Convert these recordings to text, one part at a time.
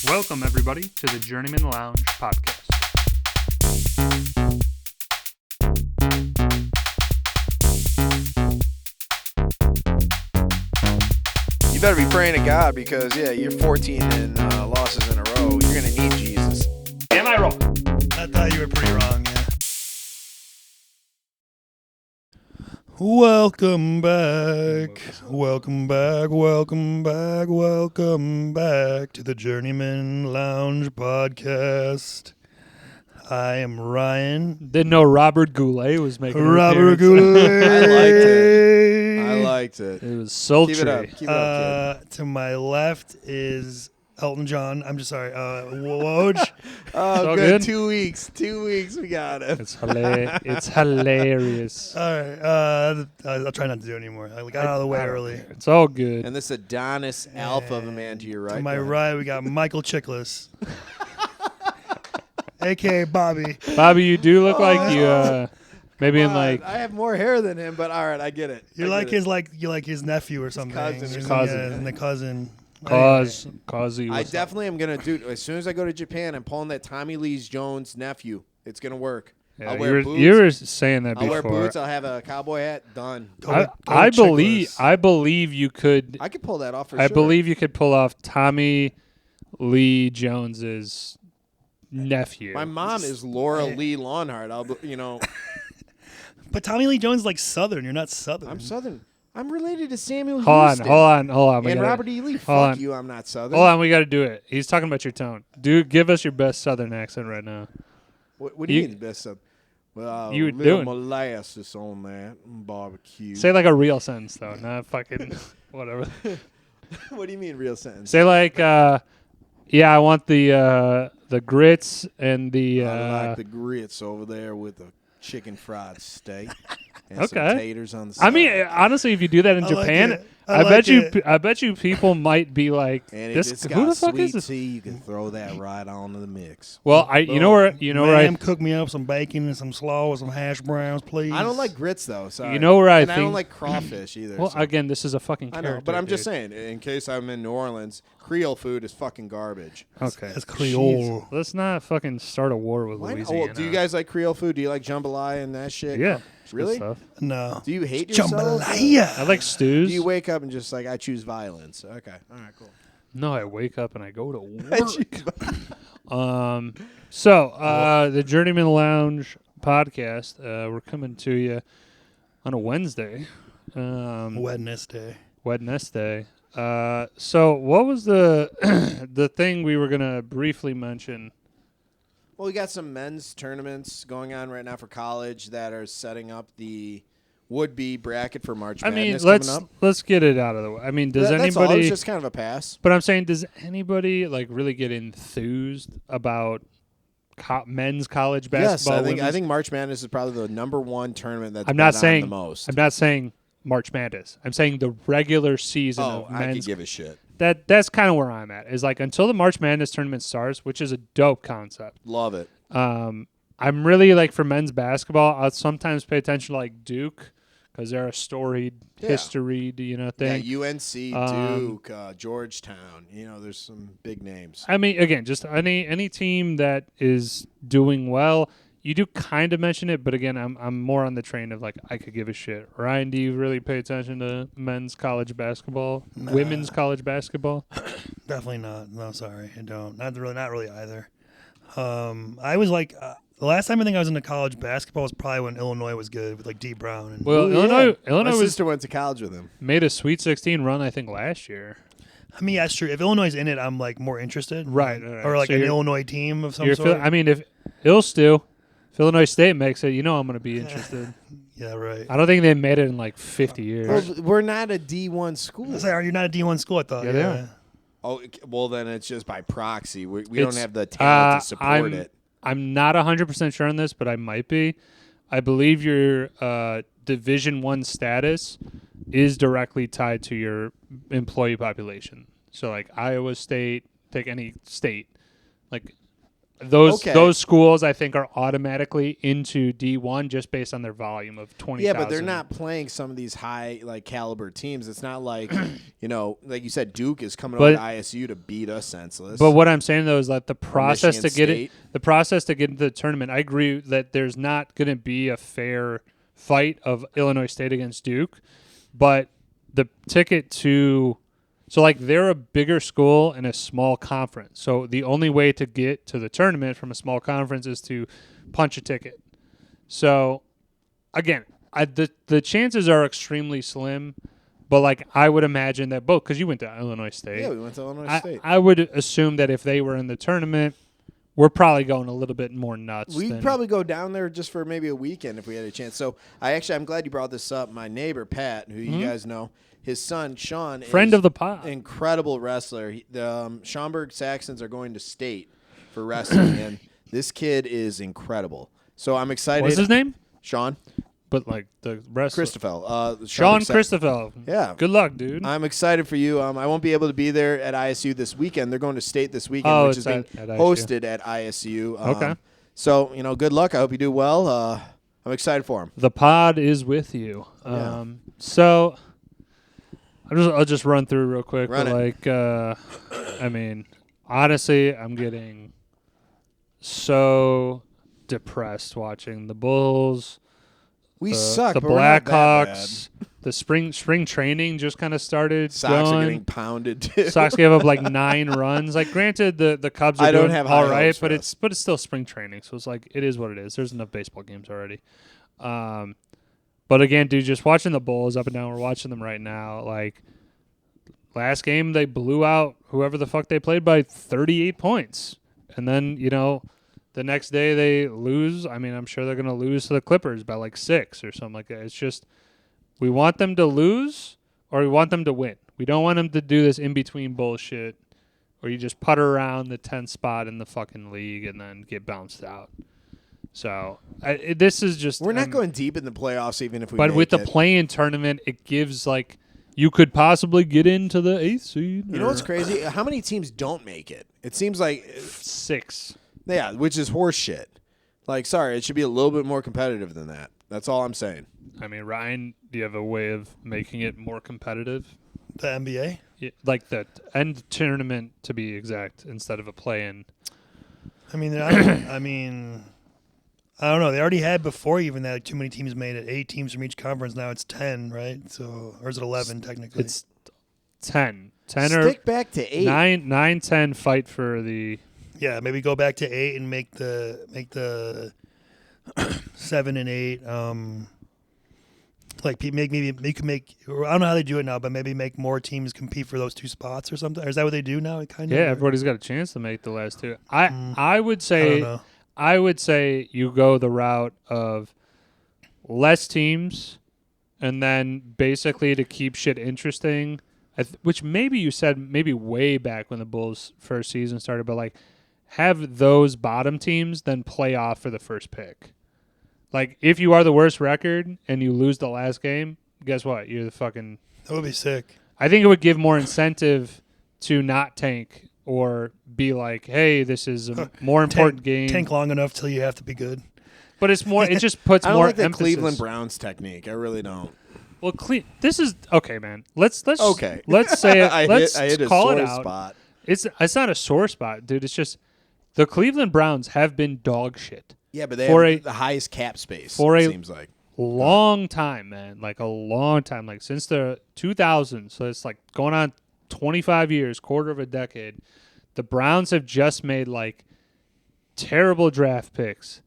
Welcome, everybody, to the Journeymen Lounge podcast. You better be praying to God because, you're 14 and losses in a row. You're going to need Jesus. Am I wrong? I thought you were pretty wrong, yeah. Welcome back to the Journeymen Lounge podcast. I am Ryan. Didn't know Robert Goulet was making an Robert appearance. Goulet. I liked it. It was sultry. Keep it up. Keep it up, kid. To my left is Elton John. I'm just sorry. Woj. Oh, good? 2 weeks. 2 weeks. We got him. It's hilarious. All right. I'll try not to do it anymore. I got out of the way early. It's all good. And this Adonis alpha of a man to your right. To my right, we got Michael Chiklis. A.K.A. Bobby. Bobby, you do look like you, maybe in like... I have more hair than him, but all right, I get it. You're like his nephew or something. His cousin. Yeah, and the cousin. Cause I definitely am going to do, as soon as I go to Japan, I'm pulling that Tommy Lee Jones nephew. It's going to work. Yeah, I'll wear boots. you were saying that I'll before. wear boots. I'll have a cowboy hat. Done. I believe you could. I could pull that off for I sure. believe you could pull off Tommy Lee Jones's nephew. My mom is Laura Lee Longhart. But Tommy Lee Jones is like Southern. You're not Southern. I'm Southern. I'm related to Samuel Hold on. And Robert E. Lee. Fuck you, I'm not Southern. Hold on, we got to do it. He's talking about your tone. Dude, give us your best Southern accent right now. What do you mean best Southern? Well, you were little doing molasses on that barbecue. Say like a real sentence though, not fucking whatever. What do you mean real sentence? Say like, I want the grits and the. I like the grits over there with the chicken fried steak. And some Okay. taters on the side. I mean, honestly, if you do that in Japan, I bet you people might be like, And "This if it's who got the fuck sweet is this?" tea, you can throw that right onto the mix. Well, you know where Ma'am, cook me up some bacon and some slaw with some hash browns, please. I don't like grits though. Sorry. You know where I and think I don't like crawfish either. Well, so. again, this is a fucking I character. know, but I'm just dude. saying, in case I'm in New Orleans, Creole food is fucking garbage. Okay, That's Creole. let's not fucking start a war with Why not? Louisiana. Well, do you guys like Creole food? Do you like jambalaya and that shit? Yeah, Really? good stuff. No. Do you hate yourself? Jambalaya. I like stews. Do you wake up and just like, I choose violence? Okay. All right, cool. No, I wake up and I go to I work. choose violence. The Journeyman Lounge podcast. We're coming to you on a Wednesday. Wednesday. Wednesday. So what was the the thing we were gonna briefly mention? Well, we got some men's tournaments going on right now for college that are setting up the would-be bracket for March Madness coming up. let's get it out of the way. I mean, does That's all. anybody? It's just kind of a pass. But I'm saying, does anybody like really get enthused about men's college basketball? Yes, I think March Madness is probably the number one tournament that's I'm not been saying on the most. I'm not saying March Madness. I'm saying the regular season of I men's. could give a shit. That's kind of where I'm at. Is like until the March Madness tournament starts, which is a dope concept. Love it. I'm really like for men's basketball. I'll sometimes pay attention to like Duke because they're a storied history, thing. Yeah, UNC, Duke, Georgetown. There's some big names. I mean, again, just any team that is doing well. You do kind of mention it, but again, I'm more on the train of like I could give a shit. Ryan, do you really pay attention to men's college basketball, women's college basketball? Definitely not. No, sorry, I don't. Not really either. I was like, the last time I think I was into college basketball was probably when Illinois was good with like D Brown. And Well, Illinois My was sister went to college with him. made a Sweet 16 run, I think, last year. I mean, that's true. If Illinois is in it, I'm like more interested. Right. Or like So an you're- Illinois team of some sort. if Illinois State makes it, I'm going to be interested. Yeah, right. I don't think they made it in like 50 years. Well, we're not a D1 school. I was like, you're not a D1 school, I thought. Yeah, they are. Oh, well, then it's just by proxy. We don't It's- have the talent to support it. I'm not 100% sure on this, but I might be. I believe your Division I status is directly tied to your employee population. So, like Iowa State, take any state, like those schools I think are automatically into D1 just based on their volume of 20,000. Yeah, but they're not playing some of these high caliber teams. It's not like like you said, Duke is coming over to ISU to beat us senseless. But what I'm saying though is that the process to get into the tournament, I agree that there's not going to be a fair fight of Illinois State against Duke, but the ticket to they're a bigger school in a small conference. So the only way to get to the tournament from a small conference is to punch a ticket. So again, the chances are extremely slim, but I would imagine that both, because you went to Illinois State. Yeah, we went to Illinois State. I would assume that if they were in the tournament, we're probably going a little bit more nuts. We'd probably go down there just for maybe a weekend if we had a chance. So I'm glad you brought this up. My neighbor, Pat, who you guys know, his son, Sean, friend of the pod, incredible wrestler. The Schaumburg Saxons are going to state for wrestling, and this kid is incredible. So I'm excited. What's his name? Sean. But the wrestler. Christoffel. Sean Christoffel. Yeah. Good luck, dude. I'm excited for you. I won't be able to be there at ISU this weekend. They're going to state this weekend, which is being hosted at ISU. Okay. So, good luck. I hope you do well. I'm excited for him. The pod is with you. So I'll just run through real quick. Honestly, I'm getting so depressed watching the Bulls. We suck. The Blackhawks. The spring training just kind of started. Sox going. Are getting pounded too. Sox gave up 9 runs. Granted, the Cubs are doing all right, but it's still spring training, so it's it is what it is. There's enough baseball games already. But again, dude, just watching the Bulls up and down. We're watching them right now. Last game they blew out whoever the fuck they played by 38 points, and then the next day they lose. I'm sure they're going to lose to the Clippers by 6 or something like that. It's just we want them to lose or we want them to win. We don't want them to do this in-between bullshit where you just putter around the 10th spot in the fucking league and then get bounced out. So this is just... We're not going deep in the playoffs even if we But make with the play-in tournament, it gives you could possibly get into the 8th seed. You know what's crazy? How many teams don't make it? It seems like... 6. Yeah, which is horse shit. Sorry, it should be a little bit more competitive than that. That's all I'm saying. Ryan, do you have a way of making it more competitive? The NBA? Yeah, the end tournament, to be exact, instead of a play-in. I don't know. They already had before even that too many teams made it. 8 teams from each conference. Now it's 10, right? So, or is it 11 technically? It's 10. 10 Stick back to 8. 9, 10 fight for the... Yeah, maybe go back to 8 and make the 7 and 8. Maybe you can make. I don't know how they do it now, but maybe make more teams compete for those 2 spots or something. Or is that what they do now? Everybody's got a chance to make the last 2. I would say. I don't know. I would say you go the route of less teams, and then basically to keep shit interesting, which maybe you said maybe way back when the Bulls' first season started, but have those bottom teams then play off for the first pick. If you are the worst record and you lose the last game, guess what? You're the fucking... That would be sick. I think it would give more incentive to not tank or be hey, this is a more important game. Tank long enough till you have to be good. But it's more. It just puts I don't more like the emphasis. Cleveland Browns technique. I really don't. Well, this is okay, man. Let's okay. Let's say it. I let's hit call a it sore out. spot. It's not a sore spot, dude. It's just the Cleveland Browns have been dog shit. Yeah, but they have the highest cap space. For it seems like long time, man. A long time, since the 2000s. So it's going on 25 years, quarter of a decade. The Browns have just made terrible draft picks.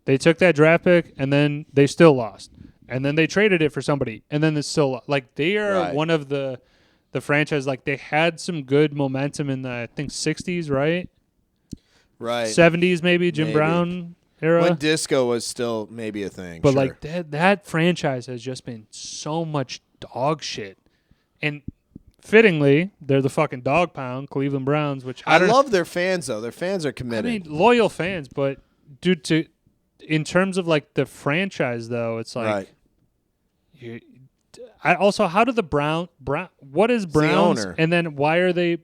They took that draft pick and then they still lost. And then they traded it for somebody and then it's still they are one of the franchise they had some good momentum in the I think 60s, right? Right. 70s maybe, Jim Brown era. When disco was still maybe a thing. But sure. that franchise has just been so much dog shit. And fittingly, they're the fucking dog pound, Cleveland Browns, which I love their fans though. Their fans are committed. Loyal fans, but dude, in terms of the franchise though, it's right. Also, how do the Brown? What is Browns? The owner. And then why are they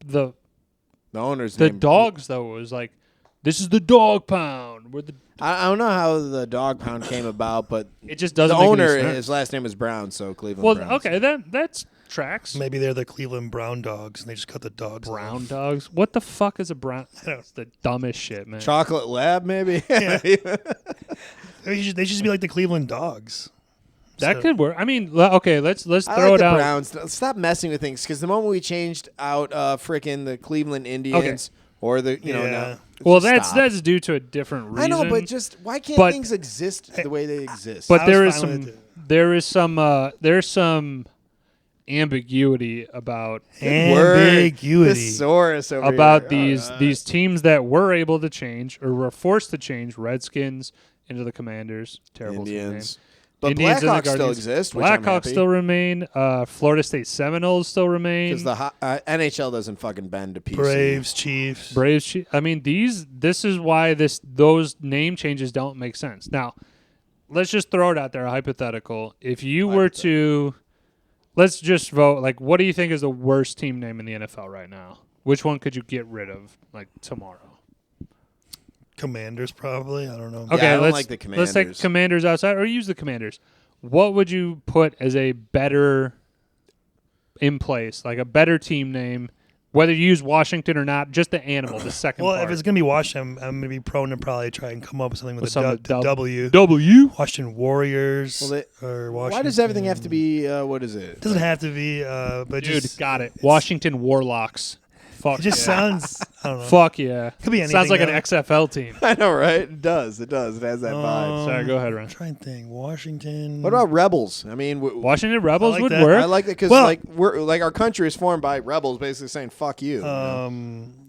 the owner's the name? dogs though? It was this is the dog pound. We're the I don't know how the dog pound came about, but it just doesn't. the make owner, any sense. his last name is Brown, so Cleveland Well, Browns. okay, that's tracks. Maybe they're the Cleveland Brown Dogs, and they just cut the dogs Brown off. dogs. What the fuck is a brown? That's the dumbest shit, man. Chocolate Lab, maybe. Yeah. They should just be like the Cleveland Dogs. That So- could work. I mean, okay, let's I throw like it the out. Browns. Stop messing with things, because the moment we changed out frickin' the Cleveland Indians or the Yeah. now, Well, just stop. that's due to a different reason. I know, but just why can't But- things exist the way they exist? But I there was is fine with some it. there's some ambiguity about Ambiguity. Thesaurus over about here. these teams that were able to change or were forced to change. Redskins into the Commanders. Terrible team name. Indians. But Indians and the Blackhawks still Guardians. exist, which I'm Blackhawks happy. still remain. Florida State Seminoles still remain. Because the NHL doesn't fucking bend to PC. Braves, Chiefs. Braves. I mean, this is why those name changes don't make sense. Now, let's just throw it out there, a hypothetical. If you were to, let's just vote. Like, what do you think is the worst team name in the NFL right now? Which one could you get rid of, like, tomorrow? Commanders, probably. I don't know. Yeah, Okay, I don't let's like the let's take Commanders. Commanders outside, or use the Commanders. What would you put as a better in place, like a better team name? Whether you use Washington or not, just the animal, the second Well, part. if it's going to be Washington, I'm going to be prone to probably try and come up with something with With a some W. W. Washington Warriors. Well, or Washington. Why does everything have to be, what is it? It doesn't have to be, but Dude, just. got it. Washington Warlocks. Fuck It just yeah. sounds. I don't know. Fuck yeah. Could be anything. Sounds like an though. XFL team. I know, right? It does. It has that vibe. Sorry, go ahead, Ryan. I'm trying to think. Washington. What about Rebels? I mean, Washington Rebels I like would that. work. I like that because Well- we're our country is formed by rebels, basically saying "fuck you."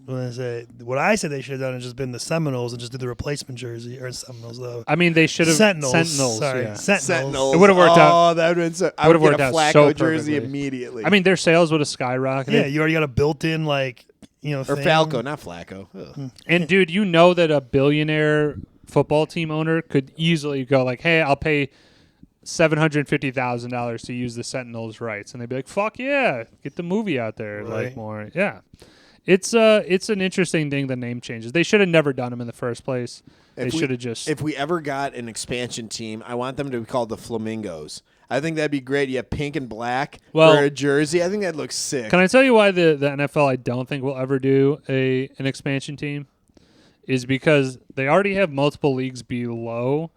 What I said they should have done is just been the Seminoles and just do the replacement jersey or Seminoles though. I mean, they should have Sentinels. Sorry, yeah. Sentinels. It would've worked out. Oh, that would have been so. I Would've would get worked a out Flacco so jersey perfectly. immediately. I mean, their sales would have skyrocketed. Yeah, you already got a built-in or thing. Falco, not Flacco. Ugh. And dude, you know that a billionaire football team owner could easily go like, "Hey, I'll pay $750,000 to use the Sentinels' rights," and they'd be like, "Fuck yeah, get the movie out there, like Right. more." Yeah, it's an interesting thing. The name changes. They should have never done them in the first place. They If we- should have just. If we ever got an expansion team, I want them to be called the Flamingos. I think that'd be great. You have pink and black Well- for a jersey. I think that looks sick. Can I tell you why the NFL I don't think will ever do an expansion team? Is because they already have multiple leagues below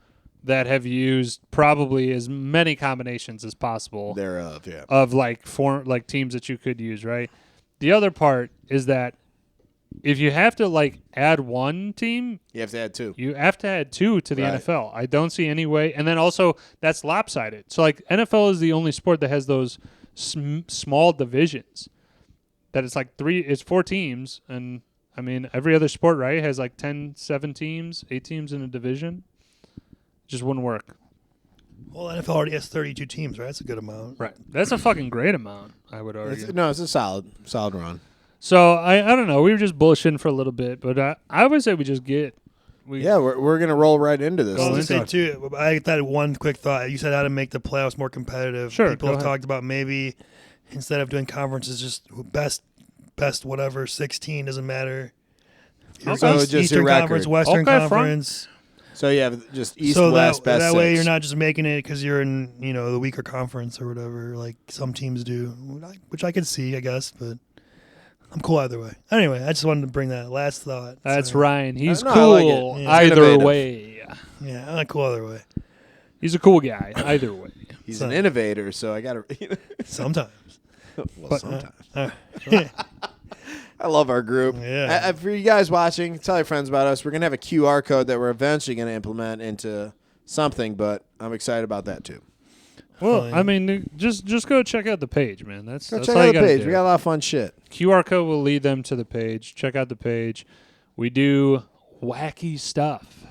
that have used probably as many combinations as possible Thereof, yeah. of like teams that you could use, right? The other part is that if you have to like add one team, You have to add two. you have to add two to the Right. NFL. I don't see any way. And then also that's lopsided. So like NFL is the only sport that has those small divisions. That it's 4 teams, and I mean every other sport, right, has like 7 teams, 8 teams in a division. Just wouldn't work. Well, NFL already has 32 teams, right? That's a good amount. Right. That's a fucking great amount, I would argue. It's a solid run. So I don't know. We were just bullshitting for a little bit, but I would say we just Yeah, we're gonna roll right into this. I was Let's going to say, too, I got one quick thought. You said how to make the playoffs more competitive. Sure, People go have ahead. talked about maybe instead of doing conferences, just best whatever, 16, doesn't matter. Okay. So just Eastern your Conference, record. Western Okay, fine. Conference. So you have just East, So West, that best way six. you're not just making it because you're in the weaker conference or whatever, like some teams do, which I could see, I guess, but I'm cool either way. Anyway, I just wanted to bring that last thought. That's So, Ryan. He's No, I like it. cool Yeah. either Innovative. way. Yeah, I'm not cool either way. He's a cool guy either way. He's So- an innovator, so I gotta. Sometimes. Well, sometimes. Yeah. I love our group. Yeah. For you guys watching, tell your friends about us. We're gonna have a QR code that we're eventually gonna implement into something, but I'm excited about that too. Well, Fine. I mean, just go check out the page, man. That's Go that's check all out you the gotta page. do. We got a lot of fun shit. QR code will lead them to the page. Check out the page. We do wacky stuff.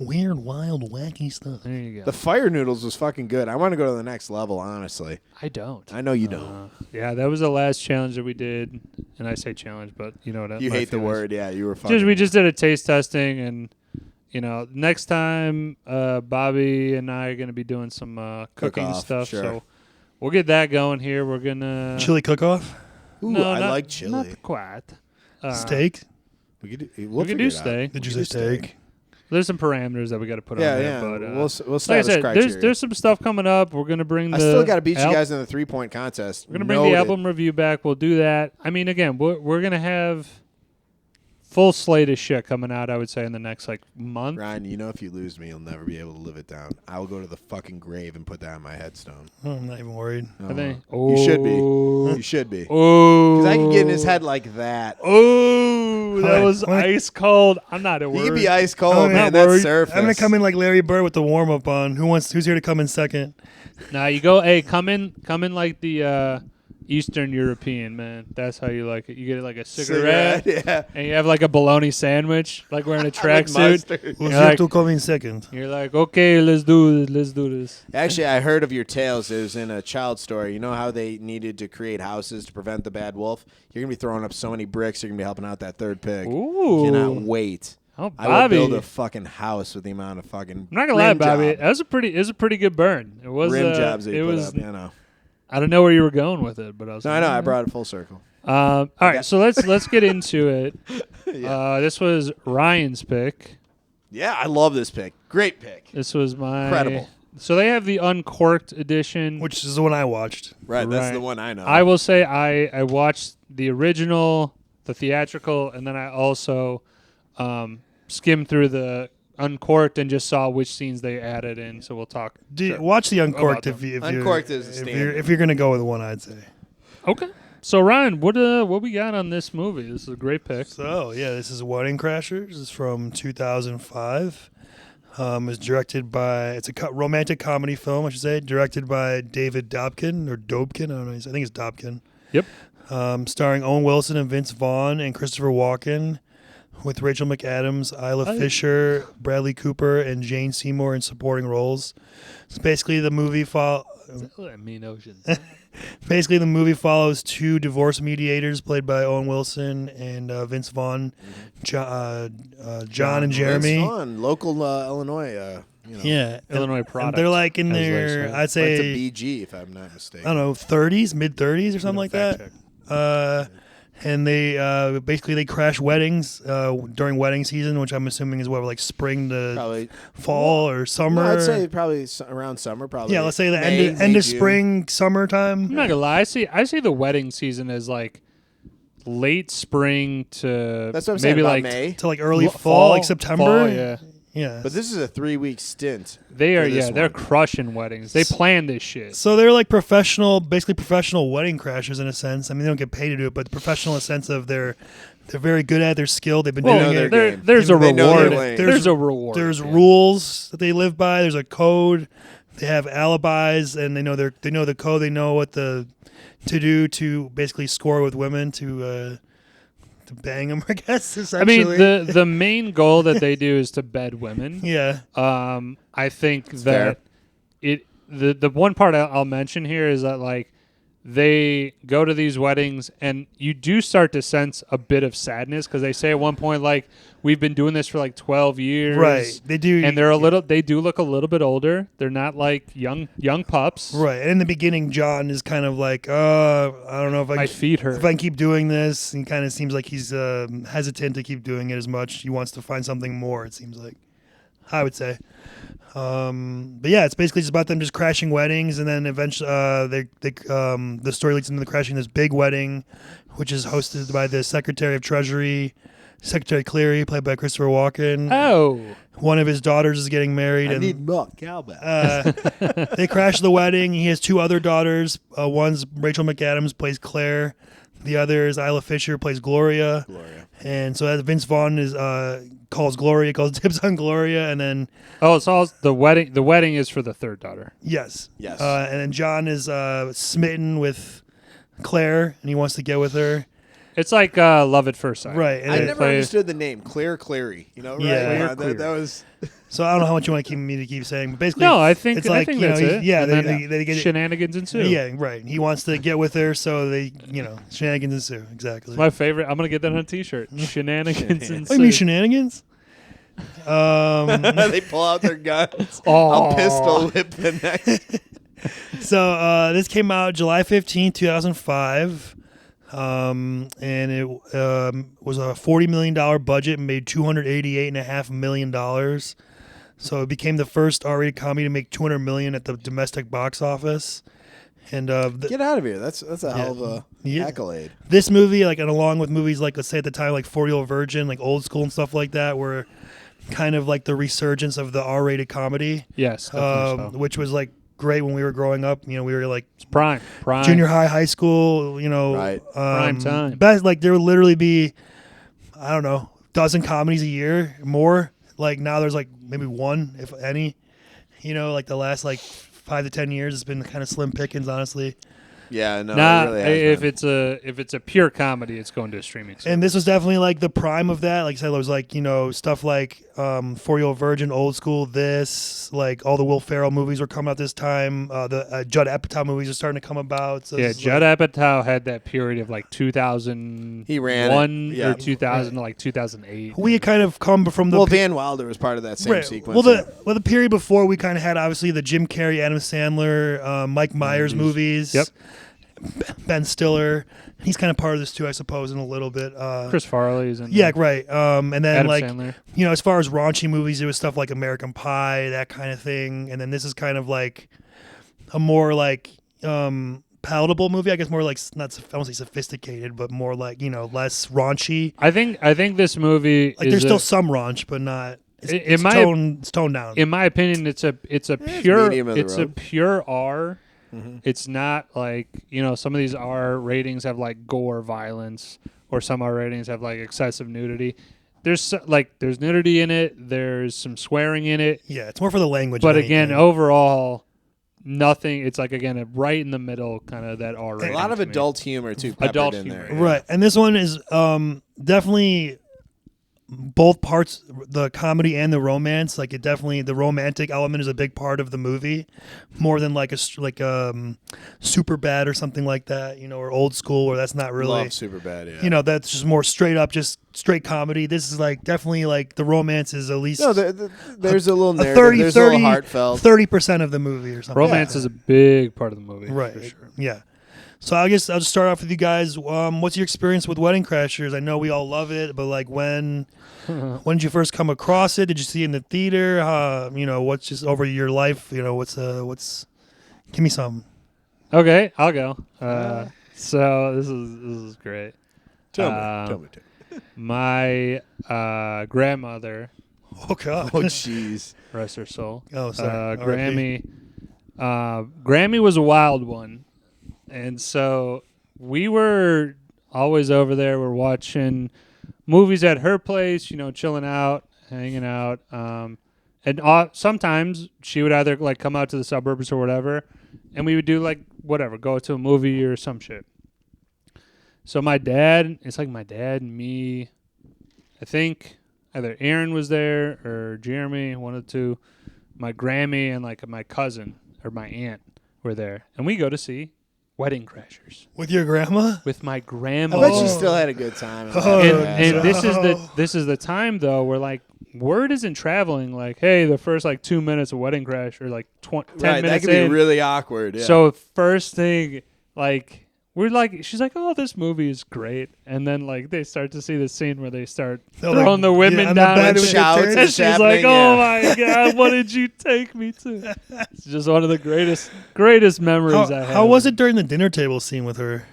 Weird, wild, wacky stuff. There you go. The fire noodles was fucking good. I want to go to the next level, honestly. I don't. I know you don't. Yeah, that was the last challenge that we did, and I say challenge, but you know what? You my hate the feelings. word. Yeah, you were fucking. We just did a taste testing, and next time Bobby and I are going to be doing some cooking Cook-off, stuff, sure. so we'll get that going here. We're gonna Chili cook-off? Ooh, no, I not- like chili. Not quite. Steak? We could we could do steak. Did you say steak? There's some parameters that we got to put on there. Yeah, But, we'll like I said, there's some stuff coming up. We're gonna bring. I still got to beat you guys in the 3-point contest. We're gonna bring the album review back. We'll do that. I mean, again, we're gonna have full slate of shit coming out, I would say, in the next month. Ryan, if you lose me, you'll never be able to live it down. I will go to the fucking grave and put that on my headstone. I'm not even worried. I think. You should be. You should be. Oh. Because I can get in his head like that. Oh, that was ice cold. I'm not worried. You can be ice cold, man. That's surface. I'm gonna come in like Larry Bird with the warm up on. Who's here to come in second? Nah, you go. Hey, come in like the Eastern European, man. That's how you like it. You get like a cigarette, yeah, and you have like a bologna sandwich, like wearing a tracksuit. Who's here to come in second? You're like, okay, let's do this. Actually, I heard of your tales. It was in a child story. You know how they needed to create houses to prevent the bad wolf? You're going to be throwing up so many bricks, you're going to be helping out that third pig. Ooh. Cannot wait. Oh, I Bobby. would build a fucking house with the amount of fucking I'm not going to lie, Bobby. That was a pretty good burn. It was rim jobs that it you was, put up, you know. I don't know where you were going with it, but I was. No, I know. I brought it full circle. All right, so let's get into it. Yeah. This was Ryan's pick. Yeah, I love this pick. Great pick. This was my Incredible. So they have the uncorked edition, Which is the one I watched. Right, that's the one I know. I will say I watched the original, the theatrical, and then I also skimmed through the uncorked and just saw which scenes they added in. So we'll talk. Watch the uncorked if Uncorked is the standard. if you're gonna go with one, I'd say. Okay. So Ryan, what we got on this movie? This is a great pick. So yeah, this is Wedding Crashers. It's from 2005. It's directed by. It's a romantic comedy film, I should say. Directed by David Dobkin or Dobkin. I don't know. I think it's Dobkin. Yep. Starring Owen Wilson and Vince Vaughn and Christopher Walken, with Rachel McAdams, Isla Fisher, Bradley Cooper, and Jane Seymour in supporting roles. It's basically the movie Basically, the movie follows two divorce mediators played by Owen Wilson and Vince Vaughn, John and Jeremy. Vince Vaughn, local Illinois. Yeah, Illinois product. They're like in their, I'd say, it's a BG if I'm not mistaken. I don't know, 30s, mid 30s or something like that. And they basically they crash weddings during wedding season, which I'm assuming is like spring to probably fall or summer. No, I'd say probably around summer. Probably. Yeah, let's say the end of spring, summertime. I'm not gonna lie. I see the wedding season as like late spring to that's what I'm maybe saying, like May to like early fall, like September. Fall, yeah. Yeah. But this is a 3-week stint. They're crushing weddings. They plan this shit. So they're like basically professional wedding crashers in a sense. I mean, they don't get paid to do it, but professional in a sense of they're very good at their skill. They've been doing it. There's a reward. There's a reward. There's rules that they live by. There's a code. They have alibis, and they know the code. They know what to do to basically score with women to bang them, I guess, essentially. I mean, the main goal that they do is to bed women. Yeah. I think That's that the one part I'll mention here is that like they go to these weddings and you do start to sense a bit of sadness because they say at one point like we've been doing this for like 12 years. Right. They do. And they do look a little bit older. They're not like young pups. Right. And in the beginning, John is kind of like, I don't know if my feet hurt. If I can keep doing this. He kind of seems like he's hesitant to keep doing it as much. He wants to find something more, it seems like, I would say. But yeah, it's basically just about them just crashing weddings, and then eventually the story leads into the crashing this big wedding, which is hosted by the Secretary of Treasury, Secretary Cleary, played by Christopher Walken. Oh. One of his daughters is getting married. I need milk, cowbell. They crash the wedding. He has two other daughters. One's Rachel McAdams, plays Claire. The other is Isla Fisher, plays Gloria. And so as Vince Vaughn calls dibs on Gloria, and then it's all the wedding. The wedding is for the third daughter. Yes. And then John is smitten with Claire, and he wants to get with her. It's like Love at First Sight. Right. I never understood the name Claire Cleary. You know, right? Yeah. That was. So I don't know how much you want to keep saying, but basically, no, I think it's like I think that's it. Yeah, they get shenanigans ensue. Yeah, right. He wants to get with her, so they, shenanigans ensue. Exactly. It's my favorite. I'm gonna get that on a T-shirt. Shenanigans ensue. What do you mean shenanigans? They pull out their guns. I'll pistol whip the next. So this came out July 15, 2005. and it was a $40 million budget and made $288.5 million. So it became the first R-rated comedy to make $200 million at the domestic box office. And get out of here! That's a hell of a accolade. This movie, like, and along with movies like, let's say at the time, like 40-Year-Old Virgin, like Old School and stuff like that, were kind of like the resurgence of the R-rated comedy. Yes, which was like great when we were growing up. You know, we were like it's prime junior high, high school. You know, right. Prime time. Best, like there would literally be, I don't know, dozen comedies a year, more. Like now there's like maybe one, if any. You know, like the last like 5 to 10 years, it's been kind of slim pickings, honestly. Yeah, no. Nah, it really has if it's a pure comedy, it's going to a streaming service. And this was definitely like the prime of that. Like I said, it was like, you know, stuff like 40-Year-Old Virgin, Old School, this, like all the Will Ferrell movies were coming out this time. The Judd Apatow movies are starting to come about. So yeah, Judd Apatow had that period of like 2001 he ran or 2000 to like 2008. We had kind of come from the Van Wilder was part of that same sequence. Well, the period before we kind of had obviously the Jim Carrey, Adam Sandler, Mike Myers movies. Yep. Ben Stiller, he's kind of part of this too, I suppose, in a little bit. Chris Farley's in yeah, right. And then Adam like Sandler. You know, as far as raunchy movies, it was stuff like American Pie, that kind of thing. And then this is kind of like a more like palatable movie, I guess, more like not I won't say sophisticated, but more like, you know, less raunchy. I think this movie like there's still some raunch, but not. It's toned down. In my opinion, it's a pure R. Mm-hmm. It's not like, you know, some of these R ratings have like gore violence, or some R ratings have like excessive nudity. There's nudity in it. There's some swearing in it. Yeah, it's more for the language. But again, overall, nothing. It's like, again, right in the middle, kind of that R rating. A lot of adult humor too. Adult humor, there, right? And this one is definitely both parts, the comedy and the romance. Like it definitely, the romantic element is a big part of the movie, more than like Super Bad or something like that, you know, or Old School, or that's not really Super Bad. Yeah, you know, that's just more straight up, just straight comedy. This is like definitely like the romance is at least there's a little narrative, there's a little heartfelt. 30% of the movie or something. Romance is a big part of the movie, right? For sure. Yeah. So I guess I'll just start off with you guys. What's your experience with Wedding Crashers? I know we all love it, but like when did you first come across it? Did you see it in the theater? You know, what's just over your life? You know, what's? Give me some. Okay, I'll go. So this is great. Tell me. My grandmother. Oh God. Oh jeez. Rest her soul. Oh, sorry. Grammy. Grammy was a wild one. And so we were always over there. We're watching movies at her place, you know, chilling out, hanging out. And sometimes she would either like come out to the suburbs or whatever, and we would do like whatever, go to a movie or some shit. So my dad, it's like my dad and me, I think either Aaron was there or Jeremy, one of the two. My Grammy and like my cousin or my aunt were there. And we go to see Wedding Crashers. With your grandma? With my grandma. I bet you still had a good time. And this is the time though where like word isn't traveling like, hey, the first like 2 minutes of Wedding Crash or like 10 minutes that could be really awkward. Yeah. So first thing, like we're like, she's like, oh, this movie is great, and then like they start to see the scene where they start throwing the women down and shouts, and she's like, oh my God, what did you take me to? It's just one of the greatest memories I have. How was it during the dinner table scene with her?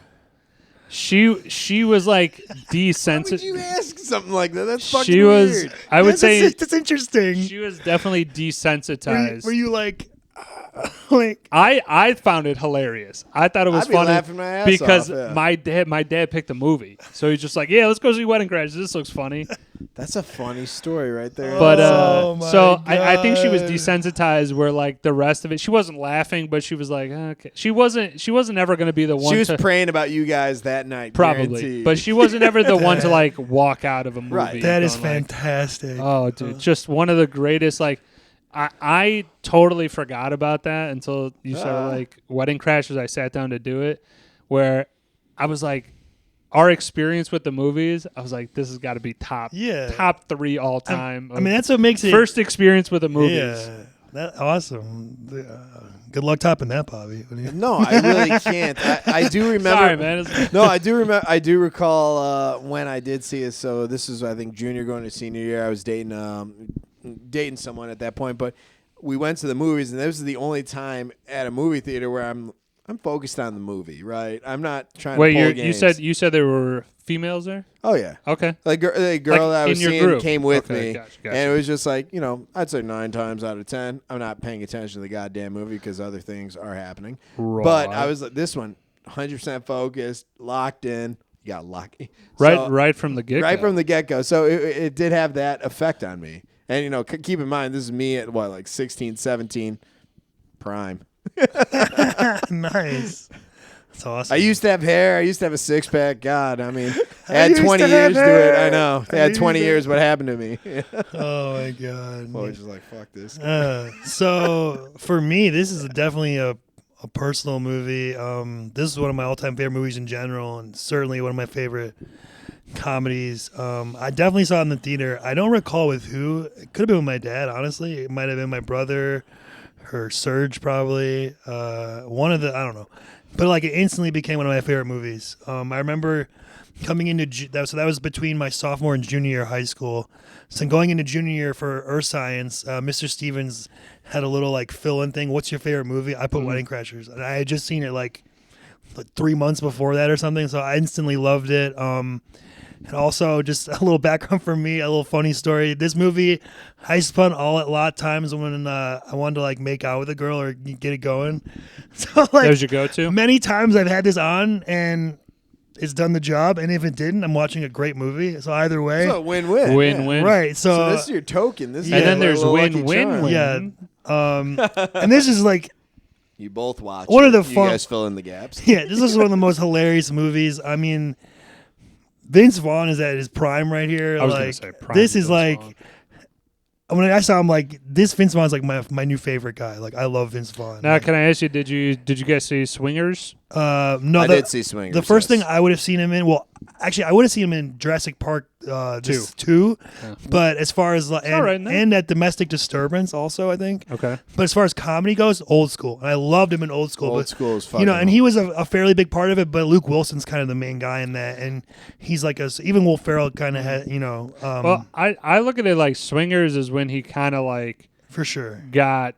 She was like desensitized. Why would you ask something like that? That's fucking weird. I would say that's interesting. She was definitely desensitized. Were you like I found it hilarious. I thought it was funny laughing my ass because off, my dad picked the movie, so he's just like, yeah, let's go see Wedding Crashers. This looks funny. That's a funny story right there. But I think she was desensitized. Where like the rest of it, she wasn't laughing, but she was like, okay. She wasn't ever going to be the one. She was praying about you guys that night, probably, guaranteed. but she wasn't ever the one to like walk out of a movie. Right. That is fantastic. Like, oh, dude, just one of the greatest. Like, I totally forgot about that until you started like Wedding Crashers. I sat down to do it, where I was like, our experience with the movies, I was like, this has got to be top 3 all time. I mean, that's what makes it first experience with the movies. Yeah. Awesome. Good luck topping that, Bobby. No, I really can't. I do remember. Sorry, man. No, I do remember. I do recall when I did see it. So this was, I think, junior going to senior year. I was dating someone at that point, but we went to the movies, and this was the only time at a movie theater where I'm focused on the movie. Right, I'm not trying to pull games. You said there were females there? Oh yeah. Okay. Like the girl that I was seeing group. came with me, Gotcha. and it was just like, I'd say 9 times out of 10, I'm not paying attention to the goddamn movie because other things are happening. Right. But I was like, this one, 100% focused, locked in. You got lucky. Right from the get-go. Right from the get-go. So it did have that effect on me. And, keep in mind, this is me at, like 16, 17, prime. Nice. That's awesome. I used to have hair. I used to have a six-pack. God, I mean, I had 20 years to it. I know. I had 20 years. What happened to me? Oh, my God. I was just like, fuck this. So, for me, this is definitely a personal movie. This is one of my all-time favorite movies in general, and certainly one of my favorite comedies. I definitely saw it in the theater. I don't recall with who. It could have been with my dad, honestly. It might have been my brother or Serge, probably. One of the, I don't know. But like it instantly became one of my favorite movies. I remember coming into that was between my sophomore and junior year of high school. So going into junior year for Earth Science, Mr. Stevens had a little like fill-in thing. What's your favorite movie? I put Wedding Crashers, and I had just seen it like 3 months before that or something. So I instantly loved it. And also, just a little background for me, a little funny story. This movie, I spun a lot of times when I wanted to like make out with a girl or get it going. So like, there's your go-to. Many times I've had this on and it's done the job. And if it didn't, I'm watching a great movie. So either way, so win-win. Win-win. Right. So this is your token. This is and then there's win-win. Yeah. And this is like. You both watch. One of the you fun. guys fill in the gaps. Yeah, this is one of the most hilarious movies. I mean, Vince Vaughn is at his prime right here. I was gonna say prime. This is Vince like Vaughn. When I saw him, like this Vince Vaughn's like my new favorite guy. Like I love Vince Vaughn. Now, can I ask you? Did you guys see Swingers? No, I did see Swingers. The first thing I would have seen him in. Well, actually, I would have seen him in Jurassic Park 2. Yeah. But as far as and that Domestic Disturbance also, I think. Okay. But as far as comedy goes, Old School, and I loved him in Old School. Old School is fucking. And he was a fairly big part of it. But Luke Wilson's kind of the main guy in that, and he's like even Will Ferrell kind of had well, I look at it like Swingers is when he kind of like for sure got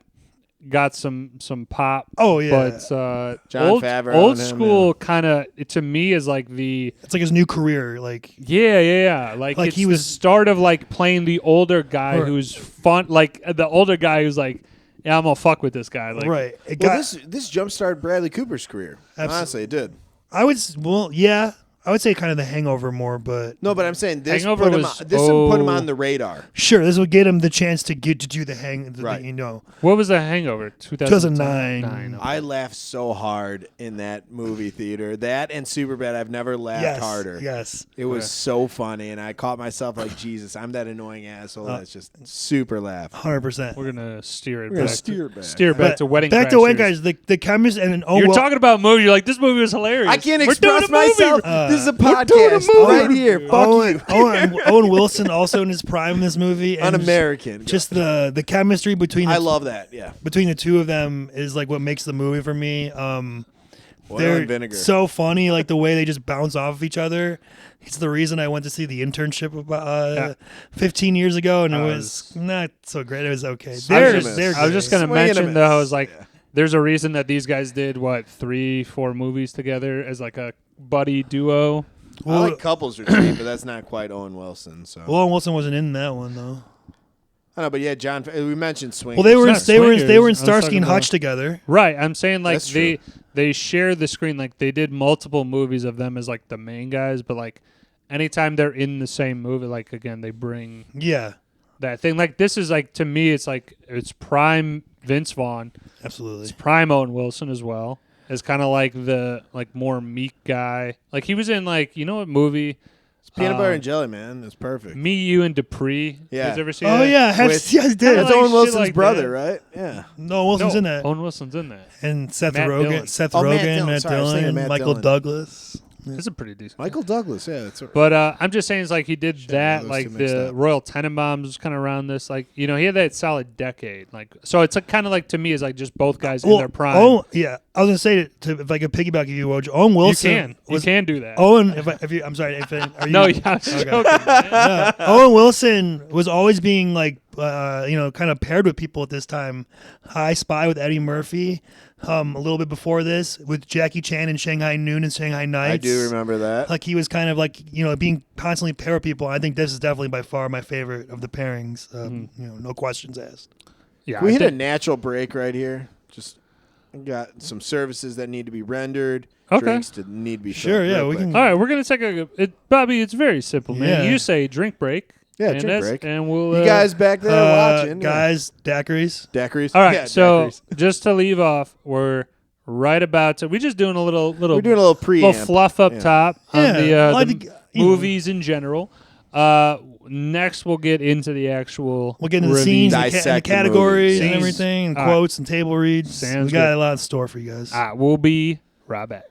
some pop. Oh yeah, but Jon Favreau Old School kind of to me is like it's like his new career. Like yeah. Like it's he was the start of like playing the older guy who's fun, like the older guy who's like, yeah, I'm gonna fuck with this guy. Like, right. This jumpstarted Bradley Cooper's career. Absolutely. Honestly, it did. I would say kind of The Hangover more, but no. But I'm saying this put him on the radar. Sure, this would get him the chance to get to do the right. What was The Hangover? 2009. I laughed so hard in that movie theater. That and Superbad, I've never laughed harder. Yes, it was so funny, and I caught myself like, Jesus, I'm that annoying asshole that's just super laugh. 100%. We're gonna steer it. We're back. Steer back to Wedding. Back to Wedding Crashers. The chemist and you're talking about a movie. You're like, this movie was hilarious. I can't express myself. This is a podcast right here. Fuck you. Owen Wilson also in his prime in this movie. And Un-American. Just the chemistry between I love that. Yeah. Between the two of them is like what makes the movie for me. They're vinegar. So funny, like the way they just bounce off of each other. It's the reason I went to see The Internship about 15 years ago, and it was not so great. It was okay. I was just going to mention, though, I was like, there's a reason that these guys did, 3-4 movies together as like a buddy duo. Well, I like Couples Retreat, but that's not quite Owen Wilson. So. Well, Owen Wilson wasn't in that one, though. I know, but yeah, John. We mentioned Swingers. Well, they were in Starsky and Hutch together. Right. I'm saying like they share the screen. Like they did multiple movies of them as like the main guys, but like anytime they're in the same movie, like again they bring that thing. Like this is like to me, it's like it's prime Vince Vaughn. Absolutely. It's prime Owen Wilson as well. It's kind of like the more meek guy. Like he was in like what movie? Peanut Butter and Jelly, man. It's perfect. Me, You, and Dupree. Yeah. Did you ever see that? Oh, yeah. Yes, I did. That's Owen Wilson's brother, right? Yeah. No, Wilson's in that. Owen Wilson's in that. And Seth Rogen, Matt Dillon, Michael Douglas. It's a pretty decent. Michael Douglas, yeah. That's right. But I'm just saying, it's like he did that, those like two mixed the up. Royal Tenenbaums was kind of around this, like he had that solid decade, like so it's like, kind of like to me is like just both guys in their prime. Oh yeah, I was gonna say if I could piggyback you, Woj, Owen Wilson. You can do that. Owen, I'm sorry, are you? No, yeah, I was joking. No, Owen Wilson was always being like, kind of paired with people at this time. I Spy with Eddie Murphy. A little bit before this with Jackie Chan in Shanghai Noon and Shanghai Nights. I do remember that. Like he was kind of like, being constantly paired with people. I think this is definitely by far my favorite of the pairings. No questions asked. Yeah, Can we hit a natural break right here? Just got some services that need to be rendered. Okay. Drinks that need to be Sure, filled yeah, real we quick. can- All right, we're gonna take Bobby. It's very simple, man. Yeah. You say drink break. Yeah, and drink break. and we'll. You guys back there watching? Guys, daiquiris. Daiquiris. All right, Yeah, so daiquiris. just to leave off, we're right about to. We're just doing a little. We're doing a little preamp. little fluff up top on Yeah, the, well, I the think, you know. movies in general. Next, we'll get into the actual. We'll get into the review. scenes and the Dissect the categories movies. and everything, and All right. quotes and table reads. Sounds we got good. a lot in store for you guys. We'll be right back.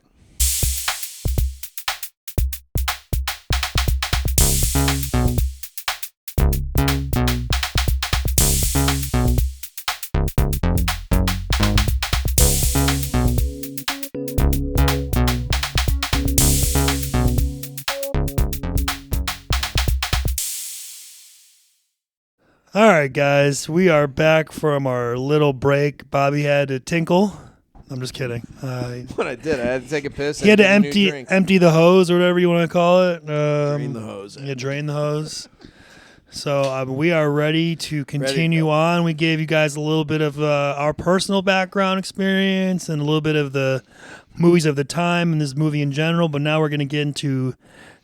All right, guys, we are back from our little break. Bobby had to tinkle. I'm just kidding. What I did, I had to take a piss. He had to and get a new empty drink. empty the hose or whatever you want to call it. Drain the hose. Yeah, drain the hose. So we are ready to continue go. on. We gave you guys a little bit of our personal background experience and a little bit of the movies of the time and this movie in general. But now we're going to get into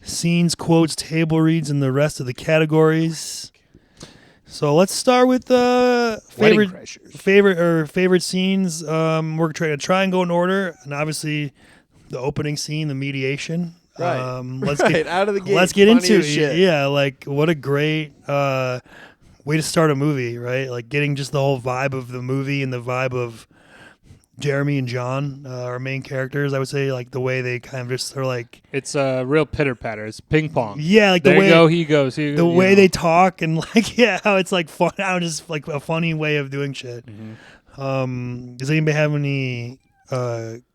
scenes, quotes, table reads, and the rest of the categories. So let's start with Wedding crashers. favorite scenes. We're trying to try and go in order, and obviously the opening scene, the mediation. Right. Let's Right, get out of the gate. Let's get funny into as shit. it. Yeah, like what a great way to start a movie, right? Like getting just the whole vibe of the movie and the vibe of Jeremy and John, our main characters. I would say like the way they kind of just are like, It's a real pitter patter. It's ping pong. yeah, like There the way you go. He goes. the way they talk and like how it's like fun, how just like a funny way of doing shit. Mm-hmm. Does anybody have any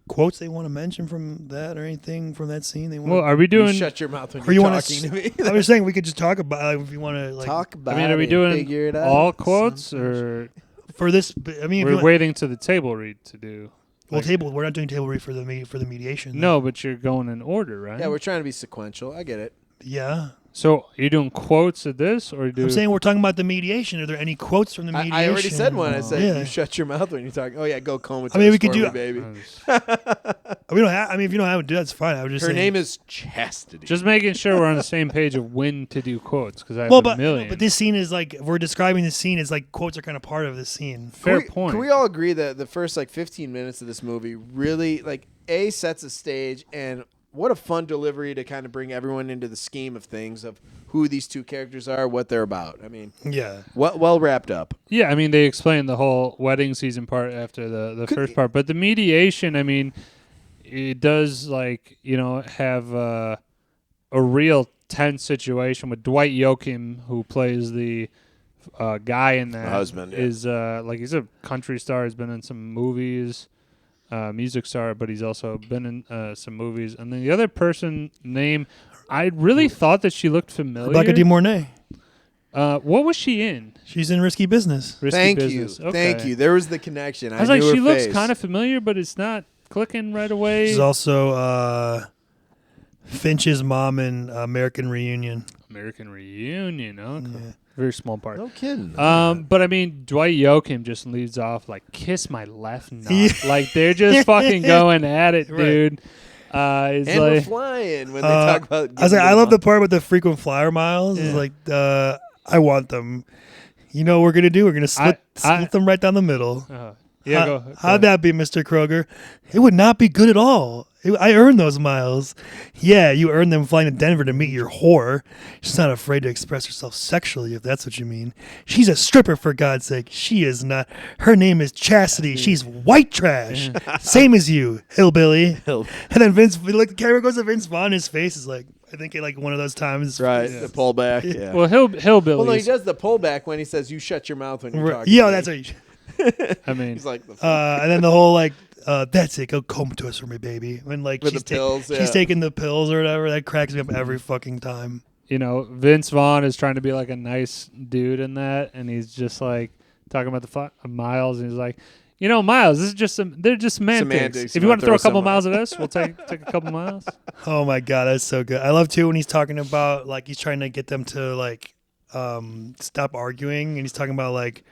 quotes they want to mention from that or anything from that scene? They want. Well, are we You doing? shut your mouth when or you you're want talking to me. I was saying we could just talk about if you want to like Talk about I mean, are we it, doing figure it out. all quotes or for this. I mean, if you we're want, waiting to the table read to do? well, table. We're not doing table read for the mediation. No, but you're going in order, right? Yeah, we're trying to be sequential. I get it. Yeah. So are you doing quotes of this, or do I'm saying we're talking about the mediation. Are there any quotes from the mediation? I already said one. I said Yeah. you shut your mouth when you're talking. Oh yeah, go comatose. I mean, we could for do- me, baby. We don't have. I mean, if you don't have to do that, it's fine. I was just Her saying. name is Chastity. just making sure we're on the same page of when to do quotes because I have well, a million. but this scene is like if we're describing the scene. It's like quotes are kind of part of the scene. Fair Can point. we all agree that the first 15 minutes of this movie really sets a stage, and what a fun delivery to kind of bring everyone into the scheme of things of who these two characters are, what they're about. I mean, Yeah. well wrapped up. Yeah, I mean they explained the whole wedding season part after the first part, but the mediation, I mean, it does have a real tense situation with Dwight Yoakam, who plays the guy in that. Husband, yeah. Is he's a country star. He's been in some movies, music star, but he's also been in some movies. And then the other person name, I really thought that she looked familiar. Rebecca De Mornay. What was she in? She's in Risky Business. Risky Thank Business. you. Okay. Thank you. There was the connection. I was like, knew she her looks face. kind of familiar, but it's not clicking right away. She's also Finch's mom in American Reunion. American Reunion. Okay. Yeah. Very small part. No kidding. But I mean, Dwight Yoakam just leads off like "kiss my left nut." Yeah. Like they're just fucking going at it, Right. dude. It's and we're like flying when they talk about. I was like, giving I love them the part with the frequent flyer miles. It's Yeah. like, I want them. You know what we're gonna do? We're gonna split them right down the middle. yeah. How'd that be, Mr. Kroger? It would not be good at all. I earned those miles. Yeah, you earned them flying to Denver to meet your whore. She's not afraid to express herself sexually, if that's what you mean. She's a stripper, for God's sake. She is not. Her name is Chastity. She's white trash. Same as you, hillbilly. And then the camera goes to Vince Vaughn. His face is like, I think like one of those times. Right, the pullback. Yeah. Well, hillbillies. Well, no, he does the pullback when he says, "You shut your mouth when you're talking." Yeah, to that's me. what you. I mean, He's like, And then the whole like, that's it. Go comatose for me, baby. When like With the pills, she's yeah. taking the pills or whatever. That cracks me up every fucking time. you know, Vince Vaughn is trying to be like a nice dude in that, and he's just like talking about the miles, and he's like, you know, Miles, this is just they're just semantics. If you want to throw a couple miles at us, we'll take a couple miles. Oh my God, that's so good. I love too when he's talking about like he's trying to get them to like stop arguing, and he's talking about like,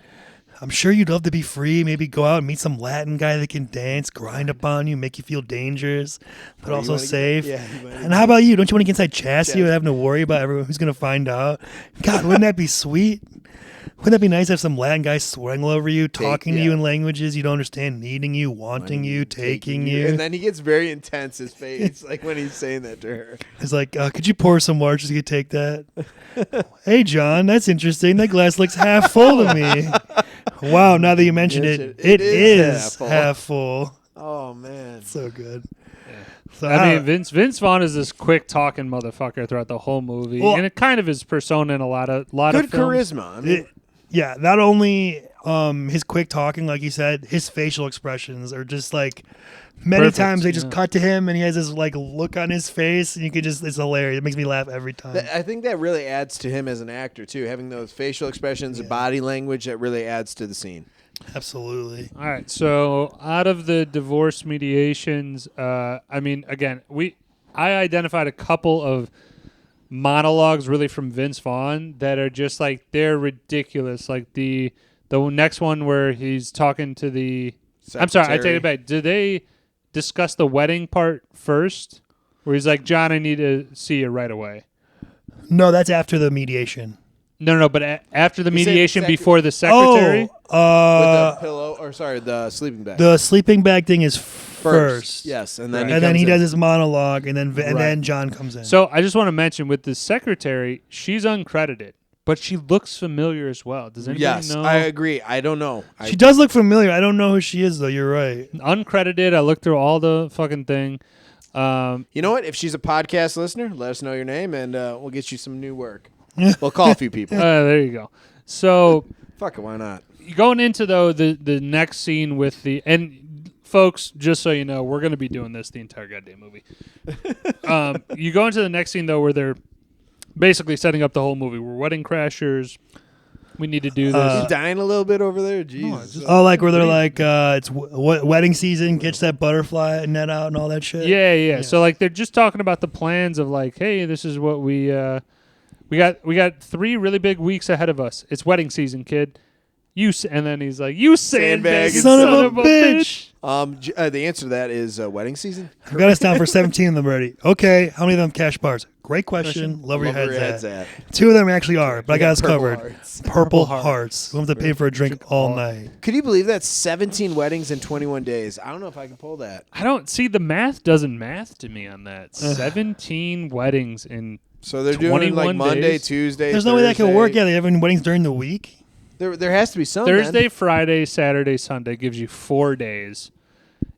I'm sure you'd love to be free, maybe go out and meet some Latin guy that can dance, grind up on you, make you feel dangerous, but also safe. And how about you? Don't you want to get inside chastity without having to worry about everyone who's going to find out? God, wouldn't that be sweet? Wouldn't that be nice to have some Latin guy swearing all over you, talking to you in languages you don't understand, needing you, wanting you, taking you? And then he gets very intense, his face, like when he's saying that to her. He's like, could you pour some water so you could take that? Hey, John, that's interesting. That glass looks half full to me. Wow, now that you mentioned it, it is half full. Oh, man. So good. So, I mean, Vince Vaughn is this quick talking motherfucker throughout the whole movie, and it kind of is persona in a lot of good films. charisma. I mean, yeah, not only his quick talking, like you said, his facial expressions are just like many Perfect, times they just cut to him and he has this like look on his face, and you could just—it's hilarious. It makes me laugh every time. I think that really adds to him as an actor too, having those facial expressions, body language that really adds to the scene. Absolutely. All right, so out of the divorce mediations, I mean, again, I identified a couple of monologues really from Vince Vaughn that are just like they're ridiculous. Like the next one where he's talking to the Secretary. I'm sorry, I take it back. Did they discuss the wedding part first? Where he's like, John, I need to see you right away. No, that's after the mediation. No, but after the You said mediation, before the secretary. With the pillow, or sorry, the sleeping bag. The sleeping bag thing is first. Yes, and then he does his monologue, and then John comes in. So I just want to mention with the secretary, she's uncredited, but she looks familiar as well. Does anybody know? I agree. I don't know. She does look familiar. I don't know who she is though. You're right. Uncredited. I looked through all the fucking thing. You know what? If she's a podcast listener, let us know your name, and we'll get you some new work. We'll call a few people. There you go. So, fuck it, why not? Going into though the next scene with and folks, just so you know, we're going to be doing this the entire goddamn movie. You go into the next scene though, where they're basically setting up the whole movie. We're wedding crashers. We need to do this. You dying a little bit over there? Jesus. Like where they're like, it's wedding season, catch that butterfly net out and all that shit. Yeah. So like they're just talking about the plans of like, hey, this is what we got 3 really big weeks ahead of us. It's wedding season, kid. And then he's like, you sandbag, son of a bitch. The answer to that is wedding season. I've got us down for 17 of them already. Okay, how many of them cash bars? Great question. Love where your head's at. 2 of them actually are, but I got us covered. Hearts. Purple hearts. We'll have to pay for a drink all night. Could you believe that? 17 weddings in 21 days. I don't know if I can pull that. I don't see the math doesn't math to me on that. 17 weddings in So they're doing like Monday, days? Tuesday, There's no way that could work. Yeah, they have any weddings during the week. There has to be some. Thursday, then. Friday, Saturday, Sunday gives you 4 days.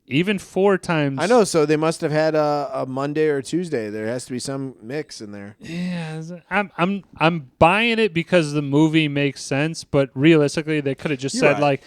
Even 4 times. I know, so they must have had a Monday or Tuesday. There has to be some mix in there. Yeah, I'm buying it because the movie makes sense, but realistically, they could have just said right.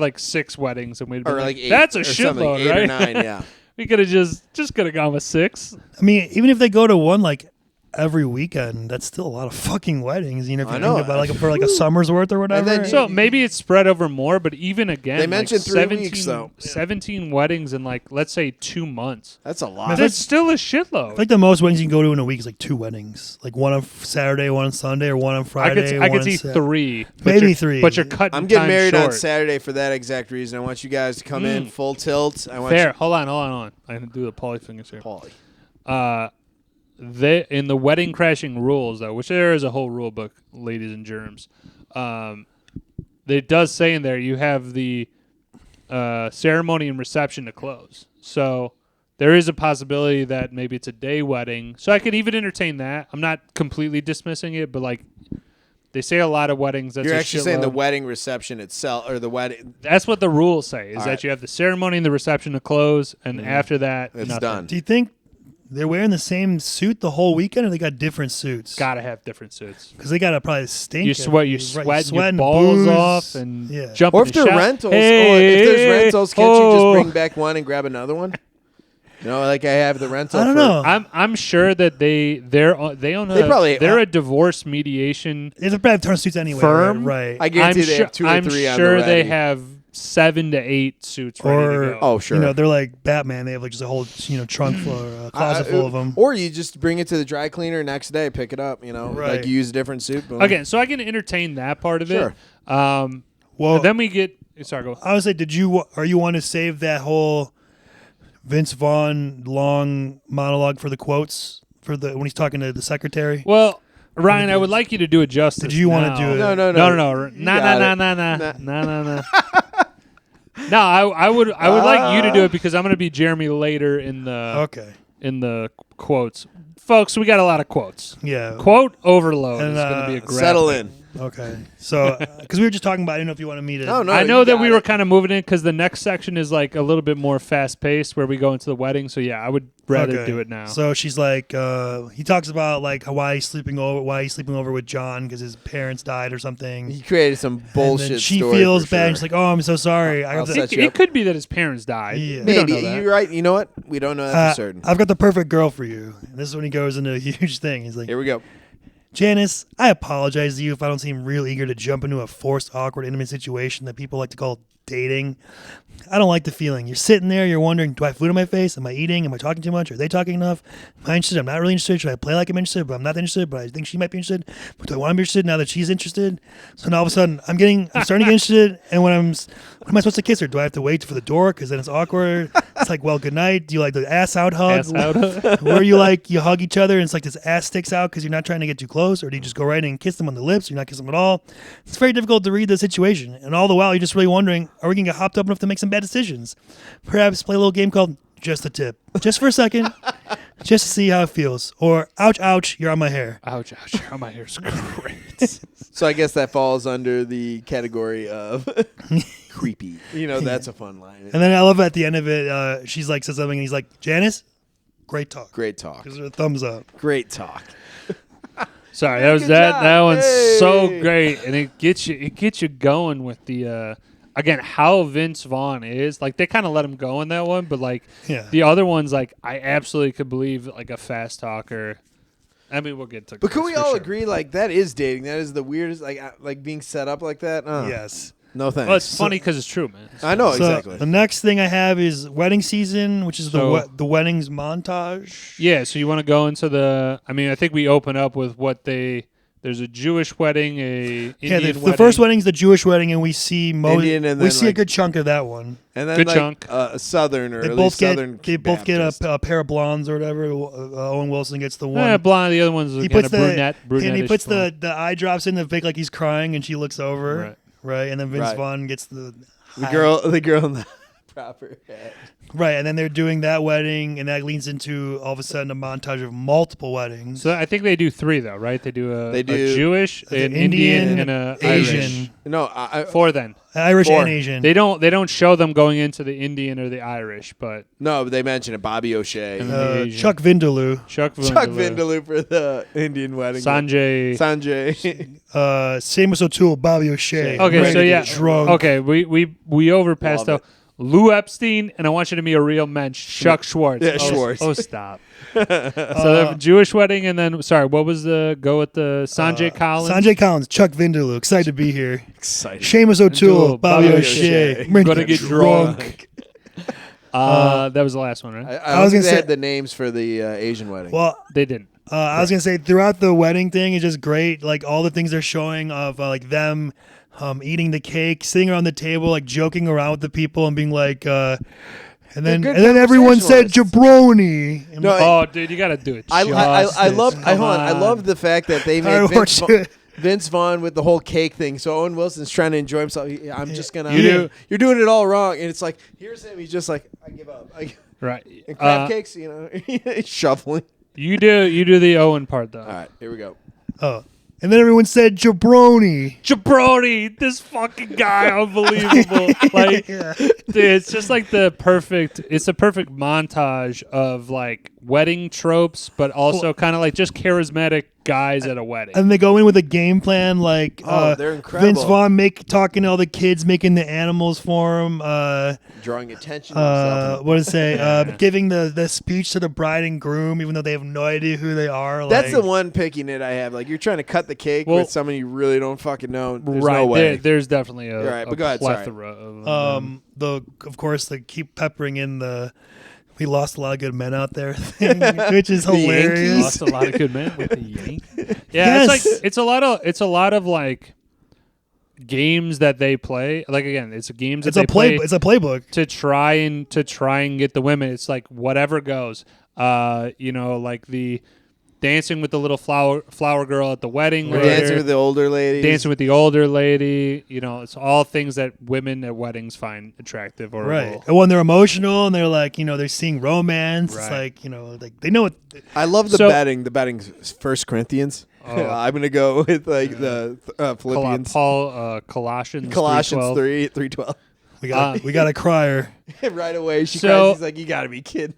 like 6 weddings, and we'd be Or like 8. that's a or something, shitload, 8 right? or 9, yeah. We could have just could have gone with 6. I mean, even if they go to one like every weekend, that's still a lot of fucking weddings. You know, if you think about like for like a summer's worth or whatever. then So maybe it's spread over more, but even again, They mentioned like 3 weeks, though. 17 weddings in like let's say 2 months. That's a lot. That's still a I shitload. think the most weddings you can go to in a week is like 2 weddings, like one on Saturday, one on Sunday, or one on Friday. I could see 3, maybe 3. but you're cutting. I'm getting time married short. on Saturday for that exact reason. I want you guys to come in full tilt. I want Fair. You, Hold on. I can do the poly fingers here. Paulie. They in the wedding crashing rules though, which there is a whole rule book, ladies and germs. It does say in there you have the ceremony and reception to close. So there is a possibility that maybe it's a day wedding. So I could even entertain that. I'm not completely dismissing it, but like they say a lot of weddings. That's You're a actually saying the shitload. wedding reception itself, or the wedding. That's what the rules say, is All that right. you have the ceremony and the reception to close, and after that, It's nothing. done. Do you think they're wearing the same suit the whole weekend, or they got different suits? Gotta have different suits. Because they gotta probably stink. You sweat, you Right, sweat your sweating balls booze. off and Yeah. jump Or in if the they're shower. rentals, Hey, if there's rentals, can't you just oh. bring back one and grab another one? You know, like I have the rental. I don't for, know. I'm sure that they own They probably- they're a divorce mediation. They probably have turn suits anyway. Firm? Right. I guarantee I'm they sure, have 2 or I'm 3 on sure the they ready. have 7 to 8 suits ready to Or go. Oh, sure. You know, they're like Batman. They have like just a whole trunk full, or a closet full of them. Or you just bring it to the dry cleaner next day, pick it up. You know, Right. like you use a different suit. Boom. Again, so I can entertain that part of Sure. it. Well, Well, then we get. Sorry, go. I would say, are you want to save that whole Vince Vaughn long monologue for the quotes when he's talking to the secretary? Well, Ryan, I would like you to do it justice. Did you wanna now. do it? No. No. You got it. No. No, I would like you to do it because I'm going to be Jeremy later in the Okay. quotes. Folks, we got a lot of quotes. Yeah. Quote overload And, is going to be a graphic. Settle in. Okay. So, because we were just talking about, I didn't know if you wanted me to. No. I know you that got we it. were kind of moving in because the next section is like a little bit more fast paced where we go into the wedding. So yeah, I would rather Okay. do it now. So she's like, he talks about like why he's sleeping over with John because his parents died or something. He created some And bullshit. then she story feels for bad. sure. And she's like, "Oh, I'm so sorry. I'll I set you it up. could be that his parents died. Yeah. We don't Maybe know that. you're right. You know what? We don't know that for certain. I've got the perfect girl for you." And this is when he goes into a huge thing. He's like, Here we go. "Janice, I apologize to you if I don't seem real eager to jump into a forced, awkward, intimate situation that people like to call dating. I don't like the feeling. You're sitting there, you're wondering, do I have food on my face? Am I eating? Am I talking too much? Are they talking enough? Am I interested? I'm not really interested. Should I play like I'm interested, but I'm not interested, but I think she might be interested? But do I want to be interested now that she's interested?" So now all of a sudden, I'm starting to get interested, and when am I supposed to kiss her? Do I have to wait for the door? Because then it's awkward. It's like, well, good night. Do you like the ass out hug? Ass out. Where you hug each other and it's like this ass sticks out because you're not trying to get too close, or do you just go right in and kiss them on the lips? You're not kissing them at all. It's very difficult to read the situation, and all the while you're just really wondering, are we gonna get hopped up enough to make some bad decisions? Perhaps play a little game called Just a Tip, just for a second, just to see how it feels. Or ouch, ouch, you're on my hair. Ouch, ouch. Oh, my hair's great. So I guess that falls under the category of creepy. You know, that's a fun line. And then I love at the end of it, she's like says something, and he's like, "Janice, great talk." Great talk. Gives her a thumbs up. Great talk. Sorry, that was Good that. job. That one's so Hey. great, and it gets you going with the again how Vince Vaughn is. Like they kind of let him go in that one, but like Yeah. the other ones, like I absolutely could believe like a fast talker. I mean, we'll get to. But can this we for all sure. agree, like, that is dating? That is the weirdest, like being set up like that? Yes. No thanks. Well, it's funny because it's true, man. I know, So exactly. the next thing I have is wedding season, which is So- the weddings montage. Yeah, so you want to go into the? I mean, I think we open up with what they. There's a Jewish wedding, a Yeah, Indian the first wedding's the Jewish wedding, and we see Indian and we then, see a like- good chunk of that one. And then, Good like, chunk. a Southern or They at both least Southern get Baptist. a pair of blondes or whatever. Owen Wilson gets the one. blonde. The other one's he kind puts of the brunette. and he puts the eye drops in to fake like he's crying, and she looks over, right? And then Vince Right. Vaughn gets the girl in the proper hat. right, and then they're doing that wedding, and that leads into all of a sudden a montage of multiple weddings. So I think they do 3 though, right? They do They a do Jewish, the an Indian, and a Asian, Irish. No, 4 then. Irish 4. and Asian. They don't show them going into the Indian or the Irish, but no, they mentioned it. Bobby O'Shea. And the Asian. Chuck Vindaloo, Chuck Chuck Vindaloo, Vindaloo for the Indian wedding. Sanjay. Sanjay. Seamus O'Toole, Bobby O'Shea. Okay, ready so to yeah, get drunk. okay, we overpassed Love though. Lou Epstein, and I want you to be a real mensch. Chuck Schwartz. Yeah, oh, Schwartz. Oh, stop. So the Jewish wedding, and then what was the go with the Sanjay Collins? Sanjay Collins, Chuck Vindaloo, excited to be here. Excited. Seamus O'Toole, O'Toole, Bobby Bobby O'Shea. O'Shea. Ready to Gonna get drunk. That was the last one, right? I was was going gonna to say- say the names for the Asian wedding. Well, They didn't. I was gonna say throughout the wedding thing is just great. Like all the things they're showing of like them eating the cake, sitting around the table, like joking around with the people and being like, and then good everyone said conversationalists. jabroni. And No, like, Oh, dude, you got to do it. I love Justice. hold on. I Come love the fact that they I made watched it. Vince Vaughn with the whole cake thing. So Owen Wilson's trying to enjoy himself. I'm just gonna. You do- You're doing it all wrong, and it's like here's him. He's just like I give up. Right. And crab cakes, shuffling. You do the Owen part though. All right, here we go. Oh. And then everyone said jabroni. Jabroni, this fucking guy, unbelievable. Like, dude, it's just like the perfect montage of like wedding tropes, but also kind of like just charismatic guys at a wedding. And they go in with a game plan, like they're incredible. Vince Vaughn talking to all the kids, making the animals for him. Drawing attention to himself. What to say? Giving the speech to the bride and groom, even though they have no idea who they are. That's like, the one picky nit I have. Like, you're trying to cut the cake with someone you really don't fucking know. There's right, no way. There's definitely a, right, but go ahead, plethora of of course, they keep peppering in the "we lost a lot of good men out there" thing, which is hilarious. Lost a lot of good men with the Yankees. Yeah, Yes. it's a lot of like games that they play. Like again, it's games that they play. It's a playbook to try and get the women. It's like whatever goes. Like the dancing with the little flower girl at the wedding. Or dancing with the older lady. Dancing with the older lady. It's all things that women at weddings find attractive or right. And when they're emotional and they're like, they're seeing romance, right. It's like, like they know what. I love the betting. The betting's 1 Corinthians. I'm gonna go with like the Philippians. Colossians 3:12. We got a crier. Right away, she cries. He's like, "You gotta be kidding."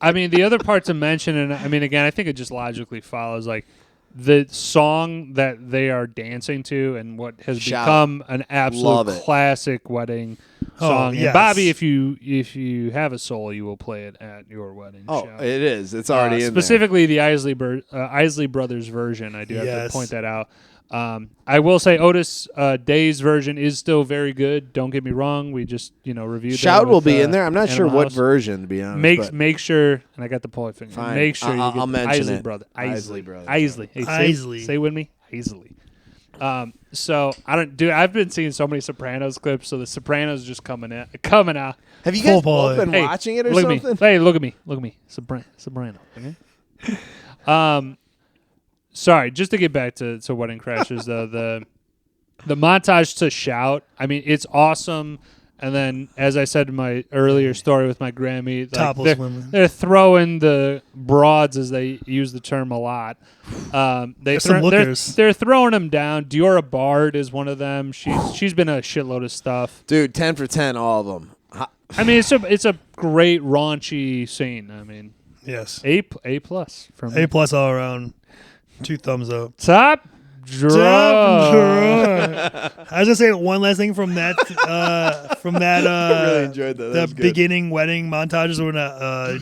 I mean, the other part to mention, and I mean, again, I think it just logically follows, like the song that they are dancing to, and what has become an absolute classic wedding song. Yes. And Bobby, if you have a soul, you will play it at your wedding. Oh, show. it is. It's already in specifically the Isley Brothers version. I do have to point that out. I will say Otis Day's version is still very good. Don't get me wrong. We just reviewed. Shout that will be in there. I'm not sure Animal what House. version, to be honest. Make sure, and I got the point finger. Fine. Make sure you I'll get mention Isley it. brother. Isley brothers. Isley. Hey, Isley. Say with me. Isley. So I don't do. I've been seeing so many Sopranos clips, so the Sopranos just coming out. Have you guys Full both been Hey, watching it or look something? At me. Hey, look at me. Soprano. Okay. Sorry, just to get back to Wedding Crashers, the montage to Shout. I mean, it's awesome. And then, as I said in my earlier story with my Grammy, Topless women. They're throwing the broads, as they use the term a lot. They're throwing them down. Diora Bard is one of them. She's been a shitload of stuff. Dude, 10 for 10, all of them. I mean, it's a great raunchy scene. I mean, Yes. A plus from A+ all around. 2 thumbs up. Top drawer. I was gonna say one last thing from that. I really enjoyed that. The beginning wedding montages when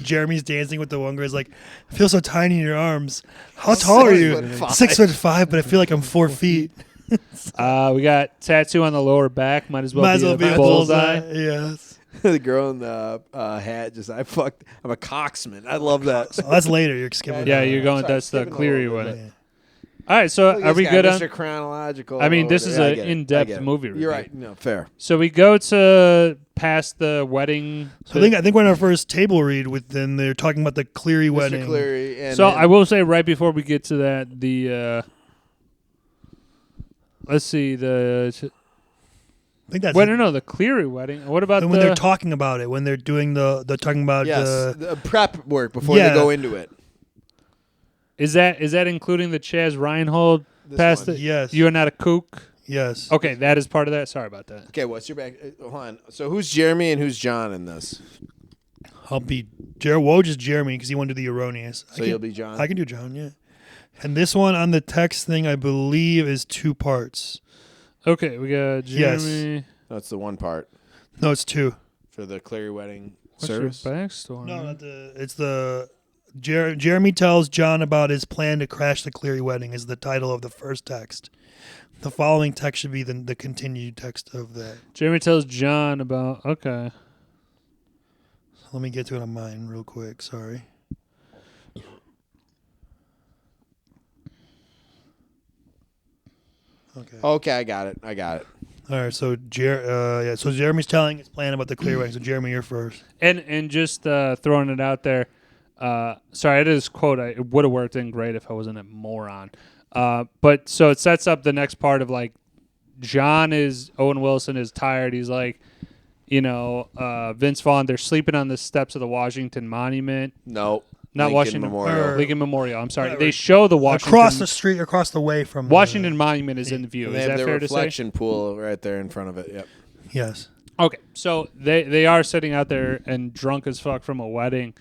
Jeremy's dancing with the one girl. Is like, I feel so tiny in your arms. How tall are you? 6'5", but I feel like I'm 4 feet. We got tattoo on the lower back. Might as well be a bullseye. Yes. The girl in the hat I'm a coxman. I love that. Oh, that's later. You're skipping. Yeah, you're going. That's the Cleary wedding. All right, so are we good on Mr. Chronological? I mean, this is an in-depth movie review. You're right. No, fair. So we go to past the wedding. So I think we're in our first table read with them. They're talking about the Cleary wedding. Mr. Cleary. And I will say right before we get to that, the let's see the. I think that's the Cleary wedding. What about when they're talking about it? When they're doing they're talking about the prep work before they go into it. Is that including the Chaz Reinhold past it? Yes. You are not a kook? Yes. Okay, that is part of that. Sorry about that. Okay, what's your back? Hold on. So who's Jeremy and who's John in this? I'll be Woj is Jeremy because he wanted to do the erroneous. So you'll be John? I can do John, yeah. And this one on the text thing, I believe, is 2 parts. Okay, we got Jeremy. Yes. That's the one part. No, it's 2. For the Cleary wedding What's service? your backstory? No, not it's the... Jeremy tells John about his plan to crash the Cleary wedding is the title of the first text. The following text should be the continued text of that. Jeremy tells John about... Okay. Let me get to it on mine real quick. Sorry. Okay, I got it. All right, so so Jeremy's telling his plan about the Cleary wedding. So Jeremy, you're first. And just throwing it out there, sorry, I did this quote. It would have worked in great if I wasn't a moron. But so it sets up the next part of like, Owen Wilson is tired. He's like, Vince Vaughn. They're sleeping on the steps of the Washington Monument. No. Not Lincoln Washington Memorial. Lincoln Memorial. I'm sorry. Whatever. They show the Washington across the street, across the way from Washington Monument is in the view. And they Is have that their fair to say? reflection pool right there in front of it. Yep. Yes. Okay, so they are sitting out there and drunk as fuck from a wedding,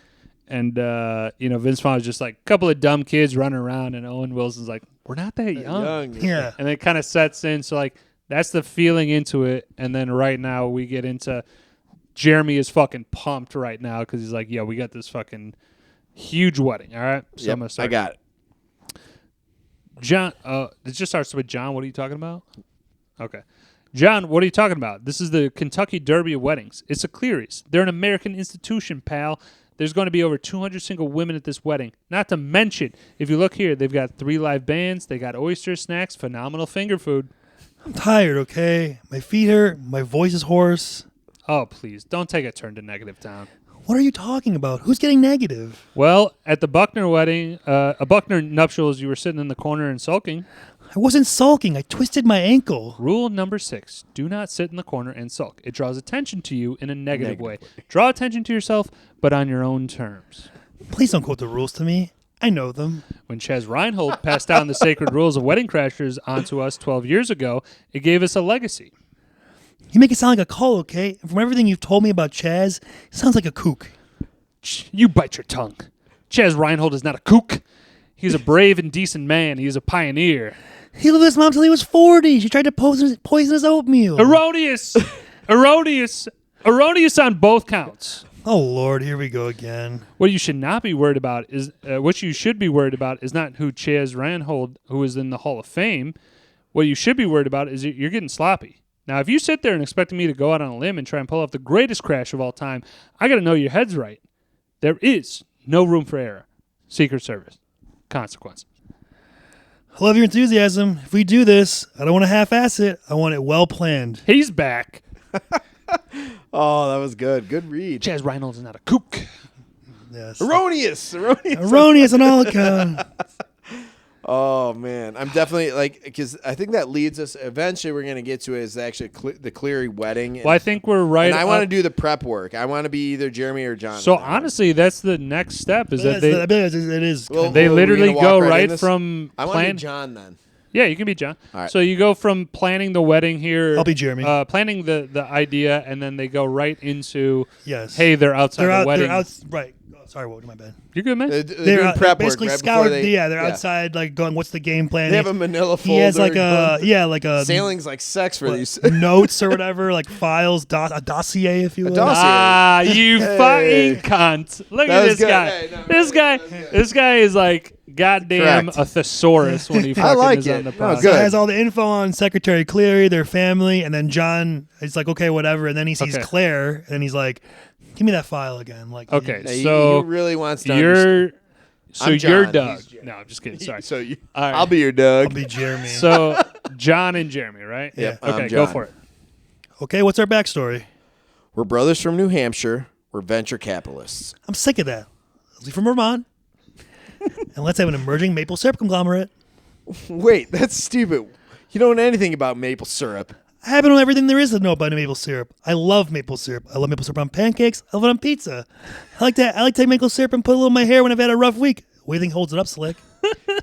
and Vince Vaughn is just like a couple of dumb kids running around, and Owen Wilson's like, we're not that young. Yeah. And it kind of sets in, so like that's the feeling into it, and then right now we get into Jeremy is fucking pumped right now because he's like, yeah, we got this fucking huge wedding. All right, so I'm gonna start. I got it. John, it just starts with John. What are you talking about? Okay. John, what are you talking about? This is the Kentucky Derby of weddings. It's a Cleary's. They're an American institution, pal. There's going to be over 200 single women at this wedding. Not to mention, if you look here, they've got 3 live bands. They got oysters, snacks, phenomenal finger food. I'm tired, okay? My feet hurt. My voice is hoarse. Oh, please, don't take a turn to negative town. What are you talking about? Who's getting negative? Well, at the Buckner wedding, a Buckner nuptials, you were sitting in the corner and sulking. I wasn't sulking. I twisted my ankle. Rule number 6, do not sit in the corner and sulk. It draws attention to you in a negative way. Draw attention to yourself, but on your own terms. Please don't quote the rules to me. I know them. When Chaz Reinhold passed down the sacred rules of Wedding Crashers onto us 12 years ago, it gave us a legacy. You make it sound like a call, okay? And from everything you've told me about Chaz, it sounds like a kook. You bite your tongue. Chaz Reinhold is not a kook. He's a brave and decent man. He is a pioneer. He lived with his mom till he was 40. She tried to poison his oatmeal. Erroneous. Erroneous. Erroneous on both counts. Oh, Lord, here we go again. What you should not be worried about is what you should be worried about is not who Chaz Reinhold, who is in the Hall of Fame. What you should be worried about is you're getting sloppy. Now, if you sit there and expect me to go out on a limb and try and pull off the greatest crash of all time, I got to know your head's right. There is no room for error. Secret Service. Consequences. I love your enthusiasm. If we do this, I don't want to half-ass it. I want it well planned. He's back. Oh, that was good. Good read. Chaz Reinhold is not a kook. Yes. Erroneous. Erroneous on all accounts. Oh, man. I'm definitely, because I think that leads us, eventually we're going to get to it, is actually the Cleary wedding. Well, I think we're right. And I want to do the prep work. I want to be either Jeremy or John. So, honestly, that's the next step is that It is. Well, they we're literally gonna go walk right in this? from I want to be John then. Yeah, you can be John. All right. So you go from planning the wedding here. I'll be Jeremy. Planning the idea, and then they go right into, Yes. hey, they're outside the wedding. They're out, right. Oh, sorry, what? My bad. You're good, man. They're They're doing prep basically work right scoured. before they, They're outside, going. What's the game plan? They have a manila folder. He has like a sailing's like sex for these. notes or whatever, like files, a dossier, if you will. dossier. Ah, you Hey. fucking cunt! Look That at was this good. guy. Hey, no, This guy is like goddamn Correct. a thesaurus when he fucking like is it. on the No, podcast. good. It has all the info on Secretary Cleary, their family, and then John is like, okay, whatever. And then he sees Okay. Claire, and then he's like, give me that file again. Like, Okay, He so really wants to understand. I'm you're John. Doug. He's Jeremy. No, I'm just kidding. Sorry. So All right. I'll be your I'll Doug. be Jeremy. So John and Jeremy, right? Yep, Okay, I'm go John. for it. Okay, what's our backstory? We're brothers from New Hampshire. We're venture capitalists. I'm sick of that. Let's be from Vermont, and let's have an emerging maple syrup conglomerate. Wait, that's stupid. You don't know anything about maple syrup. I haven't known everything there is to know about maple syrup. I love maple syrup. I love maple syrup on pancakes. I love it on pizza. I like to take maple syrup and put a little in my hair when I've had a rough week. What do you think holds it up, Slick?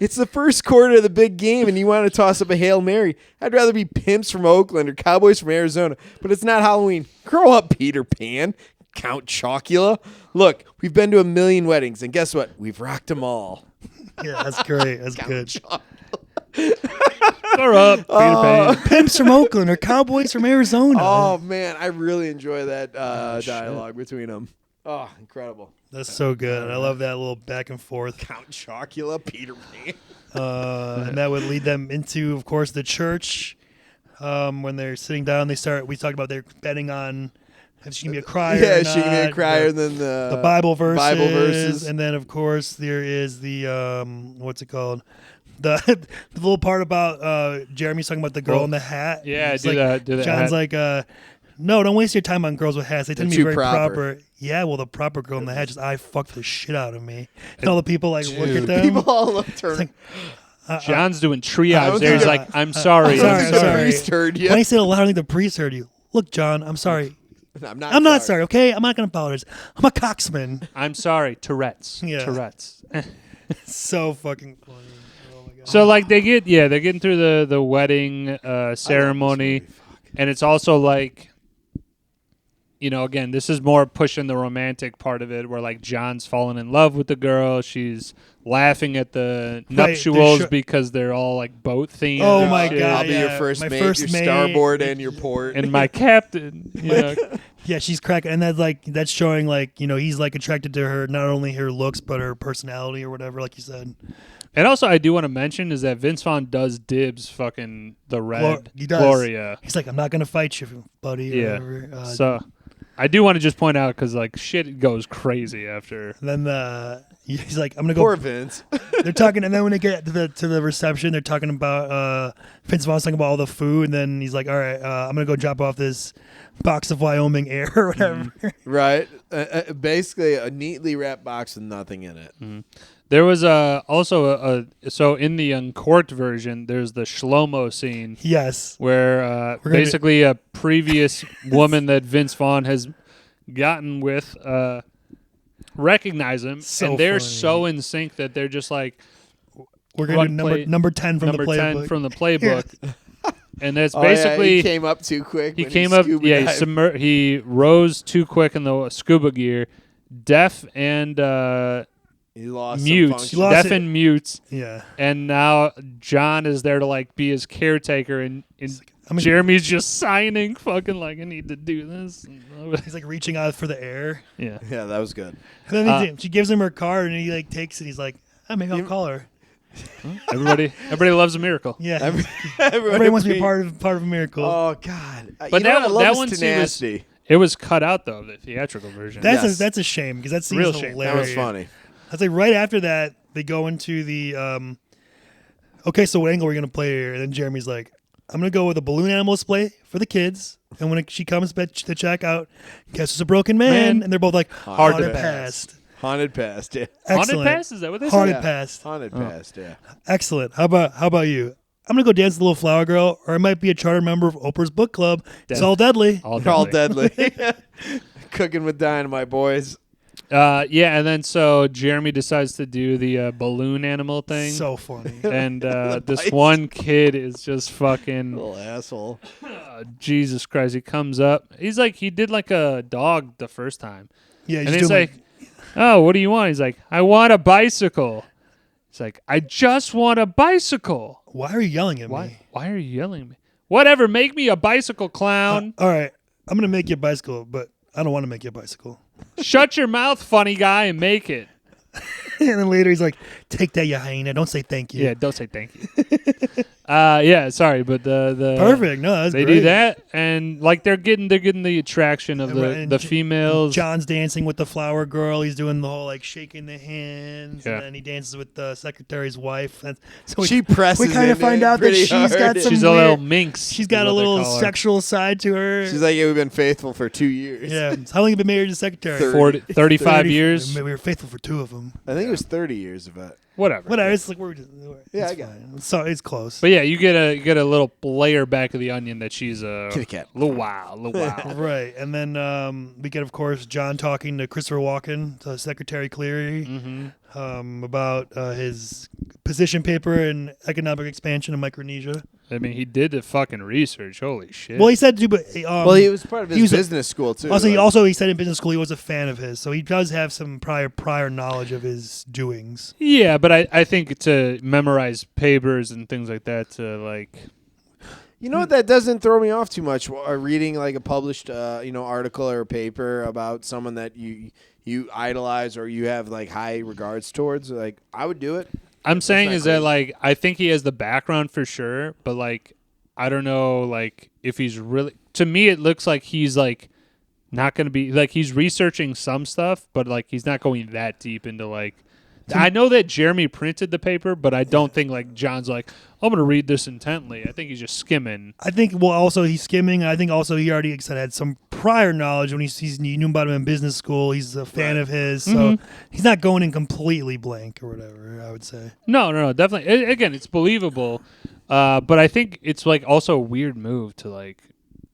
It's the first quarter of the big game, and you want to toss up a Hail Mary. I'd rather be pimps from Oakland or cowboys from Arizona, but it's not Halloween. Grow up, Peter Pan. Count Chocula. Look, we've been to 1 million weddings, and guess what? We've rocked them all. Yeah, that's great. That's good. Grow up, Peter Pan. Pimps from Oakland or cowboys from Arizona. Oh, man, I really enjoy that dialogue between them. Oh, incredible. That's so good. I love that little back and forth. Count Chocula, Peter Pan. And that would lead them into, of course, the church. When they're sitting down, we talked about they're betting on if she can be a crier. Yeah, or she can be a not, crier, and then the Bible verses. Bible verses. And then, of course, there is the, what's it called? The little part about Jeremy's talking about the girl in the hat. Yeah, It's do like, that. John's like, no, don't waste your time on girls with hats. They tend to be too very proper. Yeah, well, the proper girl in the hat just fucked the shit out of me. And all the people look at them. People all look turned. John's doing I triage don't there. He's think like, I'm sorry. I'm sorry, I I'm think the sorry. priest heard you. When I said it loud, I think the priest heard you. Look, John, I'm sorry. I'm I'm not sorry, okay? I'm not going to apologize. I'm a coxman. I'm sorry, Tourette's. Yeah. Tourette's. So fucking funny. Oh my God. So like they're getting through the wedding ceremony, and it's also like, you know, again, this is more pushing the romantic part of it, where like John's falling in love with the girl. She's laughing at the nuptials because they're all like boat themed. Oh my God! I'll be your first mate, your starboard and your port, and my captain. You know. Yeah, she's cracking, and that's showing like, you know, he's like attracted to her, not only her looks but her personality or whatever, like you said. And also, I do want to mention is that Vince Vaughn does dibs fucking the red Gloria. He's like, I'm not gonna fight you, buddy. Or Yeah. whatever. So I do want to just point out because like shit goes crazy after. Then he's like, I'm gonna go. Poor Vince. They're talking, and then when they get to the reception, they're talking about Vince Vaughn's talking about all the food, and then he's like, all right, I'm gonna go drop off this box of Wyoming air or whatever. Right. Basically a neatly wrapped box with nothing in it. Mm-hmm. There was also so in the uncorked version, there's the Shlomo scene. Yes. Where basically a previous woman that Vince Vaughn has gotten with recognize him, and they're so in sync that they're just like, we're going to do number 10 from the playbook. 10 from the playbook. And that's basically he came up too quick. He came up, he rose too quick in the scuba gear, deaf and he lost mutes, deaf and mutes. Yeah. And now John is there to like be his caretaker, and Jeremy's just signing, fucking like, I need to do this. He's like reaching out for the air. Yeah, that was good. And then she gives him her card, and he like takes it. He's like, maybe I'll call her. Everybody loves a miracle. Yeah, everybody wants to be part of a miracle. Oh God! But that one tenacity. It was cut out though, the theatrical version. That's a shame because that scene's hilarious. That was funny. I'd say right after that they go into the okay, so what angle are we gonna play here? And then Jeremy's like, I'm gonna go with a balloon animal display for the kids, and when she comes to check out, guess it's a broken man, and they're both like, haunted past. Haunted past, yeah. Excellent. Haunted past, is that what they say? Haunted past. Haunted past, yeah. Excellent. How about you? I'm gonna go dance with the little flower girl, or I might be a charter member of Oprah's book club. It's all deadly. All deadly. Cooking with dynamite, boys. Yeah, and then so Jeremy decides to do the balloon animal thing. So funny. And this one kid is just fucking little asshole. Jesus Christ! He comes up. He's like, he did like a dog the first time. Yeah, and he's like, oh, what do you want? He's like, I want a bicycle. It's like, I just want a bicycle. Why are you yelling at me? Why are you yelling at me? Whatever, make me a bicycle, clown. All right, I'm gonna make you a bicycle, but I don't want to make you a bicycle. Shut your mouth, funny guy, and make it. And then later he's like, take that, you hyena. Don't say thank you. Yeah, don't say thank you. Yeah, sorry, but the perfect. No, that's they great. do that, and like they're getting the attraction of the females. John's dancing with the flower girl. He's doing the whole like shaking the hands, and then he dances with the secretary's wife. So she presses. We kind of find out that she's got some. She's a little minx. She's got a little sexual side to her. She's like, yeah, we've been faithful for 2 years. Yeah, how long have you been married to the secretary? 35 years. We were faithful for 2 of them. I think it was 30 years of it. Whatever. It's like we're just. Yeah, I got it. So it's close. But yeah, you get a little layer back of the onion that she's a kitty cat. Little wild. Right, and then we get, of course, John talking to Christopher Walken, to Secretary Cleary, about his position paper in economic expansion in Micronesia. I mean, he did the fucking research. Holy shit. Well, he said to, but he was part of his business school too. Also, he said in business school he was a fan of his, so he does have some prior knowledge of his doings. Yeah, but I think to memorize papers and things like that, to like. You know what? That doesn't throw me off too much. Reading like a published, article or paper about someone that you idolize or you have like high regards towards. Like, I would do it. I'm saying is that like I think he has the background for sure, but like I don't know like if he's really. To me, it looks like he's like not going to be like he's researching some stuff, but like he's not going that deep into like. I know that Jeremy printed the paper, but I don't think like John's like, I'm going to read this intently. I think he's just skimming. I think, also he's skimming. I think also he already had some prior knowledge when he knew about him in business school. He's a fan of his, so he's not going in completely blank or whatever, I would say. No, definitely. Again, it's believable, but I think it's like also a weird move to like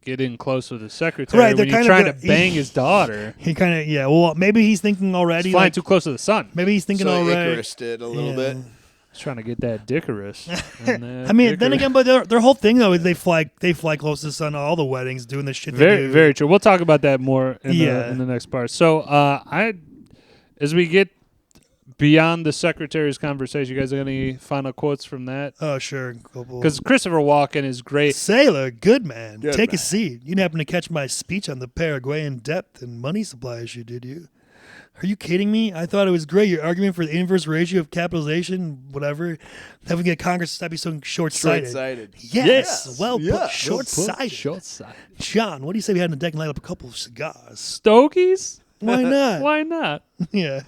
get in close with the secretary Right, they're when you're kind trying of to bang his daughter. He kind of Well, maybe he's thinking already. He's flying Like, too close to the sun. maybe he's thinking So already. Icarus did a little bit. He's trying to get that Dickarus. I mean, then again, but their whole thing though is they fly close to the sun at all the weddings, doing the shit. Very, they do. very true. We'll talk about that more in Yeah. the next part. So, as we get beyond the secretary's conversation, you guys have any final quotes from that? Oh, sure. Because Christopher Walken is great. Sailor, good man. Good Take man. a seat. You didn't happen to catch my speech on the Paraguayan depth and money supply issue, did you? Are you kidding me? I thought it was great. Your argument for the inverse ratio of capitalization, whatever, that would get Congress to stop being so short-sighted. Short-sighted. Yes. Well put. Yeah. Short-sighted. Short-sighted. John, what do you say we had on the deck and light up a couple of cigars? Stogies? Why not? Why not? Yeah.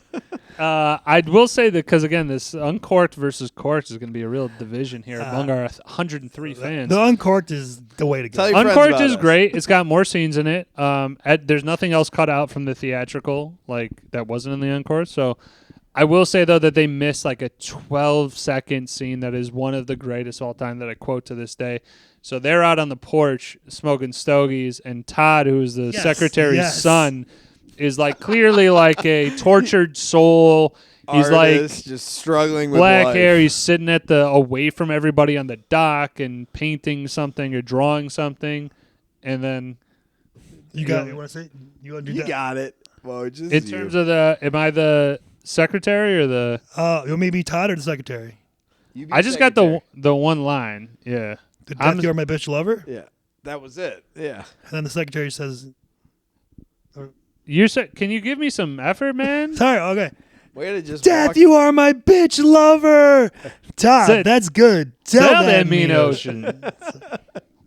I will say that because, again, this uncorked versus corked is going to be a real division here among our 103 fans. The uncorked is the way to go. Tell your friends Uncorked about is us. great. It's got more scenes in it. There's nothing else cut out from the theatrical, like that wasn't in the uncorked. So I will say, though, that they missed like a 12-second scene that is one of the greatest of all time that I quote to this day. So they're out on the porch smoking stogies, and Todd, who's the secretary's son, is like clearly like a tortured soul. He's Artist, like just struggling with black life. hair. He's sitting at the away from everybody on the dock and painting something or drawing something, and then You got it. You want to say? You want to do You that? got it. Well, just in terms of am I the secretary or the? You want me to be Todd or the secretary? You be I just secretary. got the one line. Yeah, The I'm death, you're my bitch lover? Yeah, that was it. Yeah. And then the secretary says, you said. Can you give me some effort, man? sorry, okay. Way to just Death, walk- you are my bitch lover. Todd, Said- that's good. Tell that mean ocean.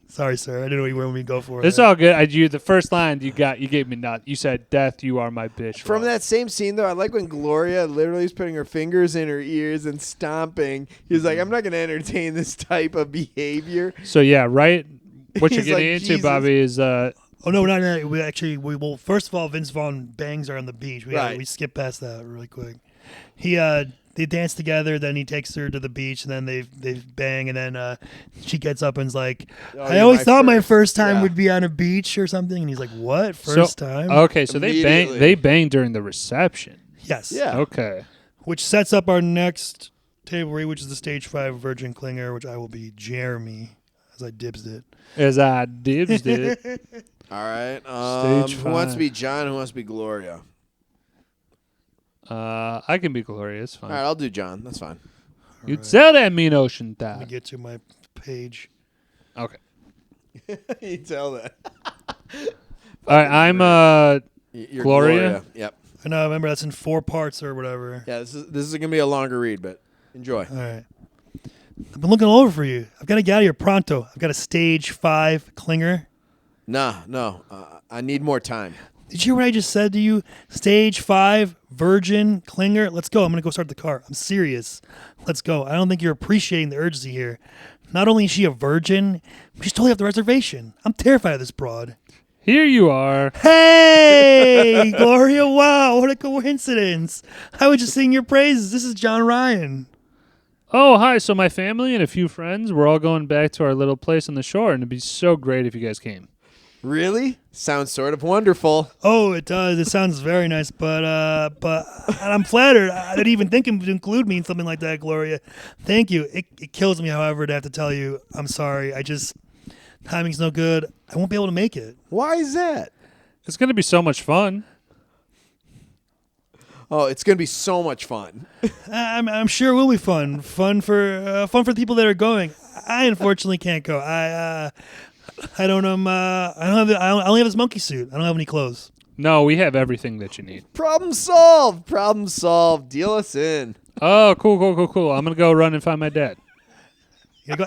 Sorry, sir. I didn't know where you wanted me to go for It's that. all good. The first line you gave me not. You said, "Death, you are my bitch." From love." that same scene, though, I like when Gloria literally is putting her fingers in her ears and stomping. He's like, I'm not going to entertain this type of behavior. So yeah, right. What you're He's like, getting into, Jesus. Bobby, is Oh, no, not we will. First of all, Vince Vaughn bangs her on the beach. Right. We skip past that really quick. They dance together, then he takes her to the beach, and then they bang, and then she gets up and's like, Oh, I you're always my thought my first- first time yeah. would be on a beach or something. And he's like, what? First time? okay. So they Immediately. bang during the reception. Yes. Yeah. Okay. Which sets up our next table read, which is the stage 5 Virgin Clinger, which I will be Jeremy, as I dibsed it. As I dibs did. All right. Stage Who wants to 5. be John? Who wants to be Gloria? I can be Gloria. It's fine. All right, I'll do John. That's fine. You tell that mean ocean Let me Todd. get to my page. Okay. You tell that. All right. I'm You're Gloria? Yep. I know, remember, that's in 4 parts or whatever. Yeah, this is going to be a longer read, but enjoy. All right. I've been looking all over for you. I've got to get out of here pronto. I've got a stage 5 Clinger. No. I need more time. Did you hear what I just said to you? Stage 5 Virgin Clinger. Let's go. I'm going to go start the car. I'm serious. Let's go. I don't think you're appreciating the urgency here. Not only is she a virgin, she's totally off the reservation. I'm terrified of this broad. here. You are. Hey, Gloria. Wow, what a coincidence. I was just singing your praises. This is John Ryan. Oh, hi. So my family and a few friends, we're all going back to our little place on the shore, and it'd be so great if you guys came. Really? Sounds sort of wonderful. Oh, it does. It sounds very nice, but and I'm flattered. I didn't even think to include me in something like that, Gloria. Thank you. It kills me, however, to have to tell you I'm sorry. Timing's no good. I won't be able to make it. Why is that? It's going to be so much fun. Oh, it's going to be so much fun. I'm sure it will be fun. Fun for the people that are going. I unfortunately can't go. I don't I only have this monkey suit. I don't have any clothes. No, we have everything that you need. Problem solved. Problem solved. Deal us in. Oh, cool. I'm going to go run and find my dad. You go,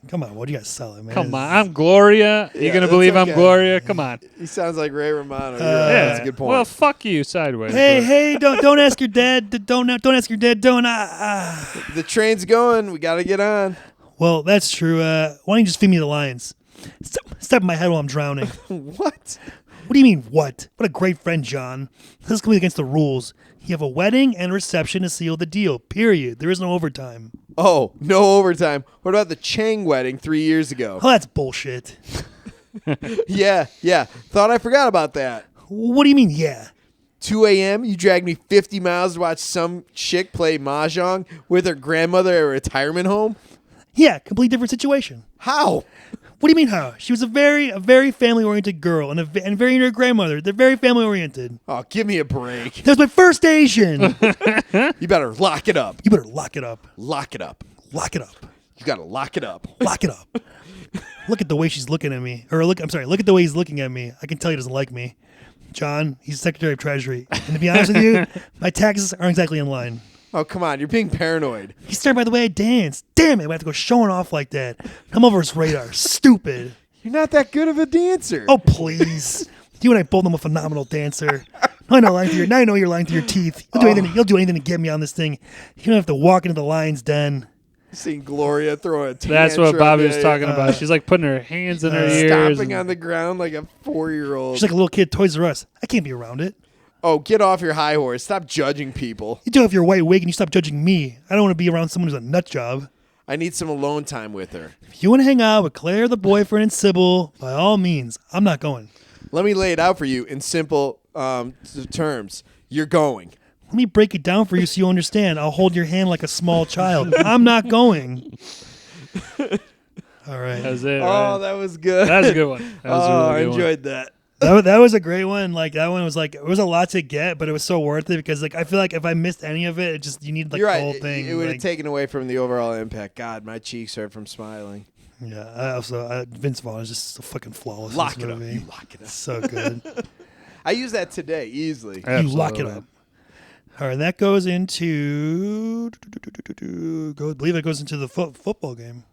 Come on, what do you guys sell it, man? Come on. I'm Gloria. Yeah, You're going to that's believe I'm okay. Gloria? Come on. He sounds like Ray Romano. You're Yeah. right. That's a good point. Well, fuck you, sideways. Hey, don't ask your dad. Don't ask your dad. Don't. The train's going. We got to get on. Well, that's true. Why don't you just feed me the lions? Step in my head while I'm drowning. What? What do you mean, what? What a great friend, John. This is completely against the rules. You have a wedding and reception to seal the deal, period. There is no overtime. Oh, no overtime. What about the Chang wedding 3 years ago? Oh, that's bullshit. Yeah. Thought I forgot about that. What do you mean, yeah? 2 a.m., you dragged me 50 miles to watch some chick play mahjong with her grandmother at a retirement home? Yeah, completely different situation. How? What do you mean how? She was a very family-oriented girl and very into her grandmother. They're very family-oriented. Oh, give me a break. That was my first Asian. You better lock it up. You better lock it up. Lock it up. Lock it up. You got to lock it up. Lock it up. Look at the way she's looking at me. Look at the way he's looking at me. I can tell he doesn't like me. John, he's Secretary of Treasury. And to be honest with you, my taxes aren't exactly in line. Oh, come on. You're being paranoid. He started by the way I dance. Damn it, I have to go showing off like that. I'm over his radar. Stupid. You're not that good of a dancer. Oh, please. You and I both know I'm a phenomenal dancer. Now I know you're lying through your teeth. You'll do anything to get me on this thing. You don't have to walk into the lion's den. Seeing Gloria throw a tantrum. That's what Bobby was talking about. She's like putting her hands in her ears. Stomping on the ground like a 4-year-old. She's like a little kid, Toys R Us. I can't be around it. Oh, get off your high horse. Stop judging people. You do have your white wig and you stop judging me. I don't want to be around someone who's a nut job. I need some alone time with her. If you want to hang out with Claire, the boyfriend, and Sybil, by all means, I'm not going. Let me lay it out for you in simple terms. You're going. Let me break it down for you so you understand. I'll hold your hand like a small child. I'm not going. All right. That was it. Oh, Right? that was good. That was a good one. That was a really I good one. enjoyed that. That was a great one. Like that one was like it was a lot to get, but it was so worth it because like I feel like if I missed any of it, you need like You're the right. whole thing. It would have like, taken away from the overall impact. God, my cheeks hurt from smiling. Yeah. I also Vince Vaughn is just so fucking flawless. Lock in it this up. movie. You lock it up. So good. I use that today easily. You lock it up. All right, that goes into. I believe it goes into the football game.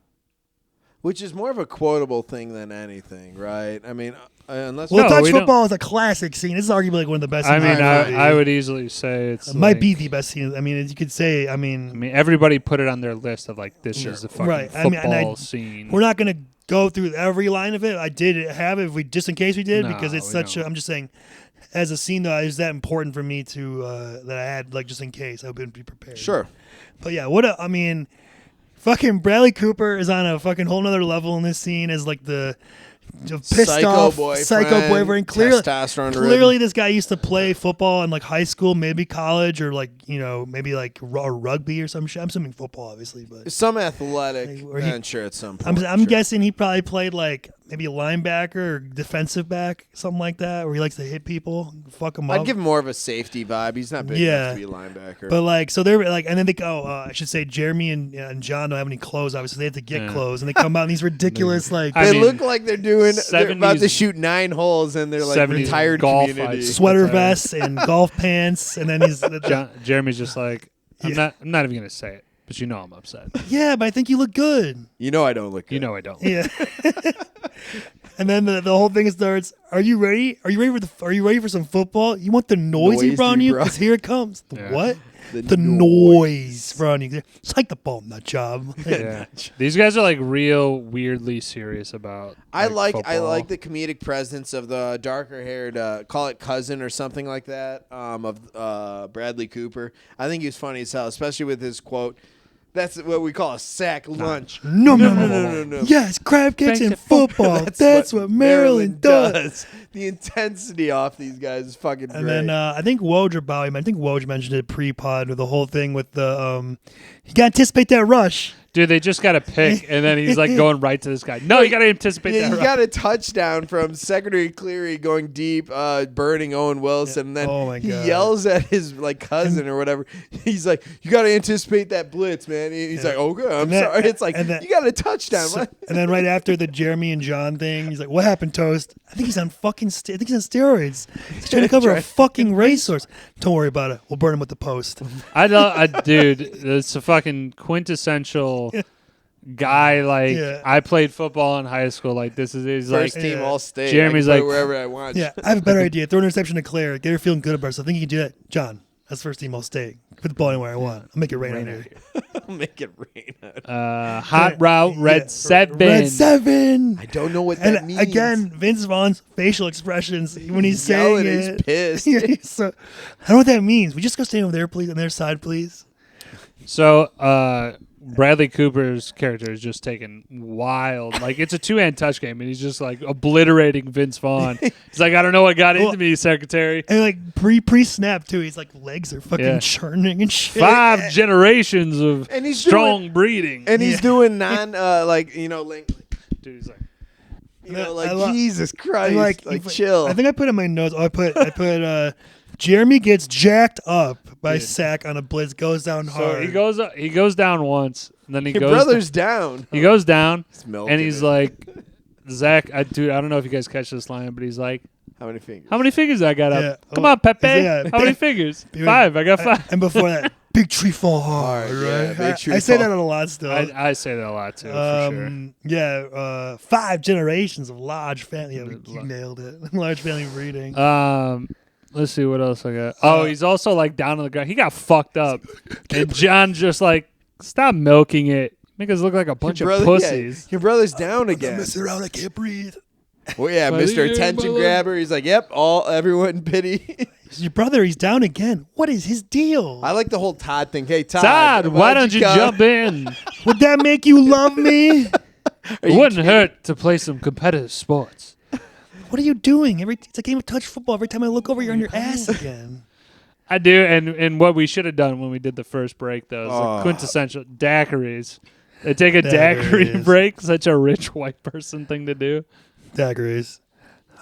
Which is more of a quotable thing than anything, right? I mean, unless Well, No, touch we football is a classic scene. This is arguably like one of the best. I scenes mean, in the movie. I would easily say It it's might be the best scene. I mean, you could say. I mean, everybody put it on their list of like this is the fucking Right. I football mean, and scene. we're not gonna go through every line of it. I did have it, just in case we did, No, because it's we such. don't. I'm just saying, as a scene though, is that important for me to that I had like just in case I would be prepared. Sure. But yeah, I mean, fucking Bradley Cooper is on a fucking whole nother level in this scene as like the pissed off psycho boyfriend. Clearly, this guy used to play football in like high school, maybe college, or like maybe like rugby or some shit. I'm assuming football, obviously, but Some athletic Like, where he- venture at some point. I'm sure. guessing he probably played like maybe a linebacker or defensive back, something like that, where he likes to hit people, fuck them up. I'd give him more of a safety vibe. He's not big Yeah. enough to be a linebacker. But like, so they're like, and then they go. I should say, Jeremy and John don't have any clothes. Obviously, they have to get clothes, and they come out in these ridiculous like I they mean, look like they're about to 70s shoot 9 holes in their like 70s retired golf community. fights. sweater That's right. vests and golf pants, and then he's Jeremy's just like I'm Yeah. not even gonna say it, but I'm upset. yeah, but I think you look good. You know I don't look good. You know I don't. Yeah. And then the whole thing starts. Are you ready? Are you ready for some football? You want the noise he Noise brought on he you? brought. Because here it comes. The Yeah. what? The noise brought on you. Psych the ball, nut job. Yeah. These guys are like real weirdly serious about. I like football. the comedic presence of the darker haired call it cousin or something like that of Bradley Cooper. I think he's funny as hell, especially with his quote. That's what we call a sack lunch. No. No. Yes, crab cakes Thanks and to football. That's what Maryland does. The intensity off these guys is fucking And great. then I think Woj mentioned it pre-pod with the whole thing with the you gotta anticipate that rush. Dude, they just got a pick, and then he's like going right to this guy. No, you got to anticipate Yeah, that. he got a touchdown from Secretary Cleary going deep, burning Owen Wilson. And then Oh my he God. yells at his like cousin or whatever. He's like, "You got to anticipate that blitz, man." He's like, "Okay, I'm And then- sorry." It's like and then- you got a touchdown. So- and then right after the Jeremy and John thing, he's like, "What happened, Toast?" I think he's on fucking. I think he's on steroids. He's trying to cover a fucking racehorse. Don't worry about it. We'll burn him with the post. Dude, it's a fucking quintessential guy. Like Yeah. I played football in high school. Like this is he's First like team Yeah. all state. Jeremy's I can play like- wherever I want. Yeah, I have a better idea. Throw an interception to Claire. Get her feeling good about herself. I think you can do that, John. That's the first team I'll stake. Put the ball anywhere I want. I'll make it rain out here. I'll make it rain out. Hot route, red 7. Red 7. I don't know what that means. Again, Vince Vaughn's facial expressions when he's saying He's it. pissed. So, I don't know what that means. We just go stand over there, please, on their side, please. So, Bradley Cooper's character is just taking wild. Like, it's a 2-hand touch game, and he's just, like, obliterating Vince Vaughn. He's like, I don't know what got into me, secretary. And, like, pre-snap, too. He's like, legs are fucking churning and shit. 5 generations of strong breeding. And he's doing link. Dude, he's like, Jesus Christ, chill. I think I put in my notes. I put Jeremy gets jacked up by sack on a blitz, goes down hard. So he goes down once, and then Your brother's down. He goes down, and he's like, Zach, I don't know if you guys catch this line, but he's like, how many fingers? How many fingers I got up? Yeah. Come on, Pepe. Yeah. How many fingers? 5. I got 5. And before that, big tree fall hard, right? Big tree I say fall. that a lot still. I say that a lot too, for sure. Yeah, 5 generations of large family. Yeah, you nailed it. Large family breeding. Let's see what else I got. Oh, he's also like down on the ground. He got fucked up, and John just like, stop milking it. Make us look like a bunch of pussies. Your brother's down again. I'm messing around. I can't breathe. Well, yeah, Mr. Attention Grabber. He's like, yep, everyone pity. Your brother, he's down again. What is his deal? I like the whole Todd thing. Hey, Todd, why don't you jump in? Would that make you love me? It wouldn't hurt to play some competitive sports. What are you doing? It's a game of touch football. Every time I look over, you're on your ass again. I do, and what we should have done when we did the first break, though, is like quintessential daiquiris. They take a daiquiri break, such a rich white person thing to do. Daiquiris.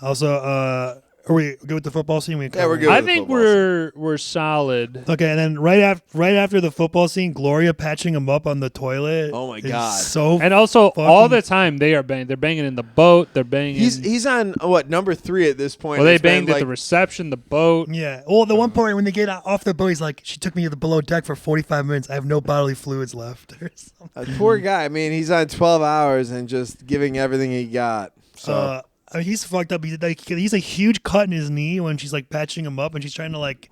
Also, are we good with the football scene? We're good. I think we're solid. Okay, and then right after the football scene, Gloria patching him up on the toilet. Oh my God! And also all the time they are banging. They're banging in the boat. They're banging. He's on number 3 at this point. Well, they banged at the reception, the boat. Yeah. Well, the one point when they get off the boat, he's like, "She took me to the below deck for 45 minutes. I have no bodily fluids left." Poor guy. I mean, he's on 12 hours and just giving everything he got. So. I mean, he's fucked up. He's a huge cut in his knee when she's like patching him up, and she's trying to like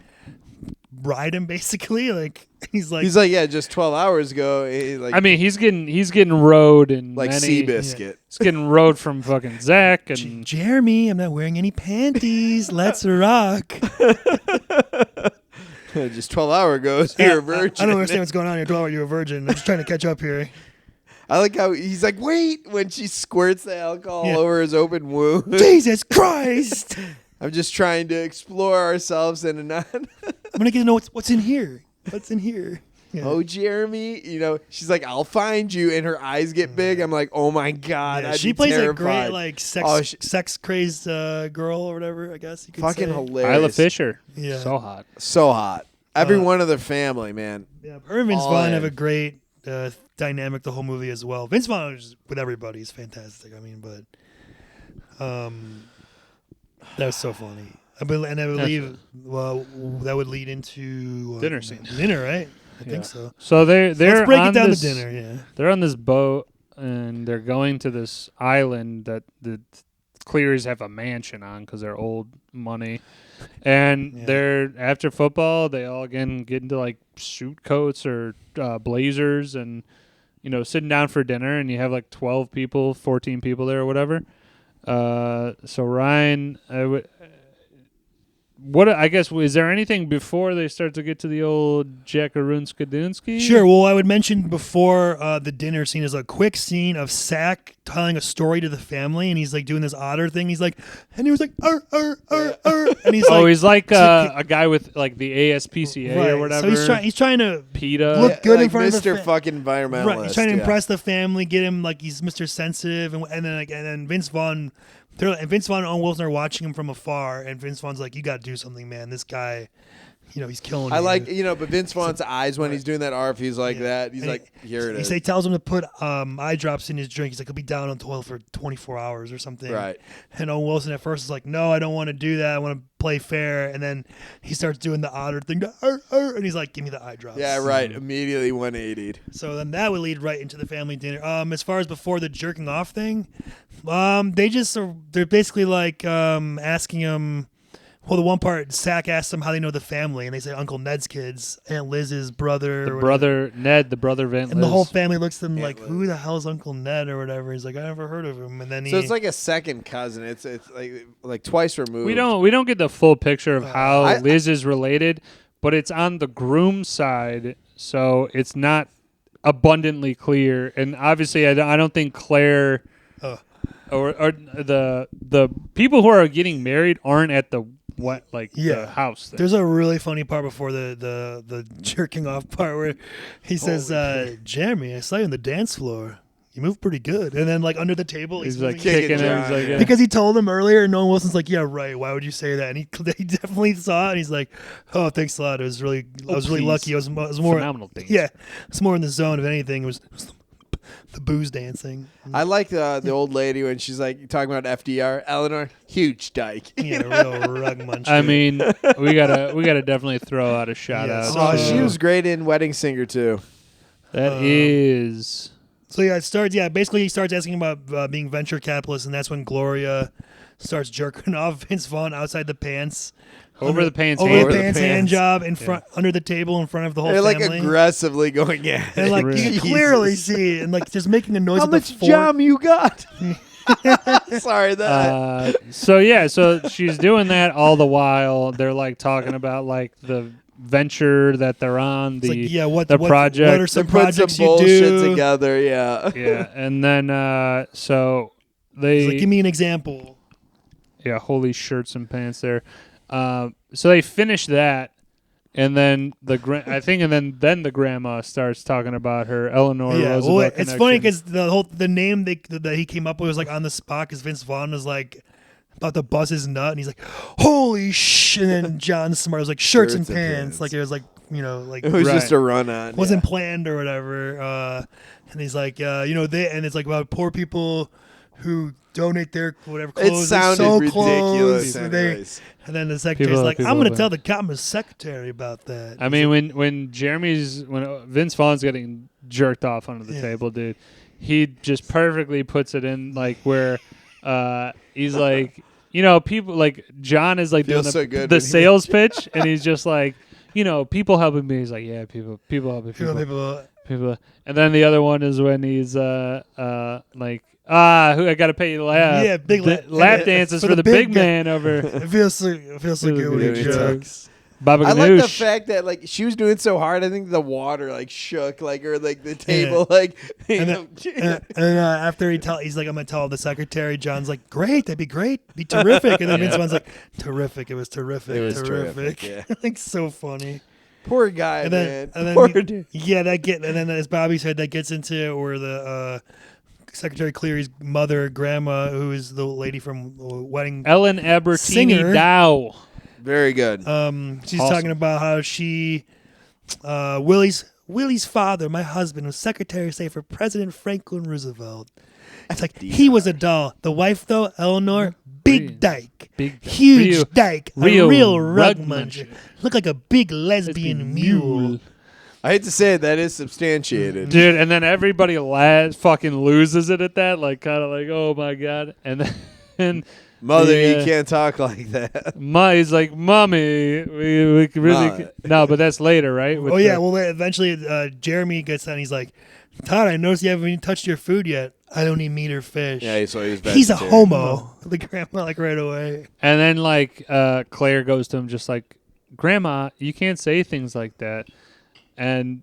ride him basically. Like he's like, yeah, just 12 hours ago. I mean, he's getting rode and like Seabiscuit. Yeah. He's getting rode from fucking Zach and Jeremy. I'm not wearing any panties. Let's rock. Just 12 hours ago, you're a virgin. I don't understand what's going on here. 12 hours, you're a virgin. I'm just trying to catch up here. I like how he's like, wait, when she squirts the alcohol over his open wound. Jesus Christ! I'm just trying to explore ourselves in a non. I'm gonna get to know what's in here. What's in here? Yeah. Oh, Jeremy, she's like, I'll find you, and her eyes get big. I'm like, oh my God, she plays terrified. A great like sex crazed girl or whatever. I guess you could fucking say. Hilarious. Isla Fisher, yeah, so hot, so hot. Every one of their family, man. Yeah, her and Vince Vaughn have a great dynamic the whole movie as well. Vince Vaughn with everybody is fantastic. I mean, but that was so funny. I believe that would lead into dinner scene. Dinner, right? I think so. So let's break it down to dinner. Yeah, they're on this boat and they're going to this island that the Clearys have a mansion on because they're old money. And they're after football, they all again get into like suit coats or blazers and sitting down for dinner, and you have like 12 people, 14 people there or whatever. So Ryan, I guess is there anything before they start to get to the old Jackaroonskadoonsky? Sure. Well, I would mention before the dinner scene is a quick scene of Sack telling a story to the family, and he's like doing this otter thing. He's like, and he was like, and he's he's like a guy with like the ASPCA or whatever. So he's trying to PETA look good like in front of the Mr. fucking environmentalist. Right. He's trying to impress the family, get him like he's Mr. Sensitive, and then Vince Vaughn. And Vince Vaughn and Owen Wilson are watching him from afar, and Vince Vaughn's like, "You got to do something, man. This guy, he's killing." I like, but Vince Vaughn's eyes when he's doing that ARF, he's like that. He's like, here it is. He tells him to put eye drops in his drink. He's like, he'll be down on the toilet for 24 hours or something. Right. And Owen Wilson at first is like, no, I don't want to do that. I want to play fair. And then he starts doing the otter thing, and he's like, give me the eye drops. Yeah, right. Immediately 180'd. So then that would lead right into the family dinner. As far as before the jerking off thing, they're basically like asking him, Well, the one part, Sack asks them how they know the family, and they say Uncle Ned's kids, Aunt Liz's brother. The or brother Ned, the brother of Aunt and the Liz. whole family looks at him like, Liz. who the hell's Uncle Ned or whatever? He's like, I never heard of him. And then So it's like a second cousin. It's like twice removed. We don't get the full picture of how I- Liz is related, but it's on the groom side, so it's not abundantly clear. And obviously, I don't think Claire or the people who are getting married aren't at the the house. There. There's a really funny part before the jerking off part where he says, Jeremy, I saw you on the dance floor. You move pretty good. And then like under the table, He's like kicking kicking him. He's John. like, yeah. because he told him earlier, and Nolan Wilson's like, yeah, right. Why would you say that? And he definitely saw it. And he's like, oh, thanks a lot. I was really please. lucky. I was more Phenomenal things. Yeah, it's more in the zone. If anything, it was the booze dancing. I like the old lady when she's like talking about FDR. Eleanor, huge dyke. Yeah, real rug muncher. I mean, we gotta definitely throw out a shout Yes. out. Oh, to- she was great in Wedding Singer too. That is. So yeah, it starts. Yeah, basically he starts asking about being venture capitalist, and that's when Gloria starts jerking off Vince Vaughn outside the pants, Over the pants over hand. the pants hand pants. job in front, under the table in front of the whole They're like family. aggressively going, yeah. And like you Jesus. can clearly see, and like just making a noise. How with much the fork. jam you got? Sorry, that. So she's doing that all the while. They're like talking about like the venture that they're on. It's The like, yeah, what the what project. are some They put projects some you bullshit do? together, yeah. yeah, and then so they He's like, give me an example. yeah, holy shirts and pants there. So they finish that, and then then the grandma starts talking about her Eleanor Yeah, Roosevelt well, it's funny connection. because the name that he came up with was like on the spot because Vince Vaughn was like about to bust his nut, and he's like, "Holy sh!" And then John Smart was like, "Shirts and pants." Like it was like like It was Right. just a run on. wasn't planned or whatever. And he's like, and it's like about poor people who donate their whatever It clothes. sounded so ridiculous. close. And, they, anyways. and then the secretary's like, I'm going to tell the Commerce secretary about that. I mean, when when Vince Vaughn's getting jerked off under the Yeah. table, dude, he just perfectly puts it in like where he's like, people like John is like doing Feels so good the when he- sales pitch, and he's just like, people helping me. He's like, yeah, people helping people. And then the other one is when he's like, who I got to pay you to laugh. Yeah, big lap dances for the big guy. man over It feels so good when good he when he jokes. Baba I like the Ganoush. fact that like she was doing so hard. I think the water like shook, or like the table, like. And then after he's like, I'm gonna tell the secretary. John's like, great, that'd be great, be terrific. And then Vince Vaughn's like, terrific. It was terrific. It was terrific. terrific, like so funny. Poor guy, And man. then Poor dude. and then as Bobby said, that gets into where the Secretary Cleary's mother, grandma, who is the lady from Wedding. Ellen Albertini Singer. Dow. Very good. She's Awesome. talking about how she, Willie's father, my husband, was Secretary of State for President Franklin Roosevelt. It's like he was a doll. The wife, though, Eleanor, big dyke, huge real- dyke, a real real rug rug muncher. muncher. Looked like a big lesbian mule. I hate to say it, that is substantiated. Dude, and then everybody fucking loses it at that, like kind of like, oh my god, and then Mother, the, you can't talk like that. he's like, mommy, we really no, but that's later, right? With Oh yeah, the- well eventually Jeremy gets down. He's like, Todd, I noticed you haven't even touched your food yet. I don't eat meat or fish. Yeah, so he was He's a vegetarian. homo. The grandma like right away. and then like Claire goes to him just like, Grandma, you can't say things like that, and.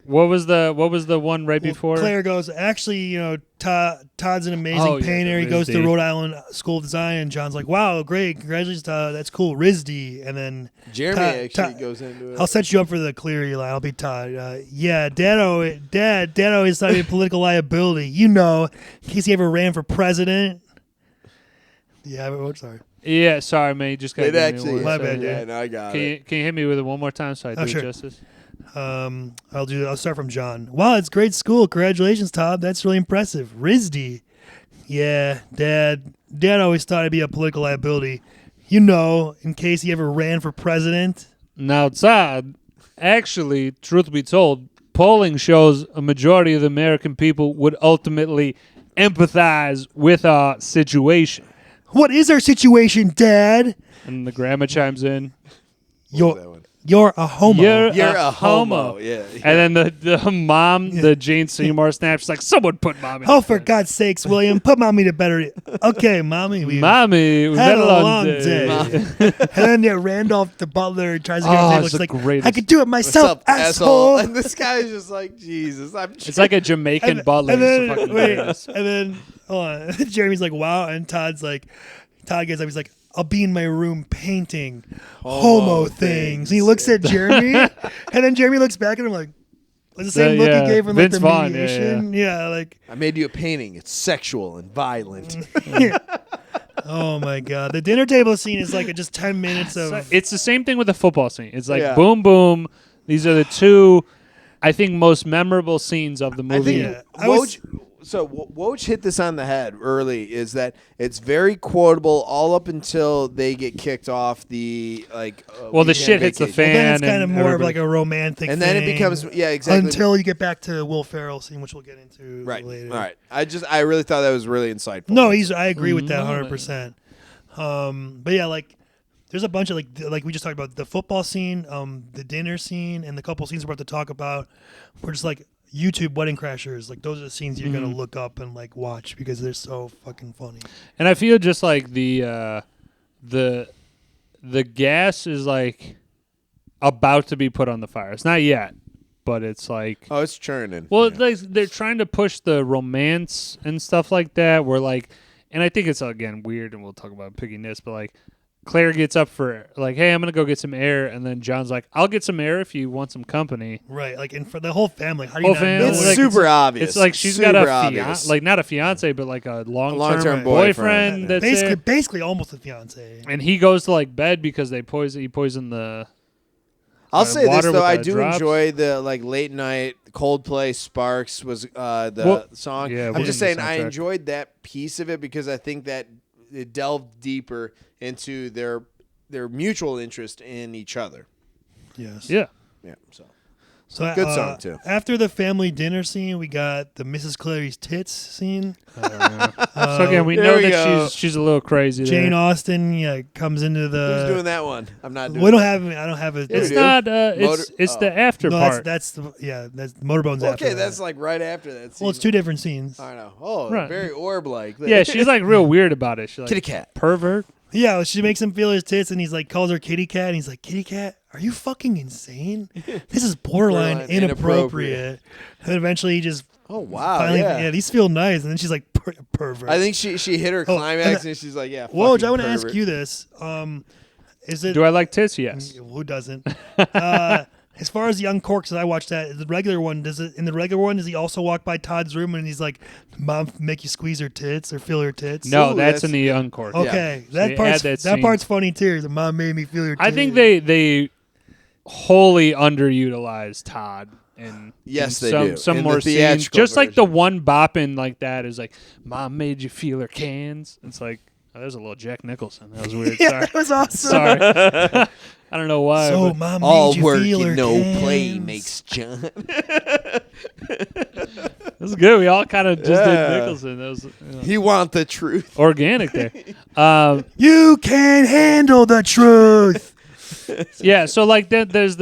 What was the one right before? Claire goes, actually, Todd's an amazing Oh, yeah, painter. He goes to RISD. Rhode Island School of Design, and John's like, wow, great, congratulations, Todd. That's cool, RISD. And then Jeremy Todd- actually Todd- goes into it. I'll set you up for the Cleary line. I'll be Todd. Yeah, Dad always thought he'd be a political liability. In case he ever ran for president. Yeah, sorry. Yeah, sorry, man. You just got It to actually, My is. bad, yeah, yeah. no, I got Can it. you, can you hit me with it one more time so I do sure. it justice? I'll start from John. Wow, it's great school. Congratulations, Todd. That's really impressive. RISD. Yeah, Dad always thought I'd be a political liability. In case he ever ran for president. Now, Todd, actually, truth be told, polling shows a majority of the American people would ultimately empathize with our situation. What is our situation, Dad? And the grandma chimes in. What was that one? You're a homo. You're a homo. Yeah. And then the mom, the Jane Seymour snap, she's like, someone put mommy. Oh, for God's sakes, William, put mommy to better. Okay, mommy. Mommy, we've had had a a long long day. and then Randolph, the butler, tries to get him. it's It's the like, greatest. I could do it myself, asshole. And this guy is just like, Jesus. It's like a Jamaican butler. And then, It's the fucking wait, greatest. and then, hold on. Jeremy's like, wow. And Todd gets up. He's like, I'll be in my room painting homo things. And he looks at Jeremy, and then Jeremy looks back at him like the same look he gave him like Vince the Vaughn, mediation. Yeah, like I made you a painting. It's sexual and violent. oh my God. The dinner table scene is like just 10 minutes of. It's the same thing with the football scene. It's like Yeah. boom, boom. These are the two, I think, most memorable scenes of the I movie. think Yeah. Woj hit this on the head early. Is that it's very quotable all up until they get kicked off the Well, the weekend shit hits the vacation. fan. Then it's kind of and more of everybody- like a romantic And then it thing becomes exactly until you get back to the Will Ferrell scene, which we'll get into right. later. All right. I really thought that was really insightful. No, I agree with that Mm, 100%. But yeah, like there's a bunch of like we just talked about the football scene, the dinner scene, and the couple scenes we're about to talk about. We're just like YouTube Wedding Crashers. Like those are the scenes you're gonna look up and like watch because they're so fucking funny. And I feel just like the gas is like about to be put on the fire. It's not yet, but it's like it's churning. well, like they're trying to push the romance and stuff like that. Where like, and I think it's again weird, and we'll talk about picking this, but like Claire gets up for like, hey, I'm gonna go get some air, and then John's like, I'll get some air if you want some company. Right, like and for the whole family. How do you Whole not know? family. It's like, super obvious. It's like she's super got a obvious. like not a fiance, but like a long-term, long-term boyfriend. boyfriend. That's there. basically almost a fiance. And he goes to like bed because he poisoned the. I'll say this water though, with I the do drops. enjoy the like late night Coldplay Sparks was the song. yeah, I'm wasn't just the saying I soundtrack. enjoyed that piece of it because I think that it delved deeper into their mutual interest in each other. Yes. Yeah. Yeah, so So good song too. After the family dinner scene, we got the Mrs. Clary's tits scene. So again, we there know we that go. she's a little crazy. Jane there. Austen comes into the. Who's doing that one? I'm not doing. We don't have. I don't have a. It's do? not. Motor- It's the after no, part. that's the that's the Motorbones. after Okay, that. that's like right after that. Scene. Well, it's two different scenes. I know. Oh, Right. very orb-like. Yeah, she's like real weird about it. She's like kitty cat. pervert. Yeah, she makes him feel his tits, and he's like calls her kitty cat, and he's like, "Kitty cat, are you fucking insane? This is borderline Borderline inappropriate." And then eventually, he just Oh wow. finally, yeah. these feel nice, and then she's like, "Pervert." I think she hit her Oh, climax and and she's like, yeah. Woj, fucking I want to ask pervert. you this: is it Do I like tits? Yes. who doesn't? As far as Young Corks, I watched that. The regular one, in the regular one, does he also walk by Todd's room and he's like, "Mom, make you squeeze her tits or feel her tits"? No, Ooh, that's that's- in the young court. Okay, So they add that scene. part's funny too. The mom made me feel your tits. I think they wholly underutilized Todd. And Yes, in they some, do. Some In the more scenes, theatrical just like the version. one bopping like that is like, "Mom made you feel her cans." It's like, oh, there's a little Jack Nicholson. That was weird. yeah, Sorry, that was awesome. sorry. I don't know why. So but mom All made you work feel her and no cans. play makes John. it was good. We all kind of just Yeah. did Nicholson. That was He want the truth. organic there. You can't handle the truth. Yeah, so like then there's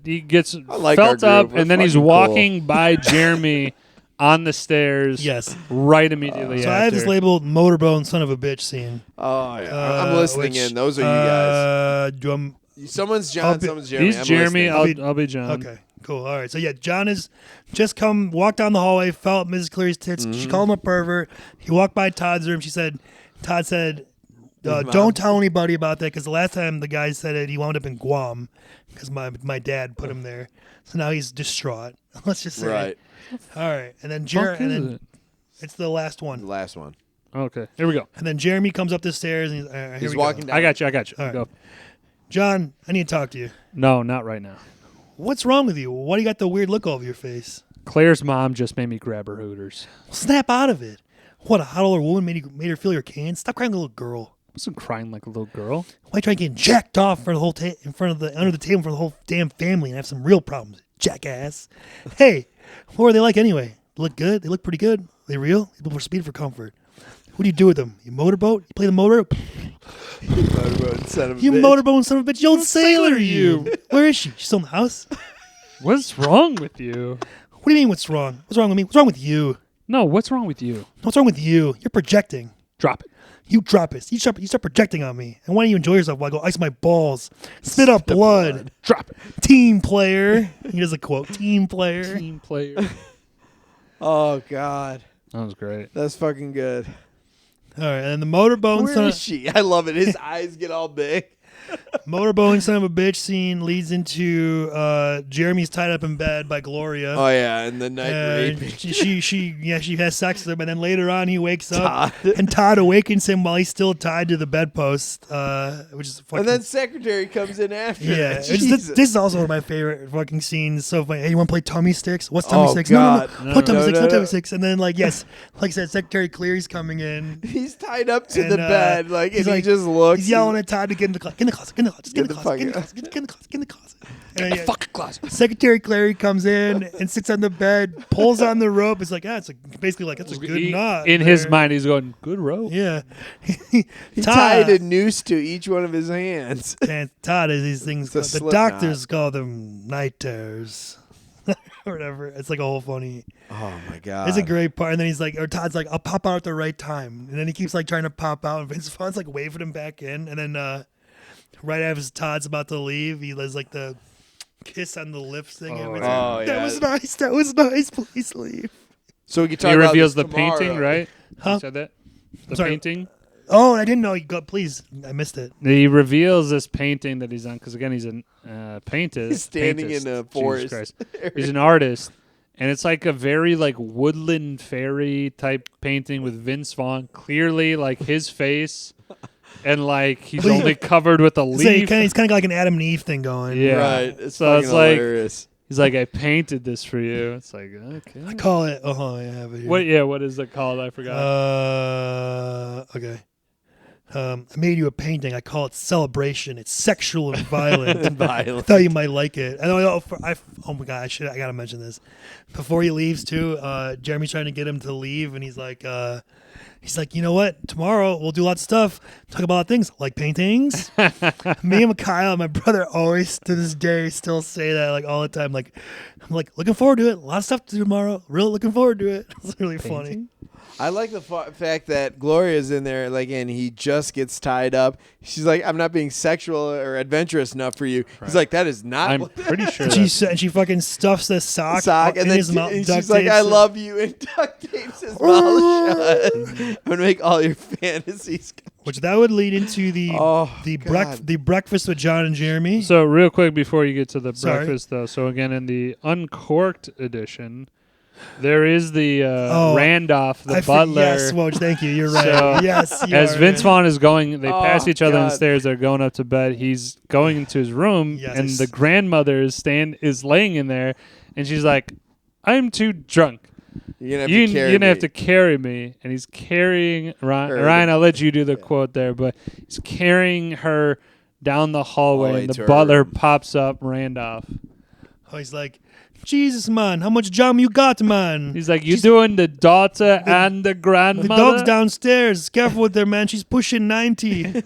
he gets like our felt up, group. We're and then he's fucking cool. walking by Jeremy on the stairs. Yes. right immediately. So after. I have this labeled motorbone son of a bitch scene. Oh yeah, I'm listening which, in. Those are you guys. Someone's John, I'll be- someone's Jeremy. He's I'm Jeremy. listening. I'll be John. Okay, cool. All right. So yeah, John has just walked down the hallway, felt Mrs. Cleary's tits. Mm-hmm. She called him a pervert. He walked by Todd's room. Todd said, Mom. don't tell anybody about that because the last time the guy said it, he wound up in Guam because my dad put him there. So now he's distraught. Let's just say. Right. All right. And then Fuck Jeremy, and is then it? it's the last The one. last one. Okay, here we go. And then Jeremy comes up the stairs and here He's we walking go. down. I got you. All right. Go. John, I need to talk to you. No, not right now. What's wrong with you? Why do you got the weird look over your face? Claire's mom just made me grab her hooters. Snap out of it. What, a hot older woman made her feel your can? Stop crying like a little girl. I wasn't crying like a little girl. Why try getting jacked off for the whole under the table for the whole damn family and have some real problems, jackass? Hey, what are they like anyway? They look good. They look pretty good. They real? People for speed for comfort. What do you do with them? You motorboat? You play the motor? Motorboat son of a You bitch. motorboat son of a bitch. You old sailor, you. Where is she? She's still in the house? What's wrong with you? What do you mean, what's wrong? What's wrong with me? What's wrong with you? No, what's wrong with you? What's wrong with you? You're projecting. Drop it. You drop it. You start projecting on me. And why don't you enjoy yourself while I go ice my balls? Spit up blood. Drop it. Team player. He does a quote. Team player. Team player. Oh God, That was great. that's fucking good. All right, and the motorboat Where is she? I love it. His eyes get all big. motorboating son of a bitch scene leads into Jeremy's tied up in bed by Gloria. Oh yeah, and the night rape. She has sex with him, and then later on he wakes up Todd. and Todd awakens him while he's still tied to the bedpost, which is fucking. And then secretary comes in after. Yeah, that. this is also one of my favorite fucking scenes. So funny. Hey, you want to play tummy sticks? What's tummy sticks? God. No, tummy sticks, no. tummy sticks. And then like yes, like I said, Secretary Cleary's coming in. He's tied up to And, the bed, he's and he just looks. He's yelling at Todd to get in the closet. Get in the closet. Get in the closet. Just get in the Get the closet. Get in the fuck- closet. Get in the closet. Get in the closet. And, Fucking closet. Secretary Clary comes in and sits on the bed, pulls on the rope. It's like, it's like basically like it's a good knot. In his there. mind, he's going, good rope. Yeah. He tied a noose to each one of his hands. And Todd is these things. It's a The slip doctors call them night terrors. Or whatever. It's like a whole funny. Oh my God. It's a great part. And then he's like, or Todd's like, I'll pop out at the right time. And then he keeps like trying to pop out. And Vince Vaughn's like waving him back in. And then right after Todd's about to leave, he does like the kiss on the lips thing. Oh, It's yeah. like, yeah. that was nice. That was nice. Please leave. So we can talk He about reveals this the tomorrow. painting, right? Huh? You said that? The Sorry. painting? Oh, I didn't know. You got. Please, I missed it. He reveals this painting that he's on because, again, he's a painter. He's standing in a forest. Jesus Christ. He's an artist. And it's like a very like woodland fairy type painting with Vince Vaughn. Clearly, like his face. And like he's only covered with a So leaf. he's kind of like an Adam and Eve thing going. Yeah. Right. It's So fucking it's like- hilarious. He's like, I painted this for you. It's like, okay. I call it. Oh, I have it here. What? Yeah. What is it called? I forgot. Okay. I made you a painting. I call it Celebration. It's sexual and violent. I thought you might like it. Oh my god! I gotta mention this. Before he leaves too, Jeremy's trying to get him to leave, and he's like, you know what? Tomorrow we'll do lots of stuff. Talk about things like paintings. Me and Kyle, my brother, always to this day still say that like all the time. Like I'm like looking forward to it. A lot of stuff to do tomorrow. Real looking forward to it. It's really funny. I like the fact that Gloria's in there, like, and he just gets tied up. She's like, "I'm not being sexual or adventurous enough for you." He's like, "That is not." I'm pretty sure. And she fucking stuffs the sock and in then his mouth. and duct she's like, tapes "I it. love you," and duct tapes his mouth shut. I'm gonna make all your fantasies. Which that would lead into the God. the breakfast with John and Jeremy. So real quick before you get to the Sorry. breakfast, though. So again, in the uncorked edition, there is the Randolph, the butler. Yes, Woj, thank you. You're right. So, yes, you As are Vince right. Vaughn is going, they pass each other on the God. stairs. They're going up to bed. He's going into his room, Yes. and the grandmother is laying in there, and she's like, "I'm too drunk. You're gonna have You're to carry gonna have me." to carry me." And he's carrying Ryan. Her. Ryan, I'll let you do the quote there, but he's carrying her down the hallway, Hallway and the to her butler room. pops up, Randolph. Oh, he's like, Jesus, man, how much jam you got, man? He's like, "You doing the daughter and the grandmother?" The dog's downstairs. Careful with her, man. She's pushing 90.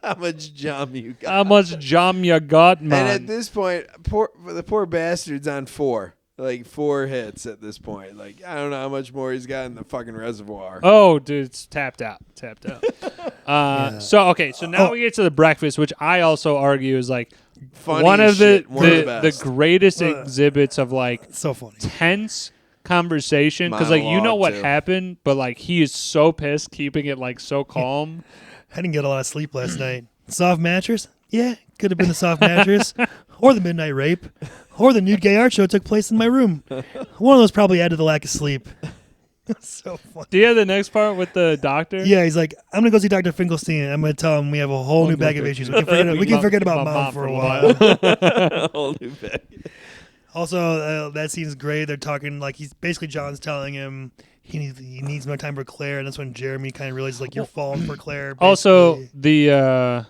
How much jam you got? How much jam you got, man? And at this point, the poor bastard's on 4 hits at this point. Like, I don't know how much more he's got in the fucking reservoir. Oh, dude, it's tapped out. Yeah. So now we get to the breakfast, which I also argue is like Funny one as of the shit. One of the best. greatest exhibits of like So funny. tense conversation, because like you know Monologue, what too. happened, but like he is so pissed, keeping it like so calm. I didn't get a lot of sleep last night. Soft mattress? Yeah, could have been the soft mattress. Or the midnight rape. Or the nude gay art show took place in my room. One of those probably added to the lack of sleep. So funny. Do you have the next part with the doctor? Yeah, he's like, I'm going to go see Dr. Finkelstein. I'm going to tell him we have a whole new bag of issues. We can forget about mom for a while. Whole new bag. Also, that scene's great. They're talking like he's basically John's telling him he needs more time for Claire, and that's when Jeremy kind of realizes like you're falling for Claire. Also, basically. the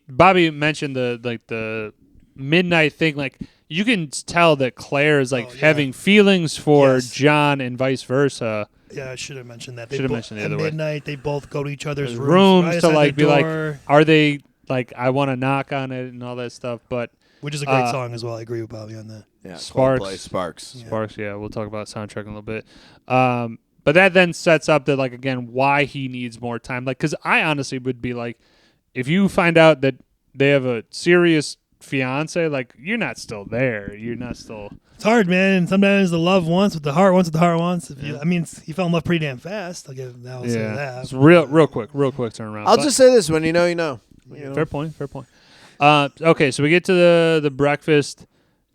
Bobby mentioned the midnight thing. Like you can tell that Claire is like Oh, yeah. having feelings for Yes. John and vice versa. Yeah, I should have mentioned that. Should have mentioned the at other way. midnight, they both go to each other's Rooms right to outside like their be like, door, are they like I want to knock on it and all that stuff, but which is a great song as well. I agree with Bobby on that. Yeah, Sparks. Coldplay, Sparks. Yeah. Sparks, yeah, we'll talk about soundtrack in a little bit. But that then sets up that, like, again, why he needs more time. Like, because I honestly would be like, if you find out that they have a serious fiance, like, you're not still there. You're not still. It's hard, man. And sometimes the love wants what the heart wants what the heart wants. If you, I mean, he fell in love pretty damn fast. I'll say that. It's real quick turnaround. I'll just say this: when you know, you know. Fair point. Okay, so we get to the breakfast.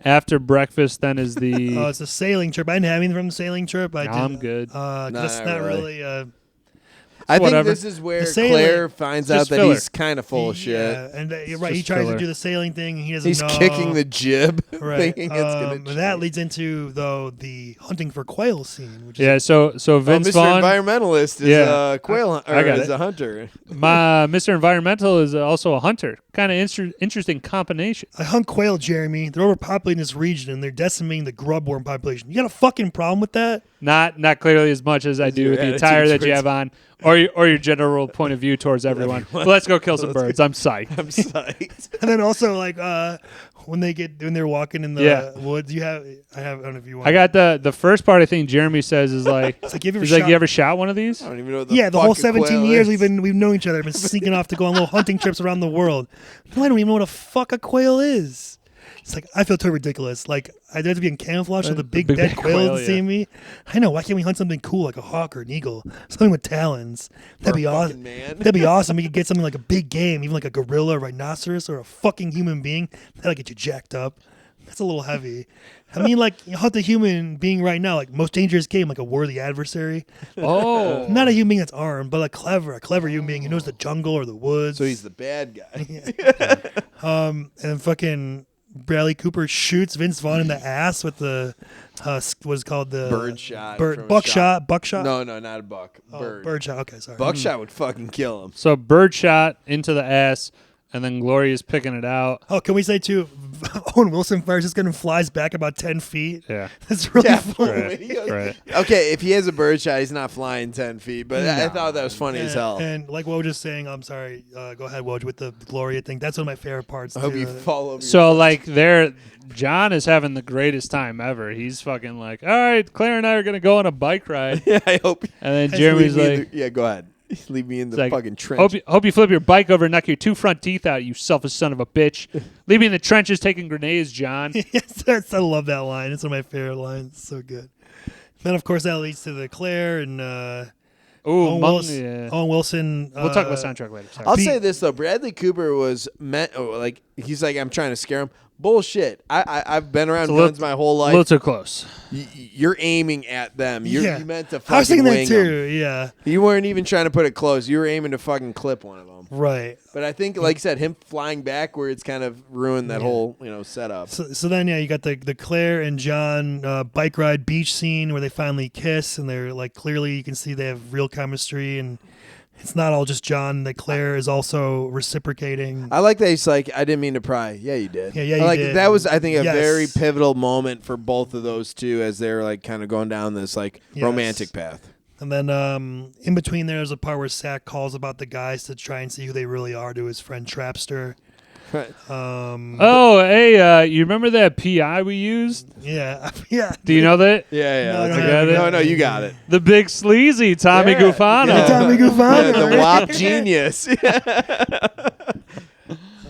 After breakfast, then is the. Oh, it's a sailing trip. I didn't have anything from the sailing trip. I'm good. That's not really. I think whatever. this is where The sailing- Claire finds out Just that filler. he's kind of full of shit. Yeah, and you're right. He just tries filler. to do the sailing thing. And he doesn't He's know. kicking the jib, Right. thinking it's gonna. But that leads into though the hunting for quail scene, which is Yeah, so Vince Mr. Vaughn, Environmentalist is Yeah. a quail I got is it. a hunter. my Mr. Environmental is also a hunter. Kind of interesting combination. I hunt quail, Jeremy. They're overpopulating this region and they're decimating the grubworm population. You got a fucking problem with that? Not clearly as much as I do your with the attitude attire that you towards- have on, or your general point of view towards everyone. But let's go kill some birds. I'm psyched. I'm psyched. And then also like when they're walking in the Yeah. woods, I don't know if you want. I got the first part. I think Jeremy says is like, It's like, you ever he's like, shot- you ever shot one of these? I don't even know what the Yeah, the fuck whole a 17 quail years is. we've known each other. I've been sneaking off to go on little hunting trips around the world. No, I don't even know what a fuck a quail is. It's like, I feel totally ridiculous. Like, I'd have to be in camouflage so the big big dead quail quail, doesn't see yeah. me. I know. Why can't we hunt something cool like a hawk or an eagle? Something with talons. That'd be fucking awesome. man. That'd be awesome. We could get something like a big game, even like a gorilla, rhinoceros, or a fucking human being. That'll get you jacked up. That's a little heavy. I mean, like, you hunt a human being right now, like most dangerous game, like a worthy adversary. Oh, Not a human being that's armed, but a clever human being who knows the jungle or the woods. So he's the bad guy. And fucking Bradley Cooper shoots Vince Vaughn in the ass with the what's called the Bird shot. from a buckshot. No, not a buck. Oh, Bird. birdshot. Okay, sorry. Buckshot would fucking kill him. so bird shot into the ass, and then Gloria's picking it out. Oh, can we say too? Owen Wilson fires this gun and flies back about 10 feet. Yeah, That's really Yeah. funny. right. Okay, if he has a bird shot, he's not flying 10 feet. But I thought that was funny as hell. And like Woj was saying, I'm sorry. Go ahead, Woj, with the Gloria thing. That's one of my favorite parts. I hope too. you fall over. So like John is having the greatest time ever. He's fucking like, all right, Claire and I are gonna go on a bike ride, yeah, I hope. and then Just Jeremy's Leave me in like, the- yeah, go ahead. Leave me in the like, fucking trench. hope you flip your bike over and knock your 2 front teeth out, you selfish son of a bitch. Leave me in the trenches taking grenades, John. Yes, I love that line. It's one of my favorite lines. It's so good. Then, of course, that leads to the Claire and Ooh, Owen Wilson. yeah. Owen Wilson. We'll talk about soundtrack later. Sorry. I'll Pete- say this though, Bradley Cooper was meant like he's like I'm trying to scare him. Bullshit. I've been around It's a little- guns my whole a life. little too close. You're aiming at them. You meant to fucking I was thinking that wing too. 'em. Yeah. You weren't even trying to put it close. You were aiming to fucking clip one of them. Right. But I think, like you said, him flying backwards kind of ruined that whole setup. So then, yeah, you got the Claire and John bike ride beach scene where they finally kiss, and they're like clearly you can see they have real chemistry, and it's not all just John. That Claire is also reciprocating. I like that he's like, I didn't mean to pry. Yeah, you did. Yeah, you like did. that was, I think, a Yes. very pivotal moment for both of those two as they're like kind of going down this like Yes. romantic path. And then in between there's a part where Sack calls about the guys to try and see who they really are to his friend Trapster. Right. Oh, hey, you remember that PI we used? Yeah, yeah. Do you know that? Yeah. No, that's no, a no, good- no. No, you got it. The big sleazy Tommy Yeah. Gufano. Yeah. Tommy Gufano. Yeah, the WAP genius.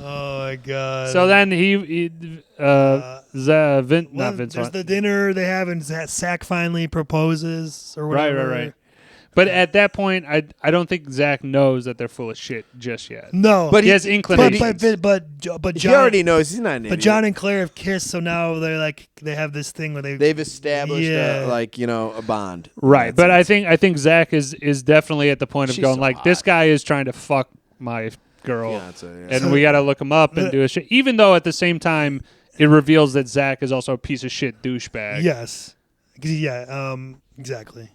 Oh my god. So then Vince, Well, not Vince. there's the dinner they have, and Sack finally proposes or Right, whatever. right. But at that point, I don't think Zach knows that they're full of shit just yet. No, But He has inclinations. but he John already knows he's not an idiot. But John and Claire have kissed, so now they're like they have this thing where They've established Yeah. a bond. Right, but That's it. I think Zach is definitely at the point of She's going so like, this hot. guy is trying to fuck my girl, Fiance, yeah. and we got to look him up and do a shit. Even though at the same time it reveals that Zach is also a piece of shit douchebag. Yes, exactly.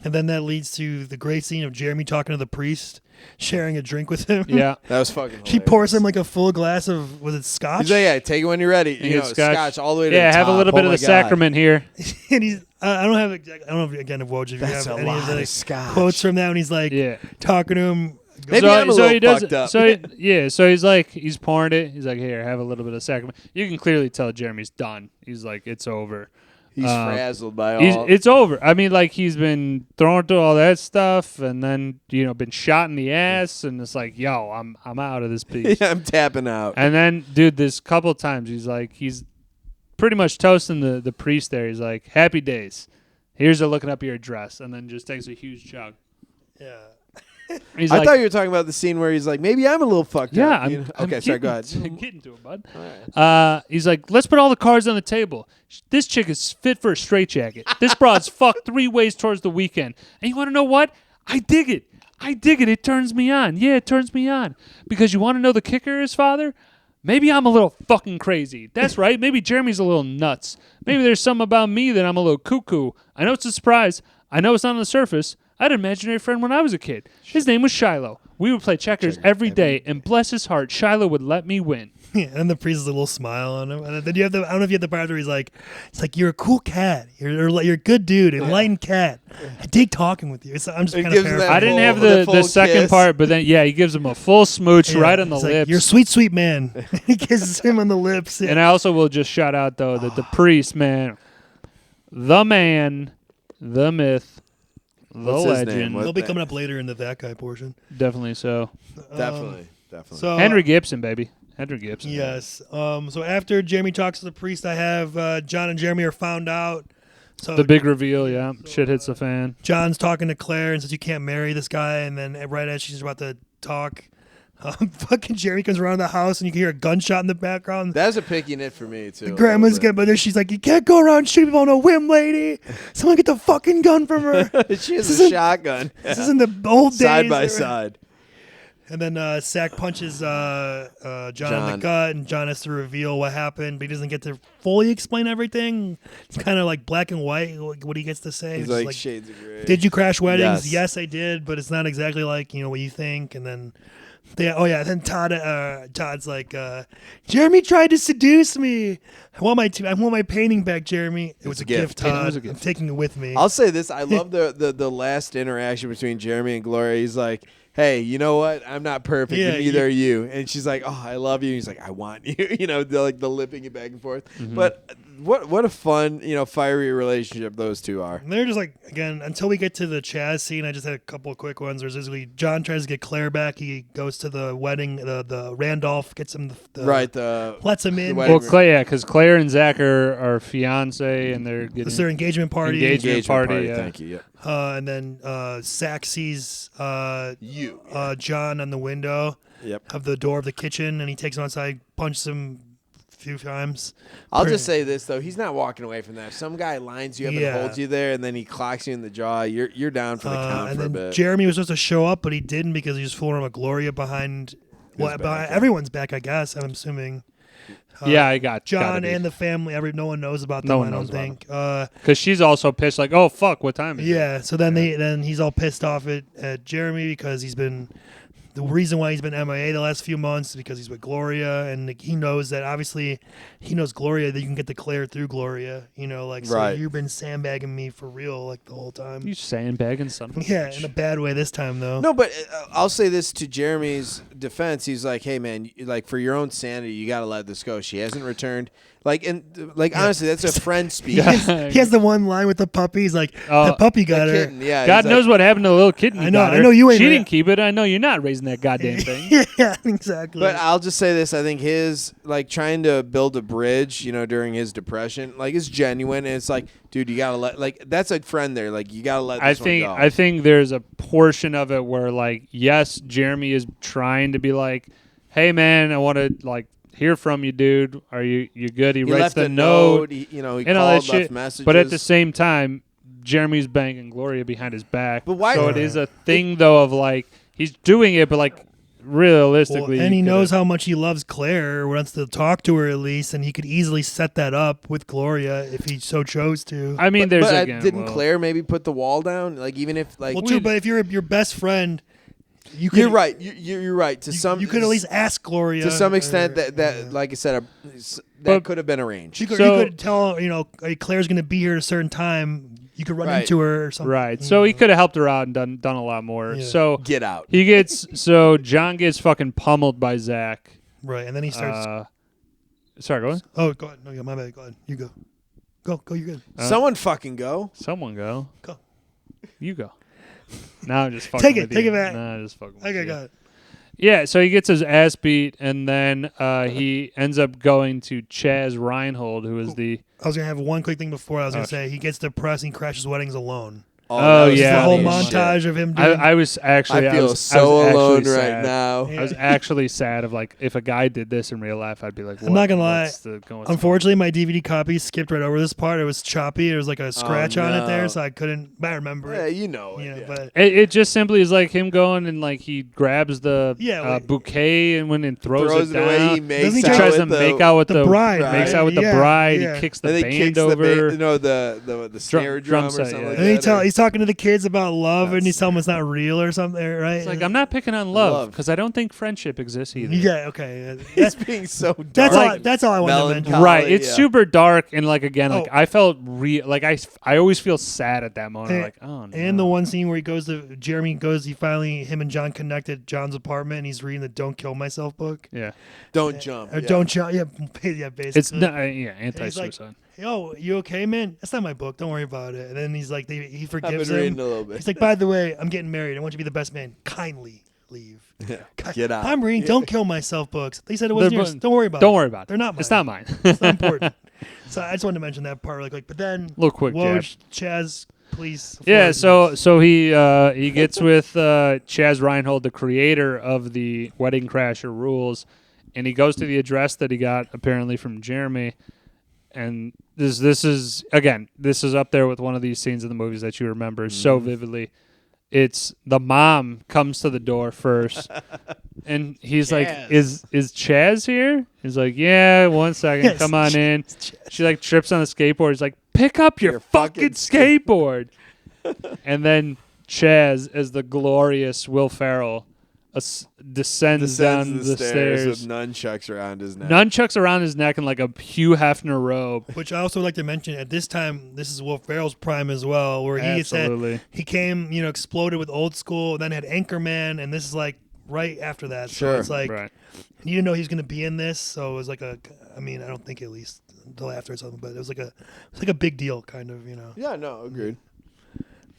And then that leads to the great scene of Jeremy talking to the priest, sharing a drink with him. Yeah. That was fucking She hilarious. pours him like a full glass of, was it scotch? He's like, yeah, take it when you're ready. You get Scotch all the way to Yeah, the have a top. little bit Oh of my the God. sacrament here. And he's I don't have exact. I don't know again of Woj if you That's have a any lot of the of scotch. quotes from that when he's like Yeah. talking to him. Maybe I'm a little fucked up. So he's like, he's pouring it. He's like, here, have a little bit of sacrament. You can clearly tell Jeremy's done. He's like, it's over. He's frazzled by all. It's over. I mean, like, he's been thrown through all that stuff, and then been shot in the ass, and it's like, yo, I'm out of this piece. Yeah, I'm tapping out. And then, dude, this couple times, he's pretty much toasting the priest there. He's like, happy days. Here's a looking up your address, and then just takes a huge chug. Yeah. He's I like, thought you were talking about the scene where he's like, maybe I'm a little fucked yeah, up. I'm Okay, sorry, go ahead. I'm getting to it, bud. All right. He's like, let's put all the cards on the table. This chick is fit for a straitjacket. This broad's fucked 3 ways towards the weekend. And you want to know what? I dig it. It turns me on. Yeah, it turns me on. Because you want to know the kicker is, Father? Maybe I'm a little fucking crazy. That's right. Maybe Jeremy's a little nuts. Maybe there's something about me that I'm a little cuckoo. I know it's a surprise. I know it's not on the surface. I had an imaginary friend when I was a kid. His name was Shiloh. We would play checkers every day, and bless his heart, Shiloh would let me win. Yeah, and the priest has a little smile on him. And then you have I don't know if you have the part where he's like, it's like, you're a cool cat. You're a good dude, enlightened cat. I dig talking with you. I'm just kind of gives him that I paraphrasing. didn't have the the full second kiss. part, but then, he gives him a full smooch Yeah, right on the it's like, lips. you're a sweet, sweet man. He kisses him on the lips. And I also will just shout out, though, that the priest, man, the man, the myth, the What's his name? legend. What- He'll be coming up later in the that guy portion. Definitely so. Definitely. So Henry Gibson, baby. Henry Gibson. Yes. So after Jeremy talks to the priest, I have John and Jeremy are found out. So The big reveal, yeah. Shit hits the fan. John's talking to Claire and says you can't marry this guy, and then right as she's about to talk, fucking Jeremy comes around the house and you can hear a gunshot in the background. That's a picky nit for me, too. Grandma's good, but then she's like, you can't go around shooting people on a whim, lady. Someone get the fucking gun from her. She has This a isn't- shotgun. This isn't the old days. Side by side. And then Sack punches John in the gut, and John has to reveal what happened, but he doesn't get to fully explain everything. It's kind of like black and white, what he gets to say. He's It's like, shades of gray. did you crash weddings? Yes. Yes, I did, but it's not exactly like what you think. And then, then Todd's like, Jeremy tried to seduce me. I want my painting back, Jeremy. It was a gift, It Todd. was a gift. I'm taking it with me. I'll say this. I love the last interaction between Jeremy and Gloria. He's like, hey, you know what? I'm not perfect, Yeah, and neither are you. And she's like, oh, I love you. And he's like, I want you. The lipping it back and forth. Mm-hmm. But what a fun, fiery relationship those two are. And they're just like, again, until we get to the Chaz scene, I just had a couple of quick ones. There's basically John tries to get Claire back. He goes to the wedding. The Randolph gets him lets him in. wedding Well, because Claire and Zach are fiance, and they're getting It's their engagement party. Engagement party, yeah. Thank you. Yep. And then Sack sees You. John on the window Yep. of the door of the kitchen, and he takes him outside, punches him a few times. I'll just say this though, he's not walking away from that. If some guy lines you up Yeah. and holds you there, and then he clocks you in the jaw, you're down for the count and for a then bit. Jeremy was supposed to show up, but he didn't because he was fooling around with Gloria behind. back, Behind yeah. everyone's back, I guess. I'm assuming. I got John and the family. No one knows about them. No one I don't knows about think. because she's also pissed. Like, oh fuck, what time is it? Yeah. So then then he's all pissed off at Jeremy because he's been. The reason why he's been MIA the last few months is because he's with Gloria, and he knows that obviously he knows Gloria that you can get the Claire through Gloria. So Right. you've been sandbagging me for real the whole time. You sandbagging son of a Yeah, bitch. in a bad way this time though. No, but I'll say this to Jeremy's defense. He's like, hey, man, for your own sanity, you got to let this go. She hasn't returned. Honestly, that's a friend speaking. He has the one line with the puppy. He's like, the puppy got her. Kitten, yeah. God he's knows what happened to the little kitten. I know you ain't She ra- didn't keep it. I know you're not raising that goddamn thing. Yeah, exactly. But I'll just say this. I think his, trying to build a bridge, during his depression, is genuine. And it's like, dude, you got to let, that's a friend there. You got to let this one go. I think there's a portion of it where, yes, Jeremy is trying to be like, hey, man, I want to, hear from you, dude. Are you good? He writes left the a note. He and all that called, shit. left messages. But at the same time, Jeremy's banging Gloria behind his back. But why- So it is a thing, though, of, he's doing it, but, realistically. and he knows could've- how much he loves Claire, or wants to talk to her at least, and he could easily set that up with Gloria if he so chose to. I mean, Didn't Claire maybe put the wall down? Even if, True, but if you're your best friend, You're right. You're right. You could at least ask Gloria. To some extent, that like I said, that could have been arranged. You could tell, hey, Claire's going to be here at a certain time. You could run into her or something. Right. So he could have helped her out and done a lot more. Yeah. So get out. John gets fucking pummeled by Zach. Right, and then he starts. Sorry, go ahead. Oh, go ahead. No, my bad. Go ahead. You go. Go. You're good. Someone fucking go. Someone go. Go. You go. Now I'm just fucking with you. Take it back. Nah, just fucking with Okay, you. got it. Yeah, so he gets his ass beat, and then he ends up going to Chaz Reinhold, who is the... I was going to have one quick thing before. I was going to say he gets depressed and he crashes weddings alone. Oh yeah, the whole funny as montage shit. of him doing... I was actually... I feel I was alone actually right sad. now. Yeah. I was actually sad of like, if a guy did this in real life, I'd be like, what? I'm not going to lie. what's Unfortunately, my DVD copy skipped right over this part. It was choppy. There was like a scratch on it no. there, so I couldn't... I remember Yeah, it. you know it. Yeah, Yeah. but... It just simply is like him going and like he grabs the like- bouquet and throws it away. down. He makes Doesn't he out try- tries with to make out with the bride, Makes right? out with the Yeah, bride. yeah. He kicks the And band he kicks over. the snare drum or set, something yeah. like And that. he's talking to the kids about love, and he's That's- telling them it's not real or something, right? It's like, I'm not picking on love Love. because I don't think friendship exists either. Yeah, okay. He's being so dark. That's all I wanted to mention. Melancholy. Right, it's yeah. super dark and like again, like Oh. I felt I always feel sad at that moment. And- Like, oh no. And the one scene where him and John connect at John's apartment, and he's reading the "Don't Kill Myself" book. yeah, Don't jump. Or yeah. don't jump. Yeah, basically. it's anti-suicide. Yo, you okay, man? That's not my book. Don't worry about it. And then he's like, he I've forgives been reading him. a little bit. He's like, by the way, I'm getting married. I want you to be the best man. Kindly leave. Yeah. Get out. I'm reading Yeah. "Don't Kill Myself" books. They said it wasn't They're yours. bu- Don't worry about it. Don't worry about it. They're not mine. It's not mine. It's not important. So I just wanted to mention that part really quick. But then, Little quick jab. Chaz, please. Yeah, afford me. so he gets with Chaz Reinhold, the creator of the Wedding Crasher rules, and he goes to the address that he got apparently from Jeremy. And this is up there with one of these scenes in the movies that you remember so vividly. It's the mom comes to the door first, and he's like, "Is Chaz here?" He's like, "Yeah, 1 second, Yes, come on in." She like trips on the skateboard. He's like, "Pick up your fucking skateboard." And then Chaz, as the glorious Will Ferrell, descends down the stairs with nunchucks around his neck. Nunchucks around his neck and like a Hugh Hefner robe. Which I also would like to mention at this time, this is Will Ferrell's prime as well, where he Absolutely. said he came, exploded with Old School, then had Anchorman, and this is like right after that. Sure. So it's like, Right. you didn't know he was going to be in this, so it was like I don't think at least until after or something, but it was like a big deal kind of, Yeah, no, agreed.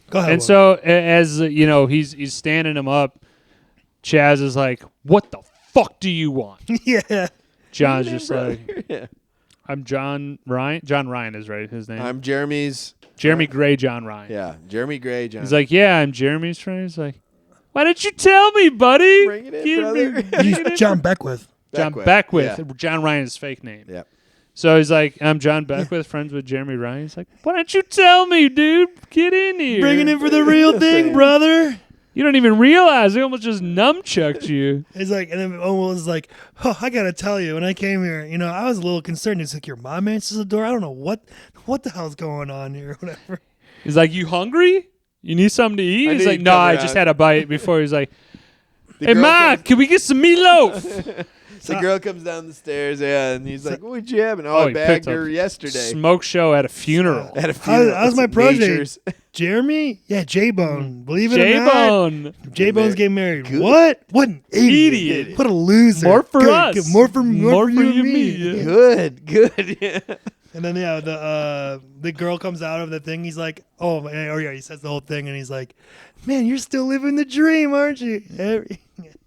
Go ahead. And Will. so as he's standing him up, Chaz is like, "What the fuck do you want?" yeah. John's just like, Yeah. "I'm John Ryan." John Ryan is right his name. I'm Jeremy's. Jeremy Gray, John Ryan. Yeah, Jeremy Gray. John. He's like, "Yeah, I'm Jeremy's friend." He's like, "Why didn't you tell me, buddy?" Bring it in, brother. He's John Beckwith. John Beckwith. John Ryan's fake name. Yeah. So he's like, "I'm John Beckwith, friends with Jeremy Ryan." He's like, "Why don't you tell me, dude? Get in here. Bringing in for the real thing, brother. You don't even realize they almost just nunchucked you." It's like, and then Owen was like, "Oh, I gotta tell you, when I came here, I was a little concerned. It's like your mom answers the door. I don't know what the hell's going on here, or whatever." He's like, "You hungry? You need something to eat?" I He's knew like, you'd "No, come I around." just had a bite before." He's like, The "Hey, girl Ma, comes- can we get some meatloaf?" The girl comes down the stairs, and he's like, "What'd you have?" And Oh, I he bagged picked up her yesterday Smoke show at a funeral. at a funeral. How's my Some protege? nature's- Jeremy? Yeah, J-Bone. Believe it or not, J-Bone. J-Bone's getting married. Good. What? What an idiot. Idiot. What a loser. More for Good, us. good. More for you and me. yeah. Good. Yeah. And then the girl comes out of the thing. He's like, oh yeah, he says the whole thing, and he's like, "Man, you're still living the dream, aren't you?"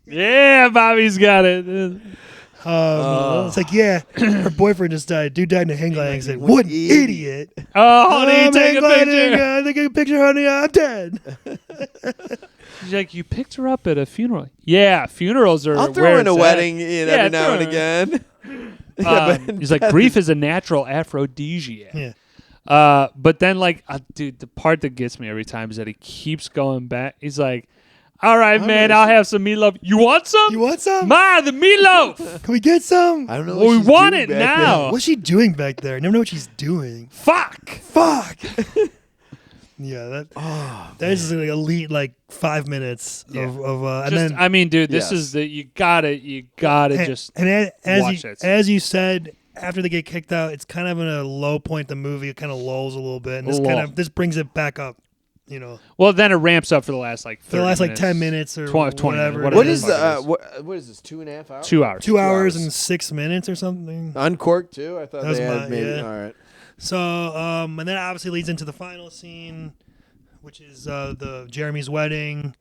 Yeah, Bobby's got it. It's like, yeah, her boyfriend just died. Dude died in a hang gliding accident. What an idiot. Oh, honey, take a hang picture. gliding, take a picture, honey. I'm dead. She's like, "You picked her up at a funeral." Yeah, funerals are I'll where throw in a it's at. wedding every throw now and in- again. He's like, "Grief is a natural aphrodisiac." Yeah. But then, dude, the part that gets me every time is that he keeps going back. He's like, "All right, man, I'll have some meatloaf. You want some? You want some? Ma, the meatloaf. Can we get some? I don't know. Well, what we she's want doing it back now. there. What's she doing back there? I never know what she's doing. Fuck." Fuck. Yeah, that is like elite, like 5 minutes of and then I mean, dude, this Yes. is you gotta just watch it. as you said, after they get kicked out, it's kind of in a low point. The movie it kind of lulls a little bit, and this brings it back up. You know, Well, then it ramps up for the last like 30 for the last minutes. like 10 minutes or 20 whatever. minutes, What it is is. what is this? 2.5 hours? 2 hours. 2 hours hours. and 6 minutes or something. Uncorked too. I thought That was they had maybe. yeah. All right. So, and then it obviously leads into the final scene, which is the Jeremy's wedding.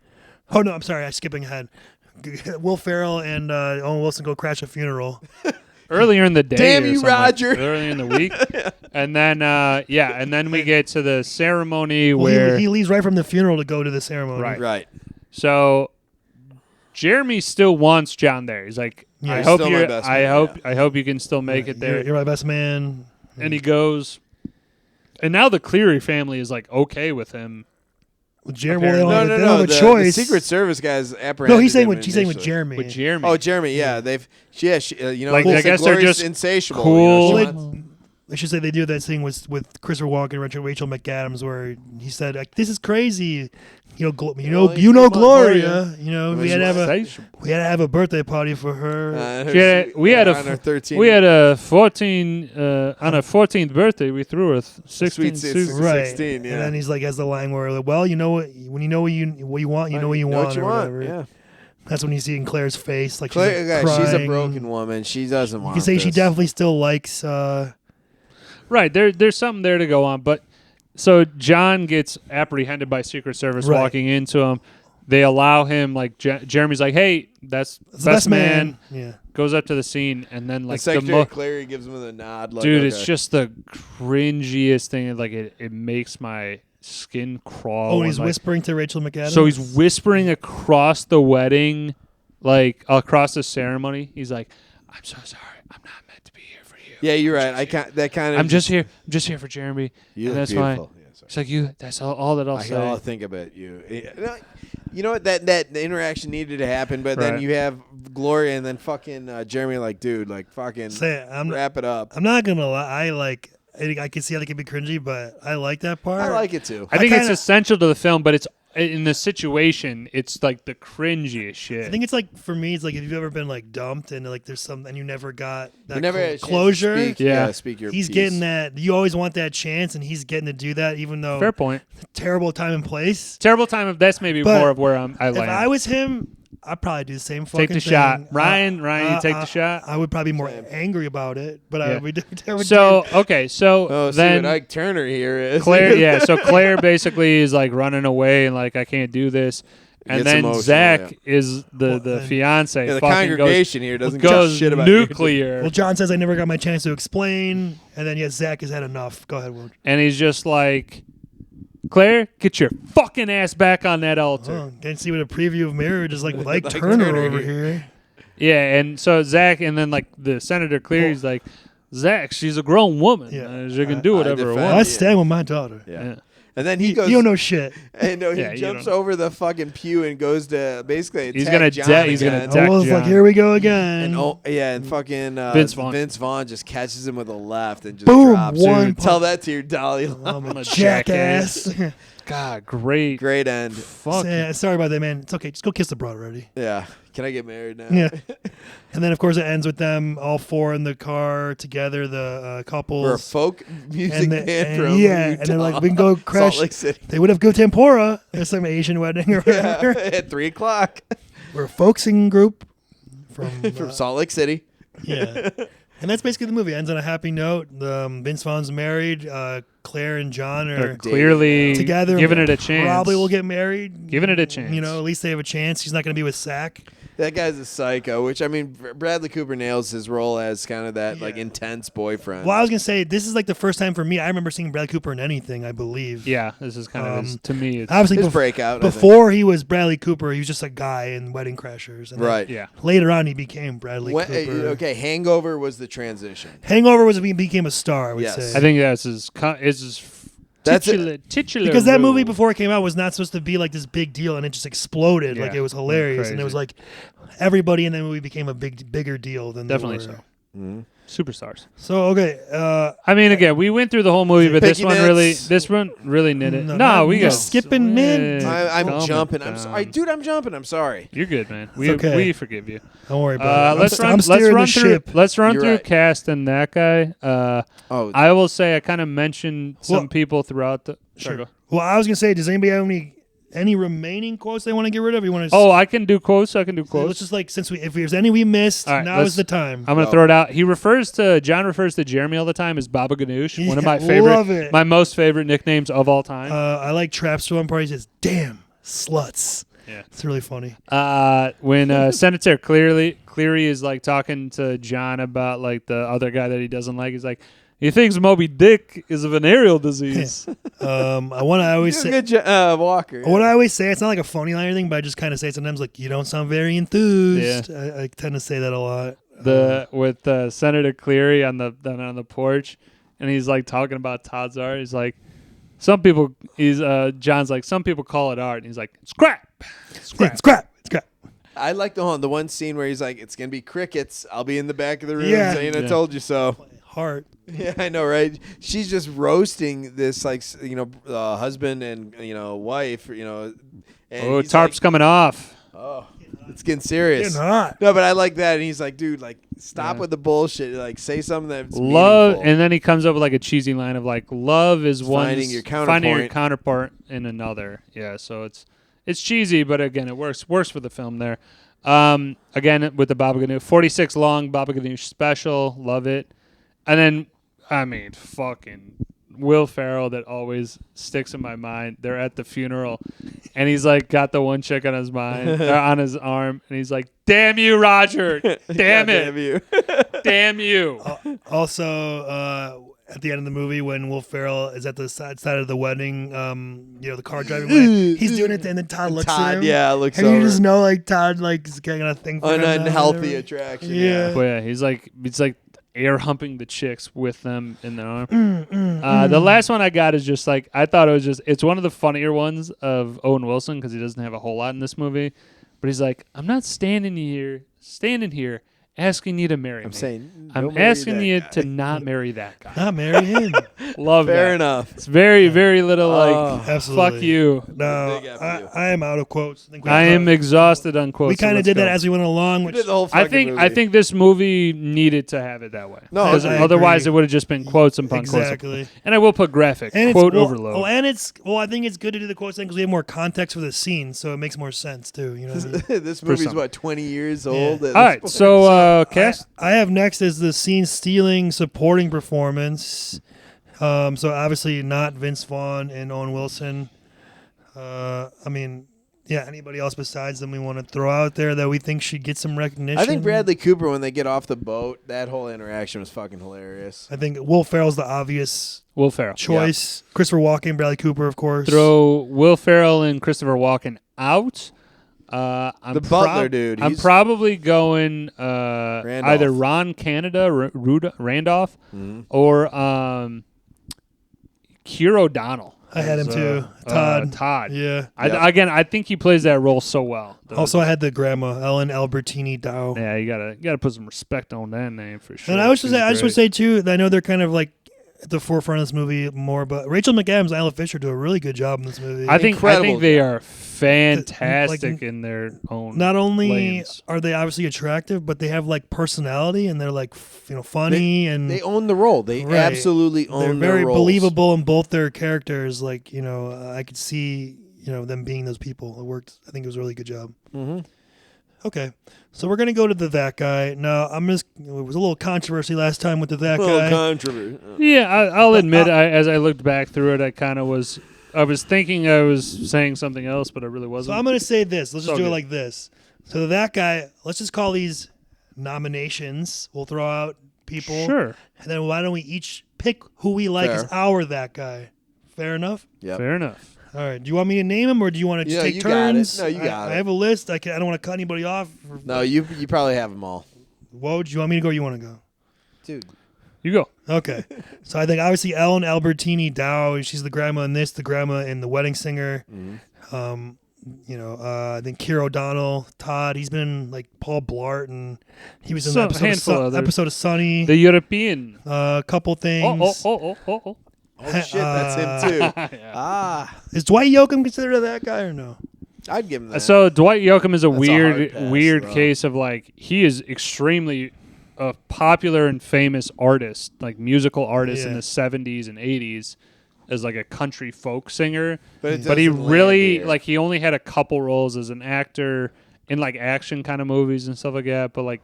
Oh no, I'm sorry, I'm skipping ahead. Will Ferrell and Owen Wilson go crash a funeral. Earlier in the day. Damn or you, something Roger. earlier in the week. And then and then we get to the ceremony Well, where he leaves right from the funeral to go to the ceremony. Right. Right. So Jeremy still wants John there. He's like, Yeah, I he's hope still my you best I man, hope yeah. I hope you can still make it there. You're my best man. And he goes, and now the Cleary family is like okay with him. Well, Jeremy, they Apparently. don't, No. they don't have a The choice. Secret Service guys apprehended. No, he's saying him with initially. Jeremy. With Jeremy. Oh, Jeremy. Yeah, they've. Yeah, you know, Like, they I said guess they're Gloria's just insatiable. cool. You know, she Well, wants- I should say they do that thing with Christopher Walken and Rachel McAdams, where he said, like, "This is crazy." You know, only 3 months Gloria. You know, we had to have a Insatiable. birthday party for her. We had on her 13. We had a 14 on her 14th birthday. We threw her 16 Sweet suits. Right, 16, yeah. and then he's like, has the line where, like, well, you know what? When you know what you want, you know what you want, or whatever. Yeah. That's when you see in Claire's face, like Claire, she's guys, crying. she's a broken woman. She doesn't want. You can say she this. definitely still likes. Right, there's something there to go on, but so John gets apprehended by Secret Service Right. walking into him. They allow him, like Jeremy's like, hey, that's the best man. Yeah. Goes up to the scene, and then The like Secretary Clary gives him the nod. Like, dude, okay. it's just the cringiest thing. Like it makes my skin crawl. Oh, when, he's like, whispering to Rachel McAdams. So he's whispering across the wedding, like across the ceremony. He's like, "I'm so sorry. I'm not meant to be here for you. Yeah, you're right. I can't. That kind of. I'm just here. I'm just here for Jeremy. You and look that's fine." beautiful. Yeah, sorry. It's like you. That's all that I'll I say. can all think about you. You know what? That interaction needed to happen, but then Right. you have Gloria and then fucking Jeremy. Like, dude, like fucking wrap it up. I'm not gonna lie. I can see how they can be cringy, but I like that part. I like it too. I think I it's kinda- essential to the film, but it's in the situation. It's like the cringiest shit. I think it's like, for me, it's like if you've ever been like dumped and like there's some and you never got that You never had a chance to closure. Speak, Yeah. speak your He's piece. getting that. You always want that chance, and he's getting to do that, even though fair point. terrible time and place. Terrible time. Of that's maybe But more of where I If land. I was him, I'd probably do the same fucking Take the thing. shot, Ryan. You take the shot. I would probably be more Same. angry about it, but Yeah. I would. So okay, so Oh, see then what Ike Turner here is. Claire, yeah. So Claire basically is like running away and like I can't do this, and Gets then emotional, Zach yeah. is the Well, fiance. Yeah, the fucking congregation here doesn't goes give a shit about nuclear, Well, John says I never got my chance to explain, and then yes, Zach has had enough. Go ahead, Will. and he's just like, Claire, get your fucking ass back on that altar. Oh, can't see what a preview of Marriage is like with Ike Ike Turner Turner over here. here. Yeah, and so Zach, and then like the Senator Cleary's like, Zach, she's a grown woman. Yeah. She can do whatever her defend- I wants. stand with my daughter. Yeah. Yeah. And then he goes. You don't know shit. And no, he Yeah, you jumps don't- over the fucking pew and goes to basically He's attack gonna John de- he's gonna again. attack- I was like, John. here we go again. And and fucking Vince Vaughn. just catches him with a left and just Boom, drops. one Dude, tell that to your Dalai Lama. I'm a a jackass. God, great. Great end. Fuck. Sorry about that, man. It's okay. Just go kiss the broad already. Yeah. Can I get married now? Yeah. And then, of course, it ends with them all four in the car together, the couples. We're a folk music band from yeah, Utah. and then like we can go crash. Salt Lake City. They would have go tempura. There's some Asian wedding or whatever. Yeah, at 3:00 We're a folk singing group from from Salt Lake City. yeah. And that's basically the movie. It ends on a happy note. Vince Vaughn's married. Claire and John are Clearly together. giving it a chance. Probably will get married. Giving it a chance. You know, at least they have a chance. He's not going to be with Sack. That guy's a psycho, which I mean, Bradley Cooper nails his role as kind of that like intense boyfriend. Well, I was going to say, this is like the first time for me. I remember seeing Bradley Cooper in anything, I believe. Yeah, this is kind of his, to me. It's, Obviously, His breakout. before he was Bradley Cooper, he was just a guy in Wedding Crashers. And then Right. yeah. later on, he became Bradley Cooper. Okay, Hangover was the transition. Hangover was when he became a star, I would Yes. say. I think that's his. That's titular because that movie role. before it came out was not supposed to be like this big deal, and it just exploded. Yeah, Like it was hilarious, and it crazy. was like everybody in that movie became a bigger deal than they Definitely were. so. Superstars. So okay, I mean, again, we went through the whole movie, but this Picky one Nits. really knit it. No, No, we you're got skipping mid. I'm calm it jumping. I'm down. sorry, dude. I'm jumping. I'm sorry. You're good, man. okay. We forgive you. Don't worry about it. Let's I'm run. Let's steering run the through. ship. Let's run You're through right. cast and that guy. Oh, I will say I kind of mentioned some Well, people throughout the. Sure. Sorry, go. Well, I was gonna say, does anybody have any remaining quotes they want to get rid of? You want to? Oh, I can do quotes. I can do let's quotes. just if there's any we missed, All right, now is let's- the time. I'm gonna Go. throw it out. John refers to Jeremy all the time as Baba Ganoush, one of my Yeah, love it. my most favorite nicknames of all time. I like Trap's one part. He says, "Damn sluts." Yeah. It's really funny. When Senator Cleary is like talking to John about like the other guy that he doesn't like, he's like, he thinks Moby Dick is a venereal disease. I always say. good job, Walker. What I always say, it's not like a phony line or anything, but I just kind of say it sometimes, like, you don't sound very enthused. I tend to say that a lot. With Senator Cleary on the porch, and he's like talking about Todd's art. He's like, John's like, some people call it art, and he's like, scrap. It's crap. I like the one scene where he's like, "It's gonna be crickets. I'll be in the back of the room Yeah. saying I Yeah. told you so." Heart. Yeah, I know, right? She's just roasting this, like, husband and wife, and Oh, he's tarp's coming off. like, oh, it's getting serious. Getting hot. No, but I like that, and he's like, "Dude, like, stop Yeah. with the bullshit. Like, say something that's Love, meaningful." and then he comes up with like a cheesy line of like, "Love is Finding your finding your counterpoint. counterpart in another." Yeah, so it's cheesy, but again, it works for the film there. Again with the Baba Ganoush, 46 long Baba Ganoush special, love it. And then, I mean, fucking Will Ferrell that always sticks in my mind. They're at the funeral, and he's like got the one chick on his mind, on his arm, and he's like, "Damn you, Roger! Damn God it! damn you. Damn you!" Also, at the end of the movie, when Will Ferrell is at the side of the wedding, the car driving away, he's doing it, and then Todd looks at him. Todd, looks and over. you just know, like, Todd, like, is getting a thing for An him now, unhealthy whatever. attraction. Yeah. But yeah, he's like air humping the chicks with them in their arm. The last one I got is just like, I thought it's one of the funnier ones of Owen Wilson because he doesn't have a whole lot in this movie. But he's like, "I'm not standing here asking you to marry me. I'm saying, I'm don't marry asking that you guy. to not marry that guy." Not marry him. Love Fair that. enough. It's very, very little Oh, like, absolutely. fuck you. No, Big F you. I am out of quotes. I am exhausted on quotes. We kind of did that as we went along, We which did the whole I fucking think movie. this movie needed to have it that way. No, because I otherwise agree. it would have just been quotes upon quotes. exactly. And I will put graphic And quote it's, overload. I think it's good to do the quotes thing because we have more context for the scene, so it makes more sense too. You know what I mean? This movie's some. what, 20 years old? at All this right, point? so cast. I have next is the scene stealing supporting performance. So obviously not Vince Vaughn and Owen Wilson. Anybody else besides them we want to throw out there that we think should get some recognition? I think Bradley Cooper, when they get off the boat, that whole interaction was fucking hilarious. I think Will Ferrell's the obvious Will Ferrell. choice. Christopher Walken, Bradley Cooper, of course. Throw Will Ferrell and Christopher Walken out. I'm The butler dude, I'm he's- probably going Randolph. either Ron Canada, Randolph, Mhm. or Keir O'Donnell. I had him as, too. Todd. Todd. Yeah. Yep. I think he plays that role so well. Also, I had the grandma, Ellen Albertini Dow. Yeah, you gotta put some respect on that name for sure. And I She's just would great. say too that I know they're kind of like at the forefront of this movie more, but Rachel McAdams and Isla Fisher do a really good job in this movie. I think Incredible they job. are fantastic in their own. not only lanes. are they obviously attractive, but they have like personality and they're like funny and They own the role. They Right. absolutely they're own very their roles. believable in both their characters. Like I could see them being those people. It worked. I think it was a really good job. Mhm. Okay, so we're gonna go to that guy now. It was a little controversy last time with that Little guy. controversy. Yeah, I'll admit, as I looked back through it, I was thinking I was saying something else, but I really So wasn't. I'm gonna say this. Let's So just do it good. like this. So that guy. Let's just call these nominations. We'll throw out people. Sure, And then why don't we each pick who we like as Fair. our that guy? Fair enough. Yep. fair enough. All right. Do you want me to name him, or do you want to just Yeah, take you got it. turns? No, you got I it. have a list. I don't want to cut anybody off. No, you probably have them all. Whoa, do you want me to go? Or you want to go? Dude. You go. Okay. So I think obviously Ellen Albertini Dow. She's the grandma in this, the grandma in The Wedding Singer. Mm-hmm. I think Keir O'Donnell, Todd. He's been in, like Paul Blart, and he was in So, the episode of Sunny. The European. A couple things. Oh shit, that's him too. Yeah. Is Dwight Yoakam considered that guy or no? I'd give him that. So Dwight Yoakam is a That's a hard weird pass, though. case of like he is extremely a popular and famous artist, like musical artist in Yeah. the 70s and 80s as like a country folk singer. But it But he doesn't land really here. like he only had a couple roles as an actor in like action kind of movies and stuff like that. But like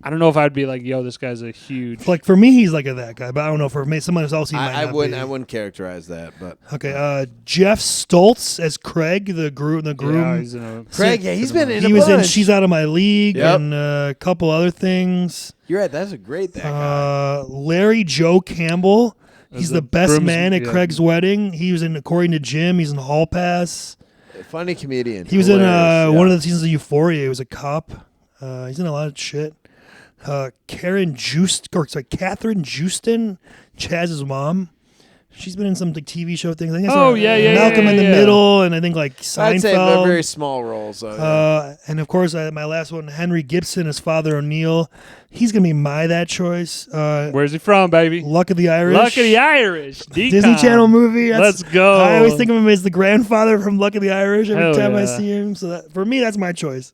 I don't know if I'd be like, yo, this guy's a huge. Like for me, he's like that guy, but I don't know for someone else. He might I not wouldn't. be. I wouldn't characterize that. But Okay, Jeff Stoltz as Craig, the groom. Yeah, he's in a, Craig, yeah, he's been in. He a was in bunch. She's Out of My League Yep. and a couple other things. You're right. That's a great that guy. Larry Joe Campbell. He's As the the best groom's- man at yeah. Craig's wedding. He was in According to Jim. He's in Hall Pass. Funny comedian. He was Hilarious, in one yeah. of the seasons of Euphoria. He was a cop. He's in a lot of shit. Catherine Justin, Chaz's mom. She's been in some like TV show things. I think I saw Oh, yeah, Malcolm in the yeah. Middle, and I think like I'd say they're Seinfeld. very small roles. So, yeah. And of course, my last one, Henry Gibson as Father O'Neill. He's gonna be that choice. where's he from, baby? Luck of the Irish. Luck of the Irish. Disney Channel movie. Let's go. I always think of him as the grandfather from Luck of the Irish every Hell time I yeah. see him. So for me, that's my choice.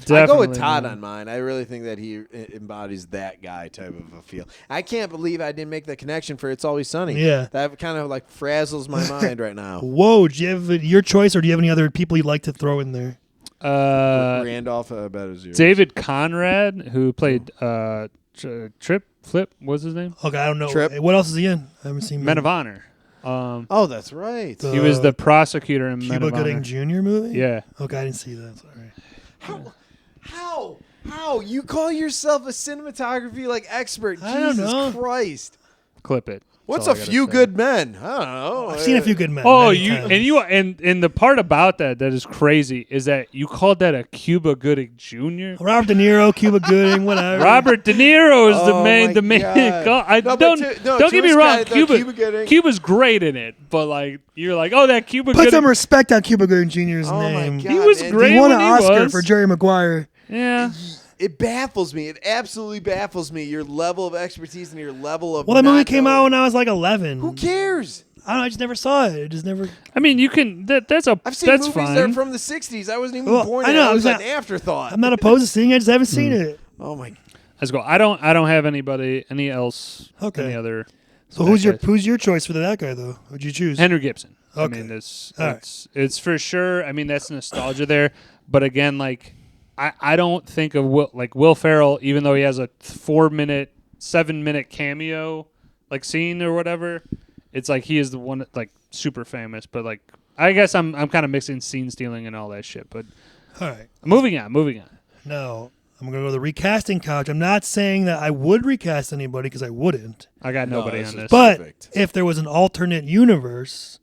I go with Definitely, Todd man. on mine. I really think that he embodies that guy type of a feel. I can't believe I didn't make the connection for It's Always Sunny. Yeah. That kind of like frazzles my mind right now. Whoa, do you have your choice, or do you have any other people you'd like to throw in there? Randolph, I bet is yours. David Conrad, who played Flip, what's his name? Okay, I don't know. Trip. What else is he in? I haven't seen Men of Honor. Oh, that's right. He was the prosecutor in Men Cuba of Honor. Gooding Jr. movie. Yeah. Okay, I didn't see that. Sorry. How? You call yourself a cinematography like expert? I don't Jesus know. Christ! Clip it. What's That's a all I gotta few say. good men? I don't know. I've seen a few good men. Oh, many times. and the part about that is crazy is that you called that a Cuba Gooding Jr. Robert De Niro, Cuba Gooding, whatever. Robert De Niro is Oh the main. God. I No, but don't to get me his wrong. credit, though, Cuba Gooding- Cuba's great in it, but like you're like, oh, that Cuba Put Gooding. some respect on Cuba Gooding Jr.'s Oh my name. God. He was man. great He won when an he Oscar was. for Jerry Maguire. Yeah. It baffles me. It absolutely baffles me. Your level of expertise and your level of. Well, that movie not came out knowing. when I was like 11. Who cares? I don't know. I just never saw it. It just never. I mean, you can. That's I've seen that's movies fine. that are from the '60s. I wasn't even Well, born I yet. know, It was I'm an not- afterthought. I'm not opposed to seeing it. I just haven't seen it. Oh my! Let's go. I don't have any else. Okay. Any other? So who's your choice for that guy though? Who'd you choose? Henry Gibson. Okay. I mean, it's All right. it's for sure. I mean, that's nostalgia there. But again, like I don't think of Will Ferrell, even though he has a 7-minute cameo like scene or whatever. It's like he is the one that, like super famous. But like I guess I'm kind of mixing scene stealing and all that shit. But All right. moving on. Now I'm gonna go to the recasting couch. I'm not saying that I would recast anybody because I wouldn't. I got No, nobody this on is this. But Perfect. if there was an alternate universe,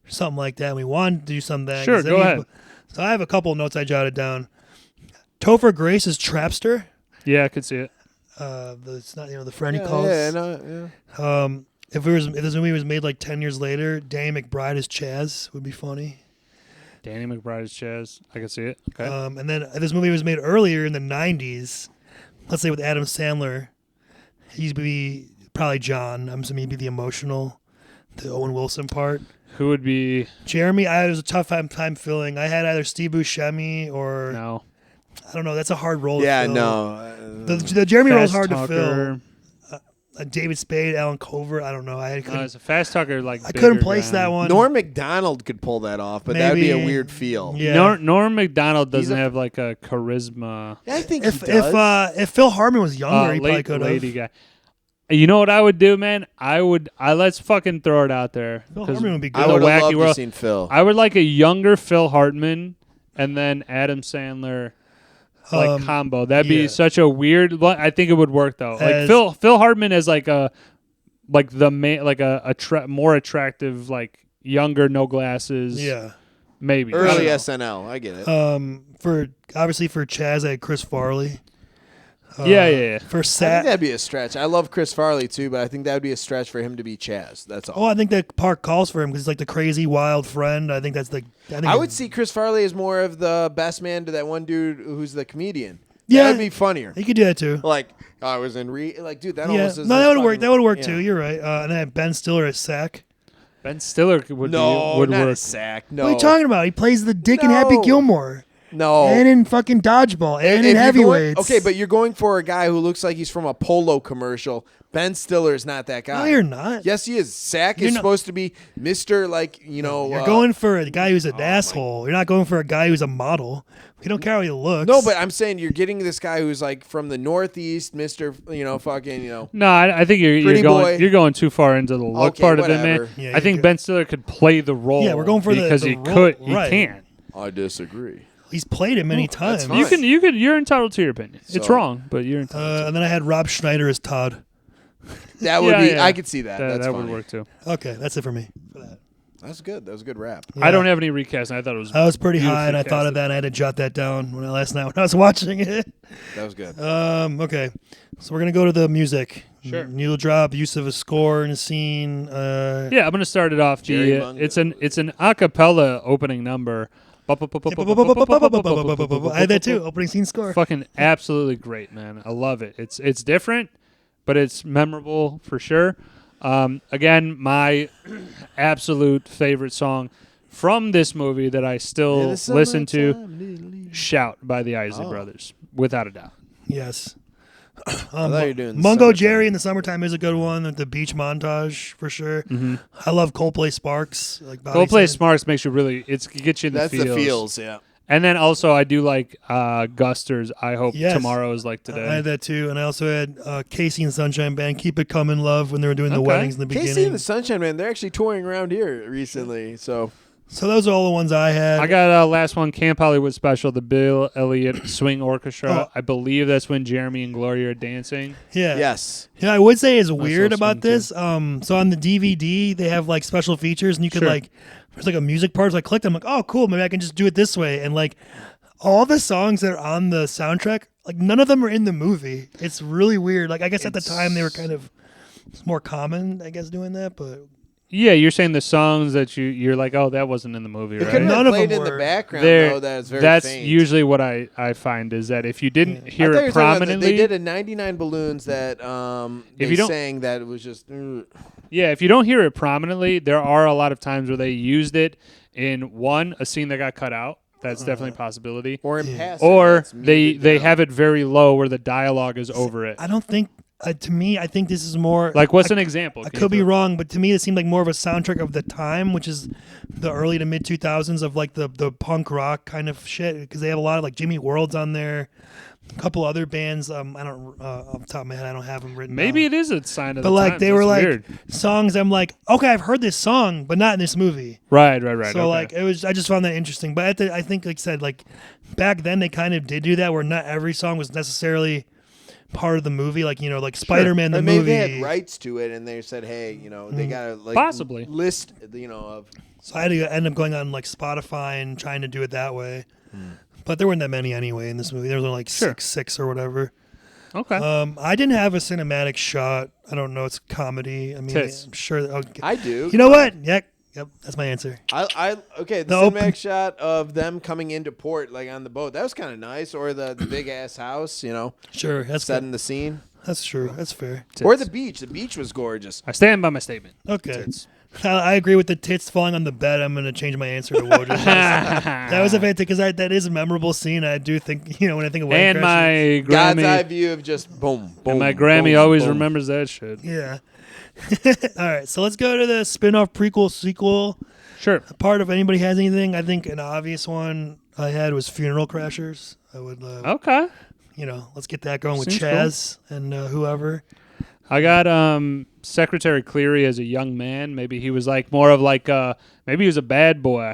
or something like that, and we wanted to do something. Sure, go ahead. So I have a couple of notes I jotted down. Topher Grace is Trapster. Yeah, I could see it. It's not the friend he Yeah, calls. yeah, no, yeah. If this movie was made like 10 years later, Danny McBride as Chaz would be funny. Danny McBride's Chaz. I can see it. Okay. And then if this movie was made earlier in the 90s, let's say with Adam Sandler, he'd be probably John. I'm assuming he'd be the emotional, the Owen Wilson part. Who would be? Jeremy, I was a tough time filling. I had either Steve Buscemi or No. I don't know. That's a hard role. Yeah, to fill. no. The Jeremy role is Fast hard to talker. fill. David Spade, Alan Covert. I don't know. I No, couldn't, it's a fast talker. Like I couldn't bigger place guy. that one. Norm Macdonald could pull that off, but that would be a Maybe. weird feel. Yeah. Norm Macdonald doesn't a- have like a charisma. I think if he does. if Phil Hartman was younger, he probably Late could lady have. guy. You know what I would do, man? Let's fucking throw it out there. Phil 'Cause Hartman would be I good. the would have wacky loved to world- seen Phil. I would like a younger Phil Hartman and then Adam Sandler combo. That'd be yeah. such a weird. I think it would work though. Like As- Phil Hartman as like a the man, like a more attractive, like younger, no glasses. Yeah. Maybe I Early don't know. SNL. I get it. For Chaz, I had Chris Farley. Yeah. For I think Sat. that'd be a stretch. I love Chris Farley too, but I think that would be a stretch for him to be Chaz. That's all. Oh, I think that part calls for him because he's like the crazy wild friend. I think that's the. I would see Chris Farley as more of the best man to that one dude who's the comedian. Yeah. That'd be funnier. He could do that too. Like I was in like, dude, that Yeah, almost is. no, that would work. That would work yeah. too. You're right. And then Ben Stiller as Sack. Ben Stiller would No, would not work. a sack. No. What are you talking about? He plays the dick in Happy No. Gilmore. No. And in fucking Dodgeball. And If in you're Heavyweights. okay, but you're going for a guy who looks like he's from a Polo commercial. Ben Stiller is not that guy. No, you're not. Yes, he is. Sack You're is not- supposed to be Mr. Like, You're going for a guy who's an asshole. You're not going for a guy who's a model. We don't care how he looks. No, but I'm saying you're getting this guy who's like from the Northeast, Mr. Fucking. No, I think you're Pretty boy. going too far into the look Okay, part of it, whatever. man. Yeah, I you're think good. Ben Stiller could play the role. Yeah, we're going for because the he role, could. right. He can. I disagree. He's played it many times. fine. You're entitled to your opinion. It's So- wrong, but you're entitled. And then I had Rob Schneider as Todd. That would Yeah, be. yeah. I could see that. That's that funny. would work too. Okay, that's it for me. For that. That's good. That was a good rap. I don't have any recasting. I thought it was. I was pretty high, beautifully and I thought of casted. that, and I had to jot that down last night when I was watching it. That was good. Okay, so we're gonna go to the music. Sure. Needle drop, use of a score in a scene. Yeah, I'm gonna start it off. Jerry Mungo. It's an a cappella opening number. I had that too. Opening scene score. Fucking absolutely great, man. I love it. It's different, but it's memorable for sure. Again, my absolute favorite song from this movie that I still listen to, "Shout" by the Isley Brothers, without a doubt. Yes. I thought you were doing the Mungo summertime. Jerry in the summertime is a good one. The beach montage for sure. I love Coldplay Sparks. Like Bobby Coldplay said. Smarts makes you really. It gets you in That's the feels. the feels. Yeah. And then also I do like Guster's "I Hope Yes. Tomorrow Is Like Today." I had that too, and I also had Casey and Sunshine Band, "Keep It Comin' Love" when they were doing the Okay. weddings in the Casey beginning. and the Sunshine Man, they're actually touring around here recently. So So those are all the ones I had. I got last one, Camp Hollywood Special, the Bill Elliott Swing Orchestra. Oh. I believe that's when Jeremy and Gloria are dancing. yeah. yes, Yeah, I would say is saw weird about Swing, this. So on the DVD, they have like special features, and you could Sure. like, there's like a music part. So I clicked, I'm like, oh, cool. Maybe I can just do it this way. And like, all the songs that are on the soundtrack, like none of them are in the movie. It's really weird. Like I guess at the time they were kind of more common, I guess, doing that. But Yeah, you're saying the songs that you're like, oh, that wasn't in the movie, it right? could have None been of played them in the were. background There- though. That's very that's faint. usually what I find is that if you didn't I hear thought you it were talking about prominently, they did a 99 Balloons that If they you don't- sang that it was just yeah, if you don't hear it prominently, there are a lot of times where they used it in a scene that got cut out. That's definitely a possibility. or in passing. Or that's they muted down. have it very low where the dialogue is over it. I don't think. To me, I think this is more Like, what's an example? I Can could you be throw- wrong, but to me, it seemed like more of a soundtrack of the time, which is the early to mid 2000s of like the punk rock kind of shit. Because they have a lot of like Jimmy World's on there, a couple other bands. I don't off the top of my head, I don't have them written. Maybe down. it is a sign of But the like times. they were That's like weird. songs. I'm like, okay, I've heard this song, but not in this movie. Right. So okay. like it was, I just found that interesting. But I think, like I said, like back then they kind of did do that, where not every song was necessarily part of the movie. Like like Spider-Man the Or maybe movie. they had rights to it and they said, hey, they gotta like Possibly. list of So I had to end up going on like Spotify and trying to do it that way. But there weren't that many anyway in this movie. There was only like Sure. six or whatever. Okay. I didn't have a cinematic shot. I don't know. It's comedy. I mean, Tits. I'm sure. I do. You know what? Yep, that's my answer. Okay, the The cinematic open- shot of them coming into port like on the boat. That was kind of nice. Or the big ass house, Sure, that's setting good. the scene. That's true. That's fair. Or the beach. The beach was gorgeous. I stand by my statement. Okay. Tits. I agree with the tits falling on the bed. I'm going to change my answer to Wojciech. That was a fantastic because that is a memorable scene. I do think when I think of wedding And crashes. my God's eye Grammy, view of just boom, boom. and my Grammy boom, always boom. remembers that shit. Yeah. All right, so let's go to the spin-off prequel sequel. Sure. Part of anybody has anything, I think an obvious one I had was Funeral Crashers. I would, Okay. let's get that going with Seems Chaz and whoever. I got Secretary Cleary as a young man. Maybe he was like more of like maybe he was a bad boy,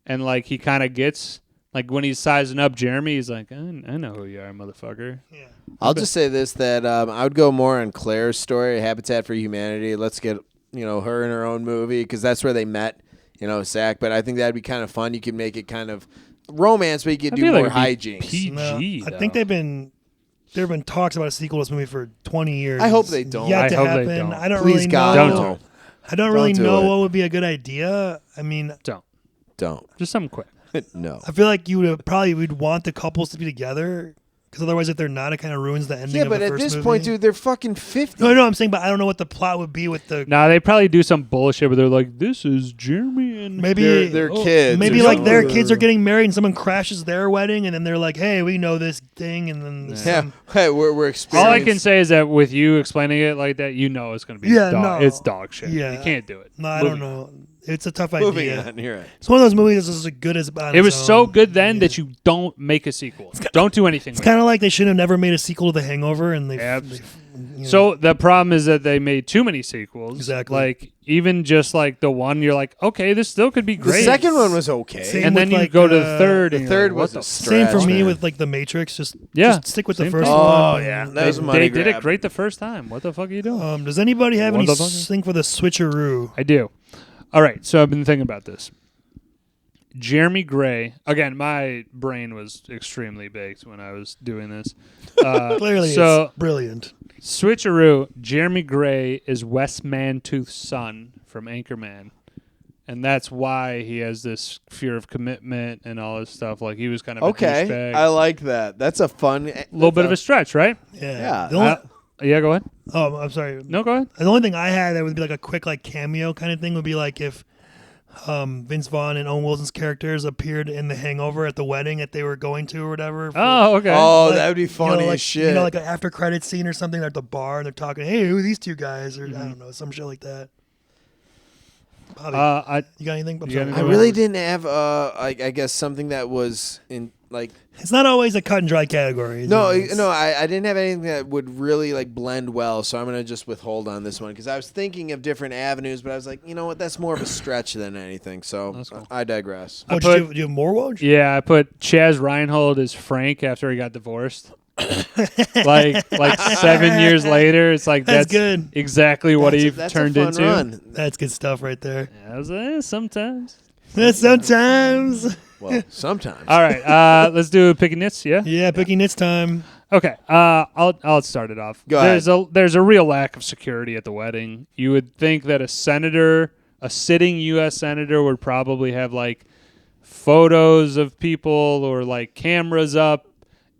and like he kind of gets like when he's sizing up Jeremy, he's like, I know who you are, motherfucker. Yeah. I'll just say this, that I would go more on Claire's story, Habitat for Humanity. Let's get, her in her own movie because that's where they met, Zach. But I think that'd be kind of fun. You could make it kind of romance, but you could I do feel like more it'd be hijinks. PG. No, I though. think they've been there have been talks about a sequel to this movie for 20 years. I hope they don't. Yet I to hope they happen. don't. I don't Please, really God, know. Don't. I don't really do know it. what would be a good idea. I mean, Don't. Just something quick. No. I feel like you would want the couples to be together because otherwise, if they're not, it kind of ruins the ending. Yeah, of but the at first this movie. point, dude, they're fucking 50. No, I'm saying, but I don't know what the plot would be with the. Nah, they probably do some bullshit where they're like, "This is Jeremy and Maybe They're kids. Maybe or like their something. kids are getting married and someone crashes their wedding, and then they're like, "Hey, we know this thing," and then there's Yeah. some- Hey, we're All experienced. I can say is that with you explaining it like that, you know it's going to be Yeah, dog. no. It's dog shit. Yeah. You can't do it. No, I don't know. It's a tough Moving idea. on. You're right. It's one of those movies that's as good as on It was its so own. good then that you don't make a sequel. Don't do anything It's with kind of like they should have never made a sequel to The Hangover, and they. Abs- you it. know. So the problem is that they made too many sequels. Exactly. Like even just like the one, you're like, okay, this still could be The great. second one was okay. Same and then with, you like, go to the third. The and you're third like, was what a the Same for stretch, me man. with like The Matrix. Just stick with the Same first thing. one. Oh, yeah. That was a They money did it grab. great the first time. What the fuck are you doing? Does anybody have What any the fuck? thing for the switcheroo? I do. All right, so I've been thinking about this. Jeremy Gray. Again, my brain was extremely baked when I was doing this. Clearly, so it's brilliant. Switcheroo. Jeremy Gray is Wes Mantooth's son from Anchorman, and that's why he has this fear of commitment and all this stuff. Like he was kind of a Okay. douchebag. I like that. That's a fun. A little bit of a stretch, right? Yeah. Yeah. The only, Yeah, go ahead. I'm sorry. No, go ahead. The only thing I had that would be like a quick like cameo kind of thing would be like if Vince Vaughn and Owen Wilson's characters appeared in The Hangover at the wedding that they were going to or whatever. Oh, okay. Oh, Like, that would be funny like, as shit. like an after credit scene or something at the bar and they're talking, hey, who are these two guys? Or I don't know, some shit like that. Bobby, you got anything? I'm you got sorry. I anything? really didn't have, I guess, something that was in like. It's not always a cut and dry category. No, It's- I didn't have anything that would really like blend well, so I'm gonna just withhold on this one because I was thinking of different avenues, but I was like, you know what, that's more of a stretch than anything. So That's cool. I digress. Oh, I did put- do you have more Woj? Yeah, I put Chaz Reinhold as Frank after he got divorced. like 7 years later, it's like That's that's good. exactly what he That's turned a fun into. Run. That's good stuff right there. Yeah, I was like, sometimes. Sometimes. Well, sometimes. All right, let's do picking nits. Yeah. Yeah, picking Nits time. Okay. I'll start it off. Go There's a real lack of security at the wedding. You would think that a sitting U.S. senator, would probably have like photos of people or like cameras up,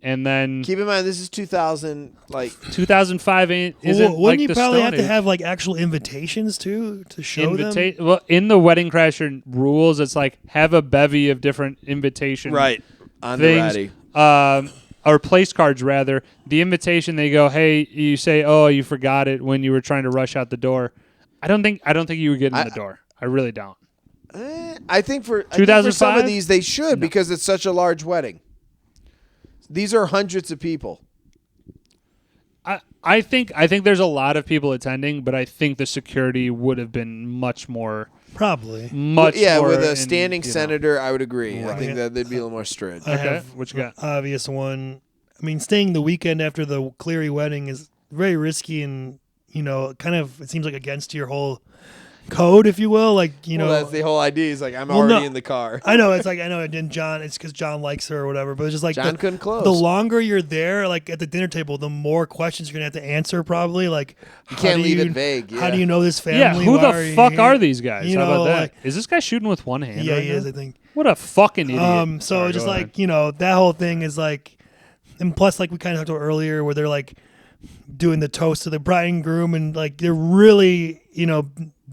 and then Keep in mind, this is 2000. Like, 2005 isn't Wouldn't like you the probably Stone have to Age. have like actual invitations too to show them? Well, in the Wedding Crasher rules, it's like have a bevy of different invitation on the things, ready. or place cards rather. The invitation, they go, hey, you say, oh, you forgot it when you were trying to rush out the door. I don't think you would get in the door. I really don't. I think for some 2005? of these they should because it's such a large wedding. These are hundreds of people. I think there's a lot of people attending, but I think the security would have been much more. Probably. Much Yeah, more with a in, standing you know. senator, I would agree. I Right. think that they'd be a little more strict. I Okay, have what you got? Obvious one. I mean, staying the weekend after the Cleary wedding is very risky and, kind of, it seems like against your whole code, if you will. Like, Well, that's the whole idea. Is like I'm Well, already no. in the car. I know, and John, it's because John likes her or whatever, but it's just like John couldn't close. the longer you're there, like at the dinner table, the more questions you're going to have to answer probably. Like, You can't how do leave you- it vague. How yeah. do you know this family? Yeah, who Why the you fuck here? are these guys? You How about know, that? like- Is this guy shooting with one hand? Yeah, right he now? is, I think. What a fucking idiot. So Sorry, just go like, ahead. that whole thing is like, and plus like we kind of talked about earlier where they're like doing the toast to the bride and groom and like they're really,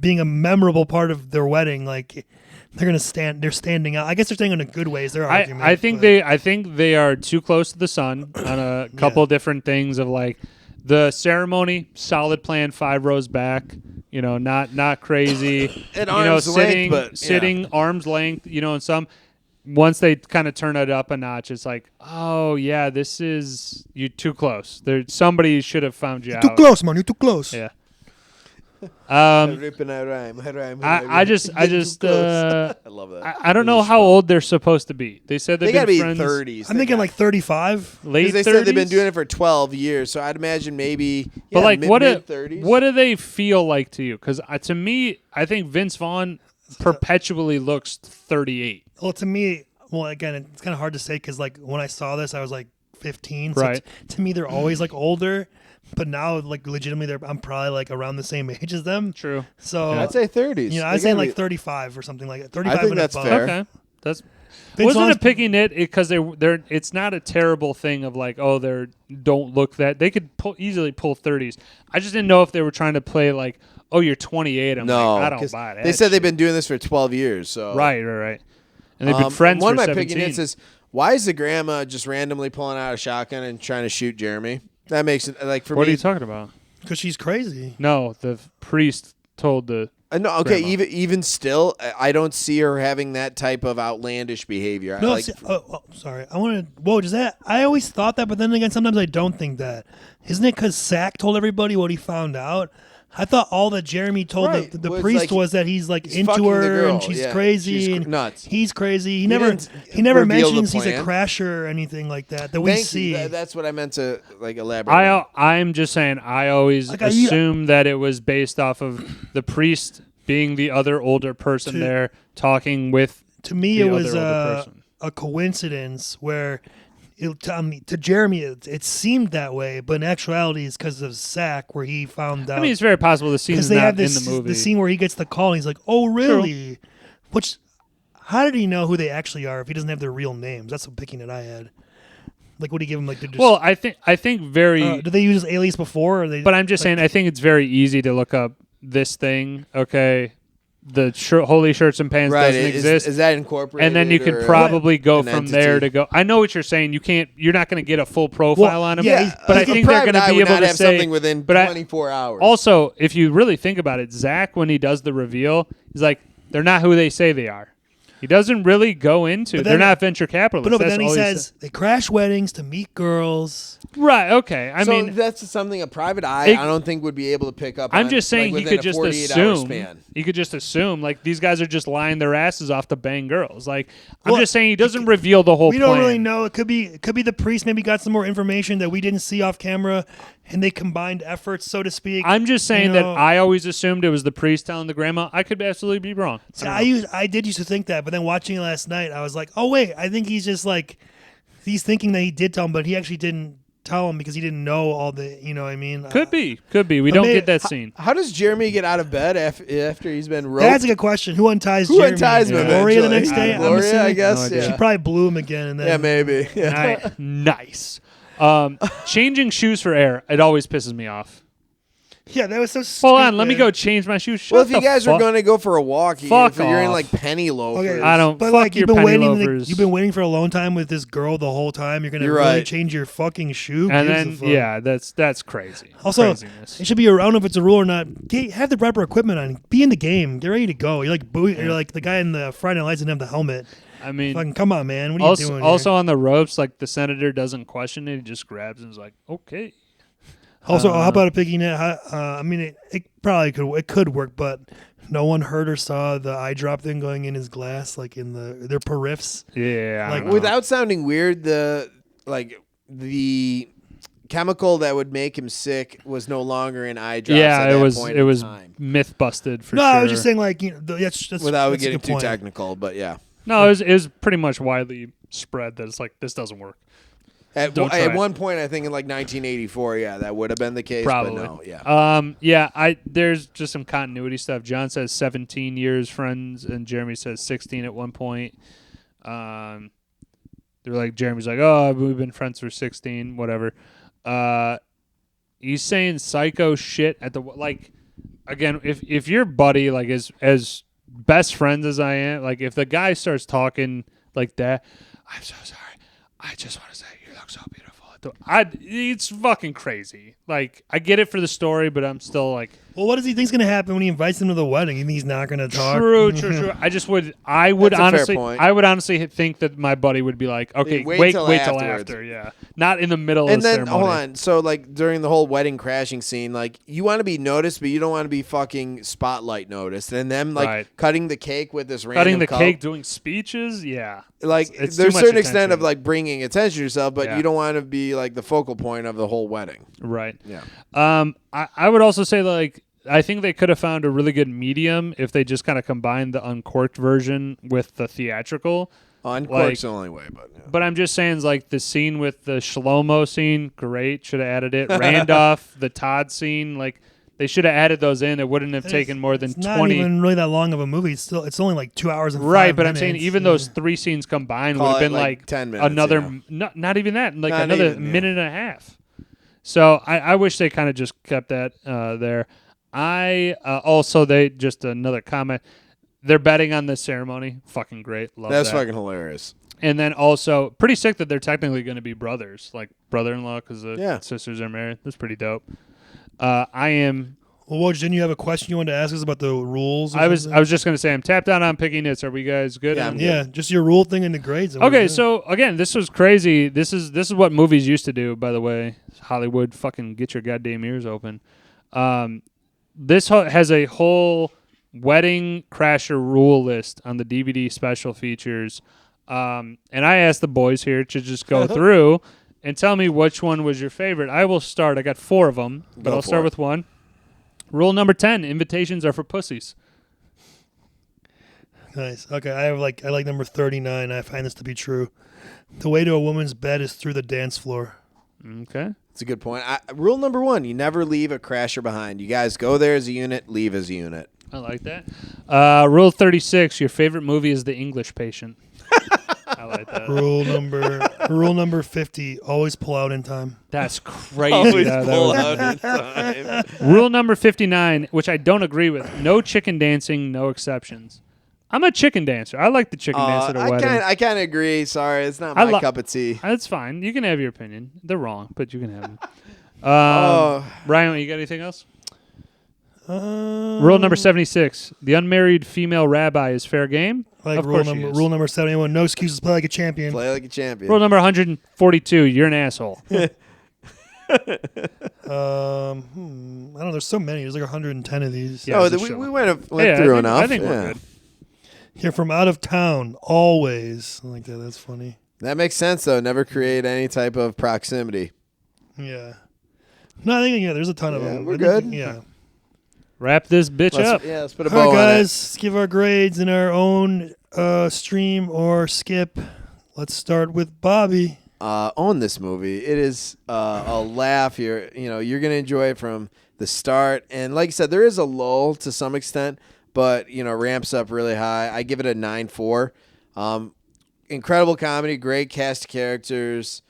being a memorable part of their wedding. Like they're standing out. I guess they're standing in a good way is their argument. I think they are too close to the sun on a couple different things of like the ceremony, solid plan, 5 rows back, not crazy. At arm's sitting length, but, sitting arm's length, and some once they kind of turn it up a notch, it's like, oh yeah, this is you too close. Somebody should have found you Too out. close, man. You're too close. Yeah. I rip and I rhyme. I just I love that. I don't know how old they're supposed to be. They said they've They been gotta be friends 30s. I'm thinking like 35. late 30s. They said they've been doing it for 12 years, so I'd imagine maybe. But yeah, like, what mid-30s. do they feel like to you? Because to me, I think Vince Vaughn perpetually looks 38. Well, to me, again, it's kind of hard to say because like when I saw this, I was like 15. So Right. to me, they're always like older. But now, like legitimately, I'm probably like around the same age as them. True. So I'd say 30s. you know, They I'd say gotta like be- 35 or something like that. 35 I think and that's above. fair. Okay. That's Vince wasn't Vaughn's- a picky nit because they're. It's not a terrible thing of like, oh, they don't look that. They could easily pull 30s. I just didn't know if they were trying to play like, oh, you're 28. I'm No, like, I don't 'cause buy that. They said they've shit. been doing this for 12 years. So right. And they've been friends one for of my 17. picky nits is, why is the grandma just randomly pulling out a shotgun and trying to shoot Jeremy? That makes it like for What me. are you talking about? Because she's crazy. No, the priest told the. No, okay. Grandma. Even still, I don't see her having that type of outlandish behavior. No, like, sorry. I wanted. Whoa, does that? I always thought that, but then again, sometimes I don't think that. Isn't it because Sack told everybody what he found out? I thought all that Jeremy told Right, the was priest like was that he's like he's into fucking the her girl, and she's yeah. crazy She's and nuts. he's crazy. He didn't never reveal the mentions he's a plan. crasher or anything like that we Thank see. you. That's what I meant to like elaborate. on. I'm just saying. I always Like, assumed that it was based off of the priest being the other older person To- there talking with. To me, the it was other older person. a coincidence where to Jeremy it seemed that way, but in actuality, it's because of Sack where he found out. I mean, it's very possible the scene's because they not have this in the movie. the scene where he gets the call and he's like, "Oh, really?" Which, how did he know who they actually are if he doesn't have their real names? That's what picking it I had. Like, would he give him like? Well, I think very. did they use alias before? Or they, But I'm just saying, I think it's very easy to look up this thing. Okay, the holy shirts and pants right? doesn't exist, Is that incorporated? and then you could or probably go an from there entity? to go. I know what you're saying. You're not going to get a full profile on him. yeah, but I like a think they're private going to eye be would able not to have say something within but 24 hours. Also, if you really think about it, Zach, when he does the reveal, he's like, they're not who they say they are. He doesn't really go into. But They're then- not venture capitalists. but That's then he all says they crash weddings to meet girls. right. Okay. I so mean, that's something a private eye It- I don't think would be able to pick up. I'm on, just saying like, he within could a just 48-hour assume. span. He could just assume like these guys are just lying their asses off to bang girls. Like Well, I'm just saying he doesn't reveal the whole We plan. don't really know. It could be the priest maybe got some more information that we didn't see off camera, and they combined efforts, so to speak. I'm just saying You know- that I always assumed it was the priest telling the grandma. I could absolutely be wrong. See, I don't know. I did used to think that, but then watching it last night, I was like, oh wait, I think he's just like he's thinking that he did tell him, but he actually didn't tell him because he didn't know all the. You know what I mean? Could be. We but don't may- get that scene. How does Jeremy get out of bed after he's been roped? That's a good question. Who unties Who Jeremy? unties him? Gloria the next eventually? day. I'm Gloria, I assuming? guess. No idea. She yeah. probably blew him again, and then Yeah, maybe. Yeah. Nice. Changing shoes for air. It always pisses me off. Yeah, that was so. Stupid. Hold on, let me go change my shoes. Shut Well, if you the guys were fuck- going to go for a walk, Fuck if you're in off. like penny loafers, Okay, I don't. But fuck like your you've been penny waiting, loafers. you've been waiting for a long time with this girl the whole time. You're gonna You're really right. change your fucking shoe. and Gives then a fuck. yeah, that's crazy. Also, Craziness. it should be around if it's a rule or not. Have the proper equipment on. Be in the game. Get ready to go. You're like You're like the guy in the Friday Night Lights didn't have the helmet. I mean, Fucking come on, man. What are you also, doing? also on the ropes, like the senator doesn't question it; he just grabs and is like, "Okay." Also, how about a picking net? I mean, it probably could work, but no one heard or saw the eye drop thing going in his glass, like in their periffs. Yeah, I Like, don't know. without sounding weird, the chemical that would make him sick was no longer in eye drops. yeah, at it that was point it in was time. myth busted for No, sure. I was just saying, like, you know, that's Without that's a getting good too point. technical, but yeah. No, it was pretty much widely spread that it's like this doesn't work. Don't try At it. one point, I think in like 1984, yeah, that would have been the case. Probably. But no, yeah. Yeah. There's just some continuity stuff. John says 17 years friends, and Jeremy says 16 at one point. They're like Jeremy's like, oh, we've been friends for 16, whatever. He's saying psycho shit at the like. Again, if your buddy like as best friends as I am, like if the guy starts talking like that, I'm so sorry. I just want to say you look so beautiful. It's fucking crazy. Like I get it for the story, but I'm still like. Well, what does he think's going to happen when he invites them to the wedding? You think he's not going to talk? True. I would That's a fair honestly, point. I would honestly think that my buddy would be like, okay, Wait wait till till afterwards. after, yeah, not in the middle And of the then ceremony. hold on. So like during the whole wedding crashing scene, like you want to be noticed, but you don't want to be fucking spotlight noticed. And them like Right. cutting the cake with this random Cutting the cup. cake, doing speeches, yeah. Like It's there's too a much certain extent of attention. like bringing attention to yourself, but Yeah. you don't want to be like the focal point of the whole wedding. Right. Yeah. I would also say like I think they could have found a really good medium if they just kind of combined the uncorked version with the theatrical. Uncork's the only way, but. Yeah. But I'm just saying, like, the scene with the Shlomo scene, great. Should have added it. Randolph, the Todd scene, like, they should have added those in. It wouldn't have taken more than 20. It's not even really that long of a movie. It's only like 2 hours and 5 right, but minutes. I'm saying even those 3 scenes combined would have been like 10 minutes, another, not even that, like Not another even, minute and a half. So I wish they kind of just kept that there. Also, just another comment. They're betting on this ceremony. Fucking great. Love That's that. fucking hilarious. And then also, pretty sick that they're technically going to be brothers, like brother-in-law, because the sisters are married. That's pretty dope. Well, Woj, didn't you have a question you wanted to ask us about the rules? I was just going to say, I'm tapped out on picking Nits. Are we guys good? Yeah, I'm good. Yeah, just your rule thing and the grades. Okay, so again, this was crazy. This is what movies used to do, by the way. Hollywood, fucking get your goddamn ears open. This has a whole wedding crasher rule list on the DVD special features. And I asked the boys here to just go through and tell me which one was your favorite. I will start. I got 4 of them, but I'll start with one. Rule number 10: invitations are for pussies. Nice. Okay, I like number 39. I find this to be true. The way to a woman's bed is through the dance floor. Okay. That's a good point. Rule number 1: you never leave a crasher behind. You guys go there as a unit, leave as a unit. I like that. Rule 36: your favorite movie is The English Patient. I like that. Rule number 50: always pull out in time. That's crazy. Always pull out in time. Rule number 59, which I don't agree with: no chicken dancing, no exceptions. I'm a chicken dancer. I like the chicken dance at a wedding. I kind of agree. Sorry, it's not my cup of tea. That's fine. You can have your opinion. They're wrong, but you can have it. Ryan, you got anything else? Rule number 76: the unmarried female rabbi is fair game. Like rule number 71: no excuses. Play like a champion. Play like a champion. Rule number 142: you're an asshole. I don't know. There's so many. There's like 110 of these. Yeah, we went through enough. I think we're good. You're from out of town, always. I like that. That's funny. That makes sense, though. Never create any type of proximity. Yeah. No, I think there's a ton of them. We're good. Yeah. Wrap this bitch up. Yeah, let's put a All bow right, on it. guys. Let's give our grades in our own stream or skip. Let's start with Bobby. On this movie, it is a laugh. You're gonna enjoy it from the start, and like I said, there is a lull to some extent, but ramps up really high. I give it a 9.4. Incredible comedy, great cast of characters.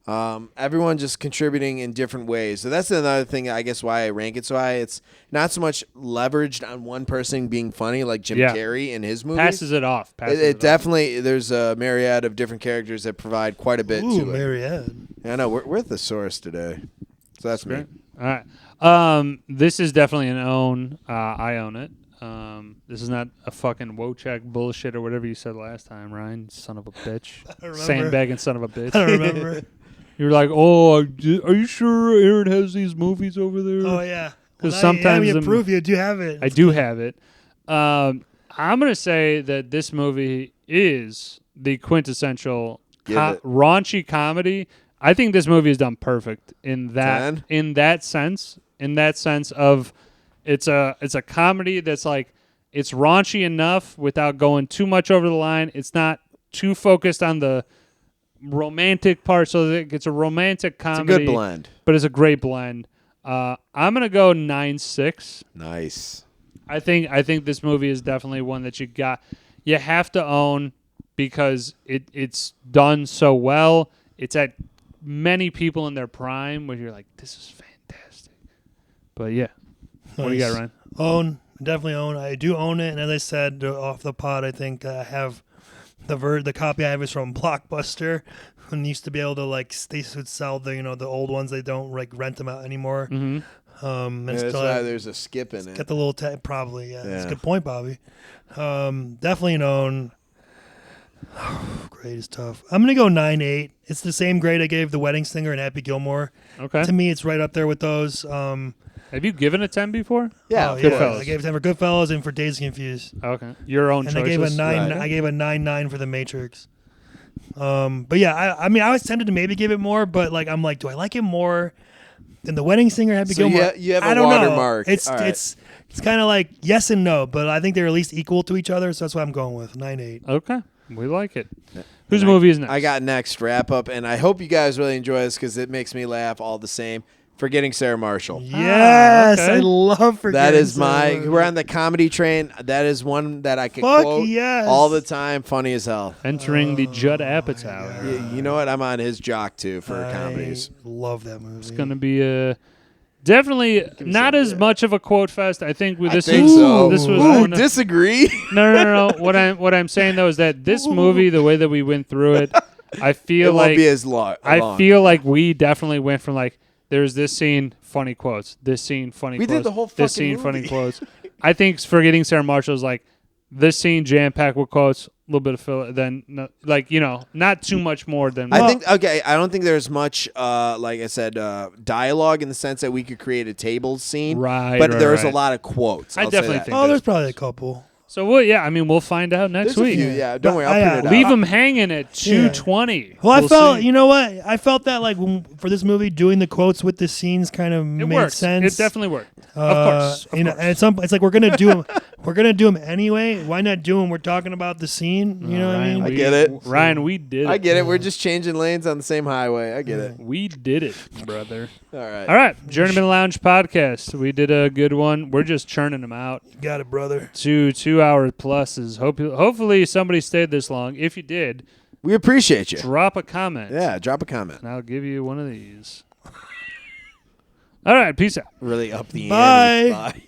Everyone just contributing in different ways. So that's another thing, I guess, why I rank it so high. It's not so much leveraged on one person being funny like Jim Carrey in his movies. Passes it off. It definitely, there's a myriad of different characters that provide quite a bit to it. Myriad. I know, we're at the source today. So that's me. All right. This is definitely an own. I own it. This is not a fucking Wojciech bullshit or whatever you said last time, Ryan. Son of a bitch. Sandbagging son of a bitch. I don't remember. You were like, are you sure Aaron has these movies over there? Oh, yeah. Because sometimes you prove you do have it. I do have it. I'm going to say that this movie is the quintessential raunchy comedy. I think this movie is done perfect in that sense of it's a comedy that's like it's raunchy enough without going too much over the line. It's not too focused on the romantic part, so it's a romantic comedy. It's a good blend. But it's a great blend. I'm gonna go 9.6. Nice. I think this movie is definitely one that you have to own because it's done so well. It's at many people in their prime where you're like, this is fantastic. But yeah. Nice. What do you got, Ryan? Own. Definitely own. I do own it, and as I said off the pod, I think I have the copy I have is from Blockbuster, and used to be able to they would sell the old ones. They don't rent them out anymore. Mm-hmm. That's why there's a skip in it. Get the little probably. Yeah, that's a good point, Bobby. Definitely an own. Grade is tough. I'm gonna go 9.8. It's the same grade I gave The Wedding Singer and Happy Gilmore. Okay. To me, it's right up there with those. Have you given a 10 before? Yeah, Goodfellas. I gave a 10 for Goodfellas and for Dazed and Confused. Okay, your own and choices. I gave a 9. Right. I gave a 9.9 for The Matrix. But yeah, I mean, I was tempted to maybe give it more, but I'm like, do I like it more than The Wedding Singer, Happy Gilmore? You have I a don't watermark. know. It's kind of like yes and no, but I think they're at least equal to each other, so that's what I'm going with 9.8. Okay. We like it. Whose movie is next? I got next wrap up, and I hope you guys really enjoy this because it makes me laugh all the same. Forgetting Sarah Marshall. Yes, okay. I love Forgetting That is Sarah Marshall. we're on the comedy train. That is one that I could Fuck quote yes. all the time. Funny as hell. Entering the Judd Apatow. You know what? I'm on his jock too for comedies. Love that movie. It's going to be definitely not as much of a quote fest. I think with this think was so. this was Ooh, one of, disagree. no. What I'm saying though is that this movie, the way that we went through it, I feel It won't like be as long. I feel like we definitely went from like there's this scene, funny quotes, this scene, funny We quotes, did the whole this fucking scene, movie. funny quotes. I think Forgetting Sarah Marshall is like this scene jam packed with quotes, a little bit of filler, then not too much more than. I think I don't think there's much like I said dialogue in the sense that we could create a tables scene. Right, But right, there's right. a lot of quotes. I I'll say definitely that. think Oh, there's probably a couple. so. We'll find out next There's a week. few, yeah. Don't worry, I'll I, print it out. Leave them hanging at 2:20. Well, I We'll felt, see. you know what? I felt that like for this movie, doing the quotes with the scenes kind of It made works. sense. It definitely worked. Of course. You know, and it's like we're gonna do them. We're gonna do them anyway. Why not do them? We're talking about the scene. You know what I mean? I get it. Ryan, we did it. I get it. We're just changing lanes on the same highway. I get it. We did it, brother. All right. All right. Journeymen Lounge podcast. We did a good one. We're just churning them out. Got it, brother. 2 hour pluses. Hopefully somebody stayed this long. If you did, We appreciate you. drop a comment. Yeah, drop a comment. And I'll give you one of these. All right. Peace out. Really up the Bye. ante. Bye.